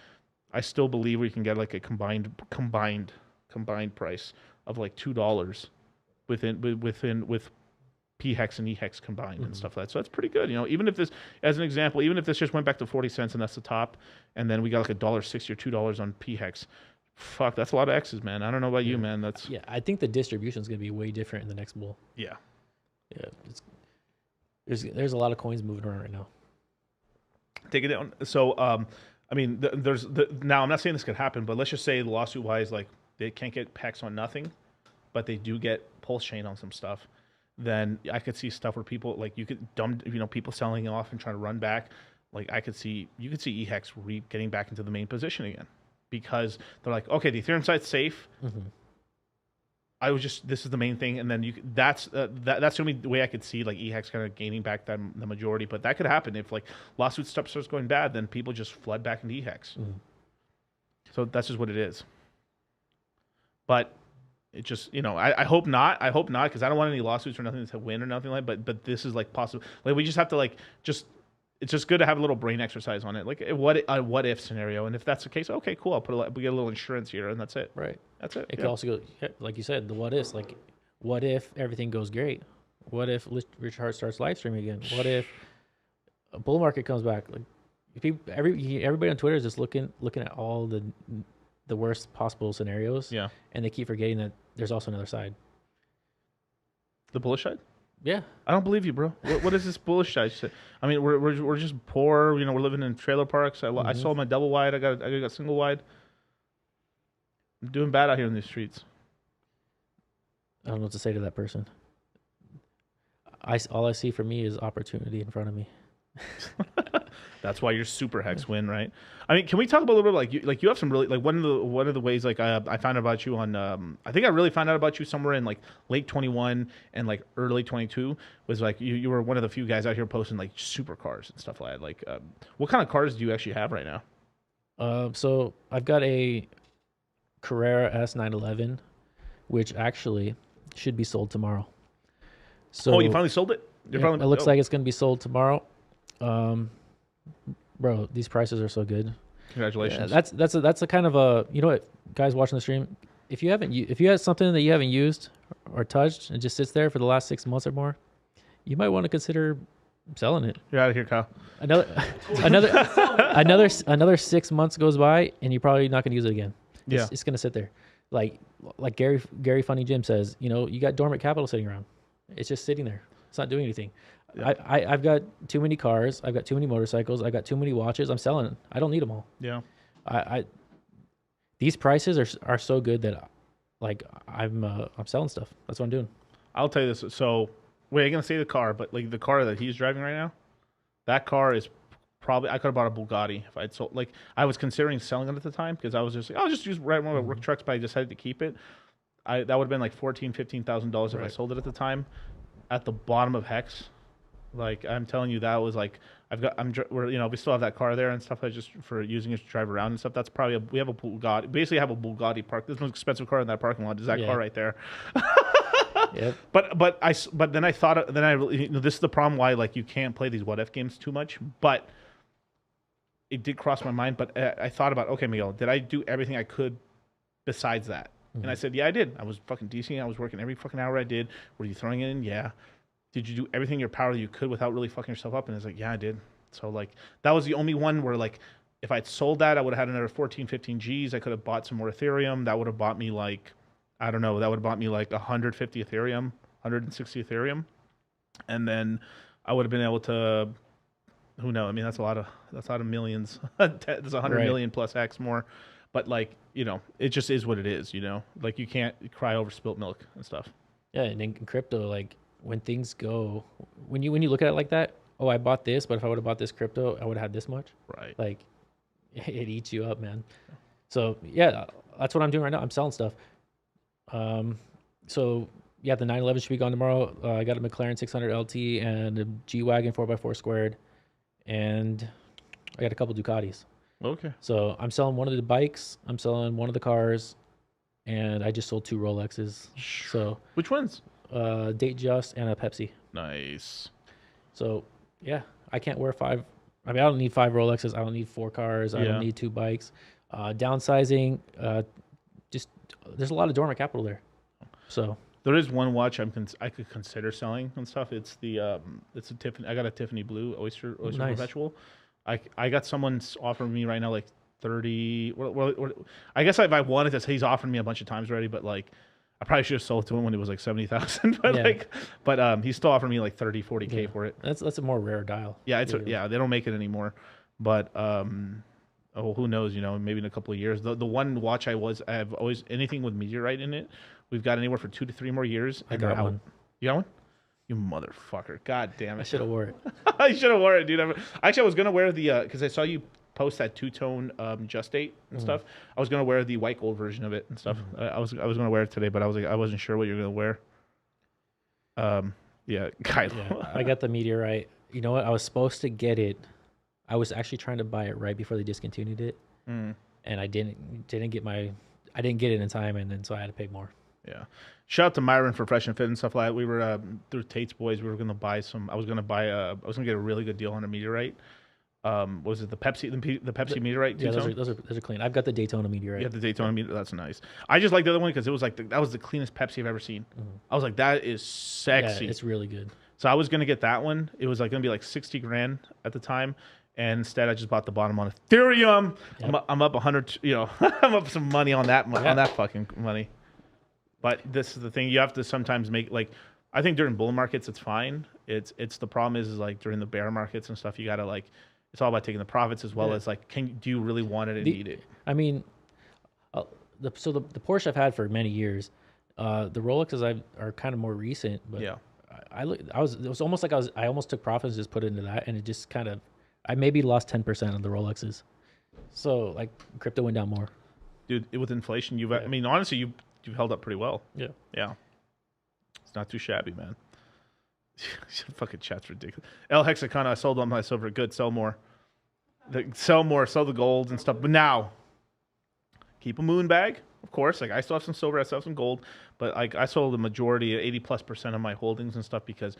S2: I still believe we can get like a combined price of like $2 with PHEX and EHEX combined and stuff like that. So that's pretty good. You know, even if this, as an example, even if this just went back to 40 cents and that's the top, and then we got like $1.60 or $2 on PHEX. Fuck, that's a lot of X's, man. I don't know about you, man.
S3: I think the distribution is going to be way different in the next bull.
S2: Yeah.
S3: There's a lot of coins moving around right now.
S2: Take it down. So, I mean, now I'm not saying this could happen, but let's just say lawsuit wise, like they can't get PEX on nothing, but they do get Pulse chain on some stuff. Then I could see stuff where people like people selling off and trying to run back. like you could see EHEX getting back into the main position again, because they're like, okay, the Ethereum side's safe. This is the main thing, and then that's the only way I could see like EHEX kind of gaining back the majority. But that could happen if like lawsuit stuff starts going bad, then people just flood back into EHEX. So that's just what it is. But it just, I hope not. I hope not, because I don't want any lawsuits or nothing to win or nothing like. But this is like possible. Like we just have to it's just good to have a little brain exercise on it. Like a what if scenario, and if that's the case, okay, cool. We get a little insurance here, and that's it.
S3: Right.
S2: That's it.
S3: It could also go, like you said, the what ifs. Like, what if everything goes great? What if Richard Hart starts live streaming again? What if a bull market comes back? Like, everybody on Twitter is just looking at all the worst possible scenarios.
S2: Yeah.
S3: And they keep forgetting that there's also another side.
S2: The bullish side.
S3: Yeah,
S2: I don't believe you, bro. What is this bullish side? I mean, we're just poor. We're living in trailer parks. I sold my double wide. I got single wide. I'm doing bad out here in these streets.
S3: I don't know what to say to that person. All I see for me is opportunity in front of me.
S2: That's why your SuperHex win, right? I mean, can we talk about a little bit like you have some really like one of the ways like I found out about you on I think I really found out about you somewhere in like late 21 and like early 22 was like you were one of the few guys out here posting like supercars and stuff like that. Like what kind of cars do you actually have right now?
S3: So I've got a Carrera S911, which actually should be sold tomorrow. So
S2: you finally sold it?
S3: It looks like it's going to be sold tomorrow. Bro, these prices are so good.
S2: Congratulations.
S3: Yeah, that's a kind of a, you know what, guys watching the stream, if you have something that you haven't used or touched and just sits there for the last 6 months or more, you might want to consider selling it.
S2: You're out of here, Kyle.
S3: Another 6 months goes by and you're probably not going to use it again. It's going to sit there. Like Gary Funny Jim says, you got dormant capital sitting around. It's just sitting there. It's not doing anything. Yeah. I've got too many cars. I've got too many motorcycles. I've got too many watches. I'm selling it. I don't need them all.
S2: Yeah.
S3: These prices are so good that like I'm selling stuff. That's what I'm doing.
S2: I'll tell you this. So wait, I'm gonna say the car, but like the car that he's driving right now, that car is probably I could have bought a Bugatti if I'd sold. Like I was considering selling it at the time because I was just like, I'll just use one of my work trucks, but I decided to keep it. That would have been like $14,000-$15,000 if I sold it at the time. At the bottom of Hex. Like I'm telling you, that was like we still have that car there and stuff. I just for using it to drive around and stuff. That's probably we have a Bugatti. Basically, have a Bugatti park. There's no expensive car in that parking lot. Is that car right there?
S3: Yep.
S2: But then I thought this is the problem why like you can't play these what if games too much. But it did cross my mind. But I thought about, okay, Miguel, did I do everything I could besides that? Mm-hmm. And I said, yeah, I did. I was fucking DCing. I was working every fucking hour I did. Were you throwing it in? Yeah. Did you do everything in your power that you could without really fucking yourself up? And it's like, yeah, I did. So like that was the only one where like if I'd sold that, I would have had another 14, 15 G's. I could have bought some more Ethereum. That would have bought me like, I don't know, that would have bought me like 150 Ethereum, 160 Ethereum. And then I would have been able to, who knows? I mean, that's a lot of millions. There's 100 million plus X more. But like, it just is what it is, Like you can't cry over spilt milk and stuff.
S3: Yeah, and in crypto, like when things go, when you look at it like that, oh, I bought this, but if I would have bought this crypto, I would have had this much.
S2: Right.
S3: Like it eats you up, man. So yeah, that's what I'm doing right now. I'm selling stuff. So yeah, the 911 should be gone tomorrow. I got a McLaren 600 LT and a G-Wagon 4x4 squared, and I got a couple Ducatis.
S2: Okay.
S3: So I'm selling one of the bikes. I'm selling one of the cars, and I just sold 2 Rolexes. So
S2: which ones?
S3: Date Just and a Pepsi.
S2: Nice.
S3: So yeah, I can't wear 5. I mean, I don't need 5 Rolexes. I don't need 4 cars. I don't need 2 bikes. Downsizing. Just there's a lot of dormant capital there. So
S2: there is one watch I could consider selling and stuff. It's it's a Tiffany. I got a Tiffany Blue Oyster nice. Perpetual. I got someone's offering me right now like 30. Well, I guess if I wanted to say, he's offered me a bunch of times already, but like I probably should have sold it to him when it was like 70,000. But he's still offering me like 30, 40K for it.
S3: That's a more rare dial.
S2: Yeah, they don't make it anymore. But who knows? Maybe in a couple of years. The one watch I have always anything with meteorite in it. We've got anywhere for 2 to 3 more years.
S3: I got one.
S2: You got one? You motherfucker. God damn it.
S3: I should have wore it.
S2: I should have worn it, dude. Actually, I was going to wear the, because I saw you post that two-tone Just Date and stuff. I was going to wear the white gold version of it and stuff. I was going to wear it today, but I wasn't sure what you were going to wear. Kylo.
S3: Yeah, I got the meteorite. You know what? I was supposed to get it. I was actually trying to buy it right before they discontinued it. And I didn't get it in time, and then so I had to pay more.
S2: Yeah. Shout out to Myron for Fresh and Fit and stuff like that. We were through Tate's Boys. We were gonna buy some. I was gonna get a really good deal on a meteorite. Was it the Pepsi meteorite?
S3: Yeah, those are clean. I've got the Daytona meteorite.
S2: Yeah, the Daytona meteorite. That's nice. I just like the other one because it was like that was the cleanest Pepsi I've ever seen. I was like, that is sexy.
S3: Yeah, it's really good.
S2: So I was gonna get that one. It was like gonna be like $60,000 at the time. And instead, I just bought the bottom on Ethereum. Yep. I'm up 100. I'm up some money on that on that fucking money. But this is the thing: you have to sometimes make I think during bull markets it's fine. It's the problem is like during the bear markets and stuff, you gotta it's all about taking the profits as well as do you really want it and need it?
S3: I mean, the Porsche I've had for many years, the Rolexes are kind of more recent. But yeah, it was almost like I almost took profits and just put it into that, and it just kind of. I maybe lost 10% on the Rolexes. So, crypto went down more.
S2: Dude, with inflation, I mean, honestly, you've held up pretty well.
S3: Yeah.
S2: Yeah. It's not too shabby, man. Fucking chat's ridiculous. El Hexacana, I sold all my silver. Good, sell more. Sell the gold and stuff. But now, keep a moon bag, of course. I still have some silver, I still have some gold. But, I sold the majority, 80+% of my holdings and stuff because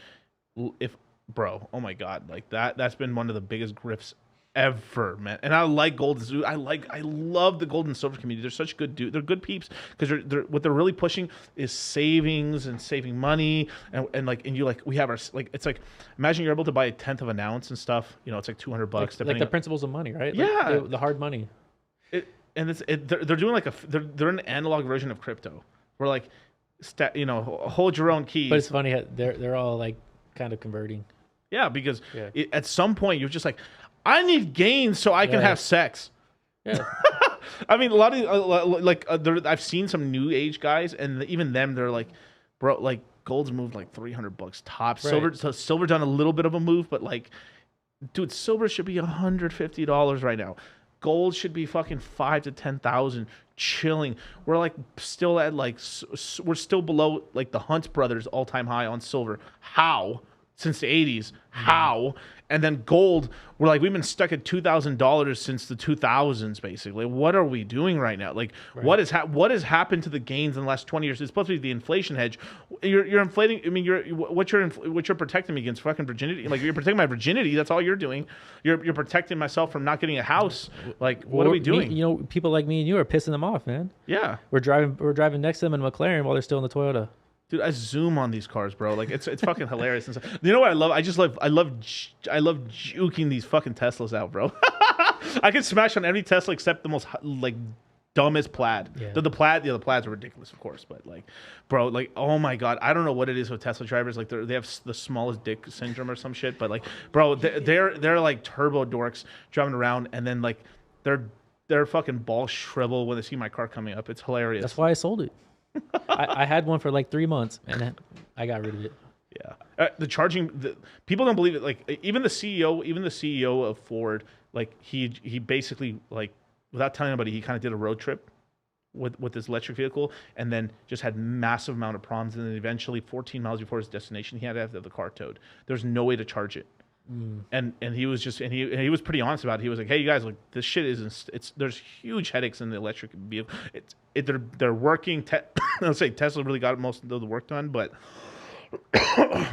S2: bro, oh my God, that's been one of the biggest grifts ever, man. And I like gold. I love the gold and silver community. They're such good dudes. They're good peeps because they're what they're really pushing is savings and saving money we have our it's like imagine you're able to buy a 1/10 of an ounce and stuff. It's like $200.
S3: Like the principles of money, right?
S2: Yeah,
S3: the hard money.
S2: They're doing they're an analog version of crypto. Where hold your own keys.
S3: But it's funny they're all kind of converting.
S2: Yeah, because at some point you're just like, I need gains so I can have sex.
S3: Yeah.
S2: I mean, a lot of I've seen some new age guys, and even them, they're like, bro, gold's moved $300 tops. Right. Silver done a little bit of a move, but dude, silver should be $150 right now. Gold should be fucking 5,000 to 10,000, chilling. We're still at we're still below the Hunt brothers all time high on silver. How? Since the 80s. How? And then gold, we've been stuck at $2,000 since the 2000s, basically. What are we doing right now? What has happened to the gains in the last 20 years? It's supposed to be the inflation hedge. You're inflating. I mean, what you're protecting me against fucking virginity. You're protecting my virginity. That's all you're doing. You're protecting myself from not getting a house. What are we doing?
S3: People like me and you are pissing them off, man.
S2: Yeah.
S3: We're driving next to them in a McLaren while they're still in the Toyota.
S2: Dude, I zoom on these cars, bro. It's fucking hilarious. And stuff. You know what I love? I love juking these fucking Teslas out, bro. I can smash on every Tesla except the most dumbest Plaid. Yeah. The Plaids are ridiculous, of course, but bro, oh my God, I don't know what it is with Tesla drivers. They have the smallest dick syndrome or some shit, but bro, they're like turbo dorks driving around, and then their fucking balls shrivel when they see my car coming up. It's hilarious.
S3: That's why I sold it. I had one for 3 months, and then I got rid of it.
S2: Yeah, the charging. People don't believe it. Even the CEO of Ford, he basically without telling anybody, he kind of did a road trip with this electric vehicle, and then just had massive amount of problems, and then eventually 14 miles before his destination, he had to have the car towed. There's no way to charge it. And he was he was pretty honest about it. He was like, hey, you guys, this shit isn't. There's huge headaches in the electric vehicle. They're working. Let's say Tesla really got most of the work done, but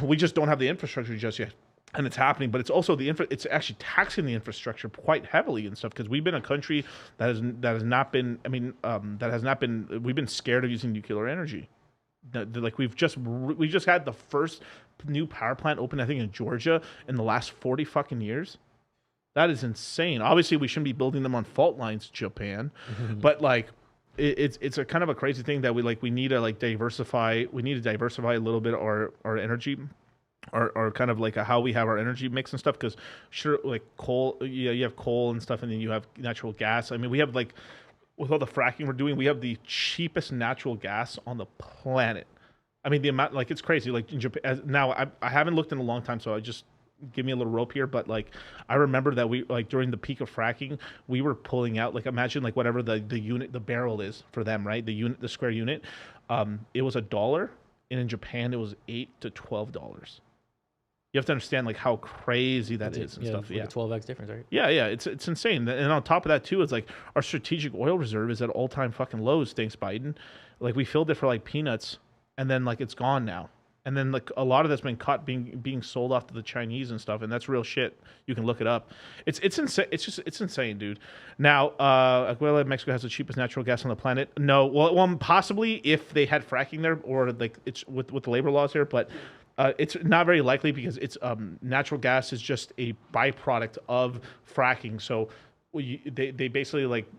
S2: we just don't have the infrastructure just yet. And it's happening, but it's also it's actually taxing the infrastructure quite heavily and stuff, because we've been a country that has not been. I mean, We've been scared of using nuclear energy. We've just had the first new power plant open, I think, in Georgia in the last 40 fucking years. That is insane. Obviously, we shouldn't be building them on fault lines, Japan, but it's a kind of a crazy thing that we need to diversify. We need to diversify a little bit our energy, or kind of how we have our energy mix and stuff. Because sure, coal, you have coal and stuff, and then you have natural gas. I mean, we have with all the fracking we're doing, we have the cheapest natural gas on the planet. I mean, the amount, like, it's crazy. Like in Japan, now I haven't looked in a long time, so I just give me a little rope here. But like, I remember that we like during the peak of fracking, we were pulling out like imagine like whatever the unit the barrel is for them, right? The square unit, it was $1, and in Japan it was $8 to $12. You have to understand like how crazy that is and stuff.
S3: Like a 12x difference, right?
S2: Yeah, it's insane. And on top of that too, it's like our strategic oil reserve is at all time fucking lows. Thanks Biden. Like we filled it for like peanuts, and then like it's gone now. And then like a lot of that's been caught being sold off to the Chinese and stuff, and that's real shit. You can look it up. It's insane. It's insane, dude. Now, Aguila, Mexico has the cheapest natural gas on the planet. No, well, possibly if they had fracking there, or like it's with the labor laws here, but. It's not very likely because it's natural gas is just a byproduct of fracking. So they basically like,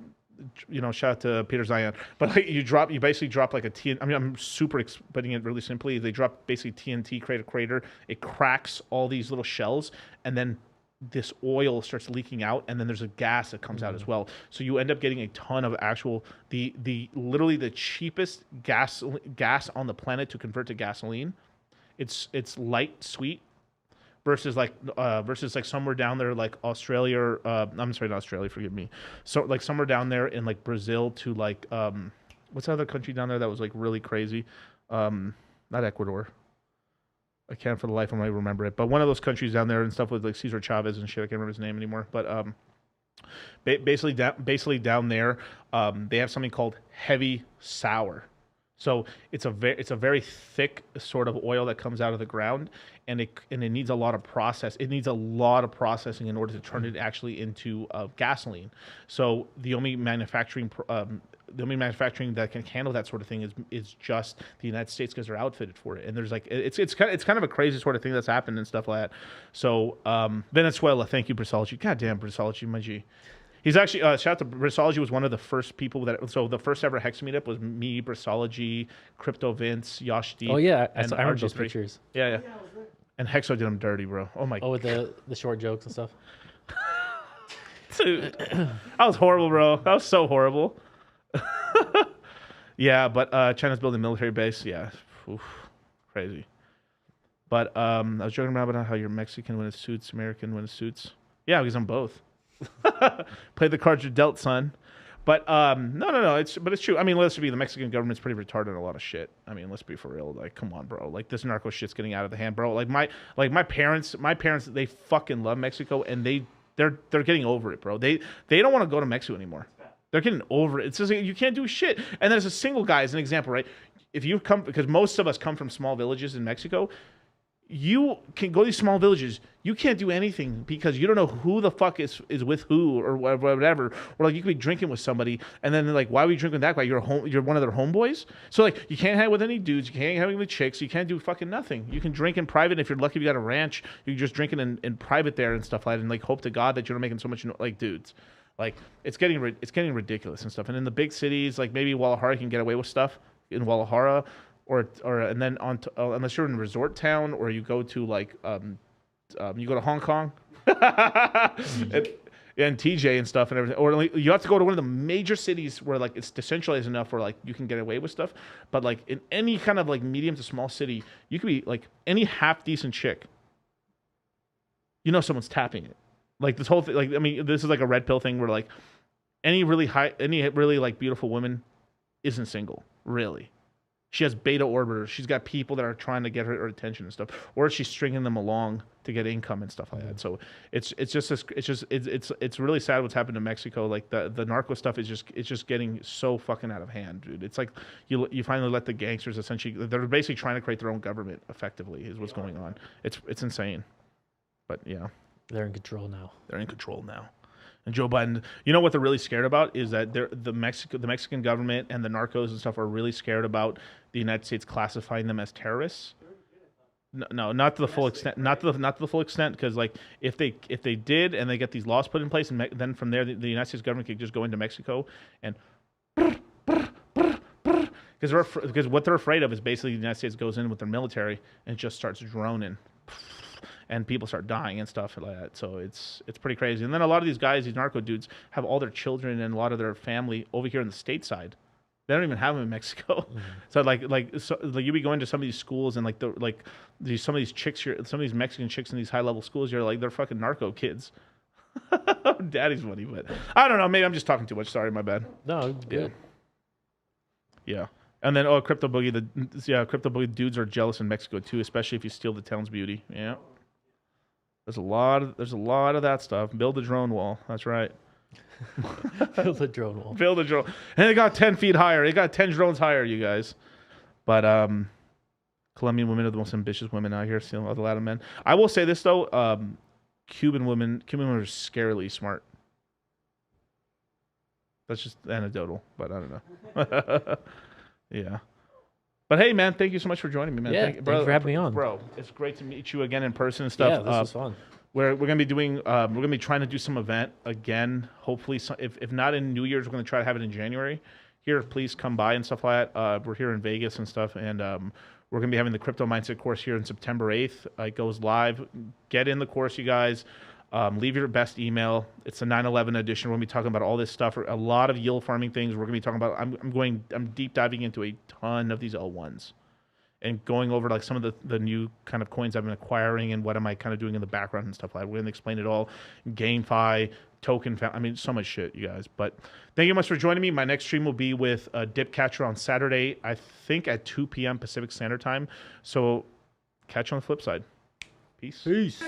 S2: you know, shout out to Peter Zion, but like you basically drop like a TNT. I mean, I'm super putting it really simply. They drop basically TNT, create a crater. It cracks all these little shells, and then this oil starts leaking out, and then there's a gas that comes out as well. So you end up getting a ton of actual the literally the cheapest gas on the planet to convert to gasoline. It's light sweet versus like somewhere down there like Australia or I'm sorry, not Australia, forgive me. So like somewhere down there in like Brazil to like what's the other country down there that was like really crazy? Not Ecuador. I can't for the life of me remember it. But one of those countries down there and stuff with like Cesar Chavez and shit. I can't remember his name anymore. But basically down there, they have something called heavy sour. So it's a very thick sort of oil that comes out of the ground, and it needs a lot of process. It needs a lot of processing in order to turn it actually into gasoline. So the only manufacturing that can handle that sort of thing is just the United States because they're outfitted for it. And there's like it's kind of a crazy sort of thing that's happened and stuff like that. So Venezuela, thank you, Brissology. Goddamn, Brissology, my G. He's actually shout out to Brissology, was one of the first people so the first ever Hex meetup was me, Brissology, Crypto Vince, Yosh D.
S3: Oh yeah, I
S2: and
S3: remember those pictures.
S2: Yeah. And Hexo did him dirty, bro. Oh my.
S3: Oh, with the short jokes and stuff.
S2: Dude, that was horrible, bro. That was so horrible. Yeah, but China's building a military base. Yeah, oof, crazy. But I was joking about how you're Mexican when it suits, American when it suits. Yeah, because I'm both. Play the cards you're dealt, son. But no. It's true. I mean, let's be the Mexican government's pretty retarded in a lot of shit. I mean, let's be for real. Like, come on, bro. Like this narco shit's getting out of the hand, bro. Like my parents, they fucking love Mexico, and they're getting over it, bro. They don't want to go to Mexico anymore. They're getting over it. It's just you can't do shit. And then as a single guy, as an example, right? If you come, because most of us come from small villages in Mexico. You can go to these small villages. You can't do anything because you don't know who the fuck is with who or whatever. Or like you could be drinking with somebody, and then they're like, "Why are we drinking that guy? You're one of their homeboys." So like, you can't hang with any dudes. You can't hang with any chicks. You can't do fucking nothing. You can drink in private. If you're lucky, if you got a ranch, you can just drink it in private there and stuff like that, and like hope to God that you're not making so much like dudes. Like it's getting ridiculous and stuff. And in the big cities, like maybe Guadalajara can get away with stuff in Guadalajara. Or and then unless you're in a resort town, or you go to like you go to Hong Kong and TJ and stuff and everything, or like, you have to go to one of the major cities where like it's decentralized enough where like you can get away with stuff. But like in any kind of like medium to small city, you could be like any half decent chick. You know someone's tapping it. Like this whole thing. Like I mean, this is like a red pill thing where like any really like beautiful woman isn't single, really. She has beta orbiters. She's got people that are trying to get her attention and stuff, or she's stringing them along to get income and stuff like that. So it's really sad what's happened to Mexico. Like the narco stuff is just getting so fucking out of hand, dude. It's like you finally let the gangsters essentially, they're basically trying to create their own government. Effectively, is what's going on. It's insane, but yeah,
S3: they're in control now.
S2: They're in control now. And Joe Biden, you know what they're really scared about is that the Mexican government and the narcos and stuff are really scared about the United States classifying them as terrorists. No, not to the full extent. Not to the full extent, because like if they did and they get these laws put in place, and then from there the United States government could just go into Mexico and because what they're afraid of is basically the United States goes in with their military and just starts droning. And people start dying and stuff like that. So it's pretty crazy. And then a lot of these guys, these narco dudes, have all their children and a lot of their family over here in the stateside. They don't even have them in Mexico. So like you be going to some of these schools and some of these chicks here, some of these Mexican chicks in these high level schools, you're like, they're fucking narco kids. Daddy's funny, but I don't know. Maybe I'm just talking too much. Sorry, my bad.
S3: No, it's good.
S2: Yeah. And then Crypto Boogie, Crypto Boogie dudes are jealous in Mexico too, especially if you steal the town's beauty. Yeah. There's a lot of that stuff. Build a drone wall. That's right.
S3: Build a drone wall.
S2: Build a drone. And they got 10 feet higher. They got 10 drones higher, you guys. But Colombian women are the most ambitious women out here, stealing a lot of men. I will say this though, Cuban women are scarily smart. That's just anecdotal, but I don't know. Yeah. But hey, man, thank you so much for joining me, man.
S3: Yeah, thank you for having me on.
S2: Bro, it's great to meet you again in person and stuff.
S3: Yeah, this was fun.
S2: We're gonna be doing we're gonna be trying to do some event again. Hopefully, if not in New Year's, we're gonna try to have it in January. Here, please come by and stuff like that. We're here in Vegas and stuff, and we're gonna be having the Crypto Mindset course here on September 8th. It goes live. Get in the course, you guys. Leave your best email. It's the 9/11 edition. We're gonna be talking about all this stuff, a lot of yield farming things. We're gonna be talking about. I'm deep diving into a ton of these L1s. And going over like some of the new kind of coins I've been acquiring and what am I kind of doing in the background and stuff like that. We're going to explain it all. GameFi, token, I mean, so much shit, you guys. But thank you much for joining me. My next stream will be with Dip Catcher on Saturday, I think at 2 p.m. Pacific Standard Time. So catch you on the flip side. Peace.
S5: Peace.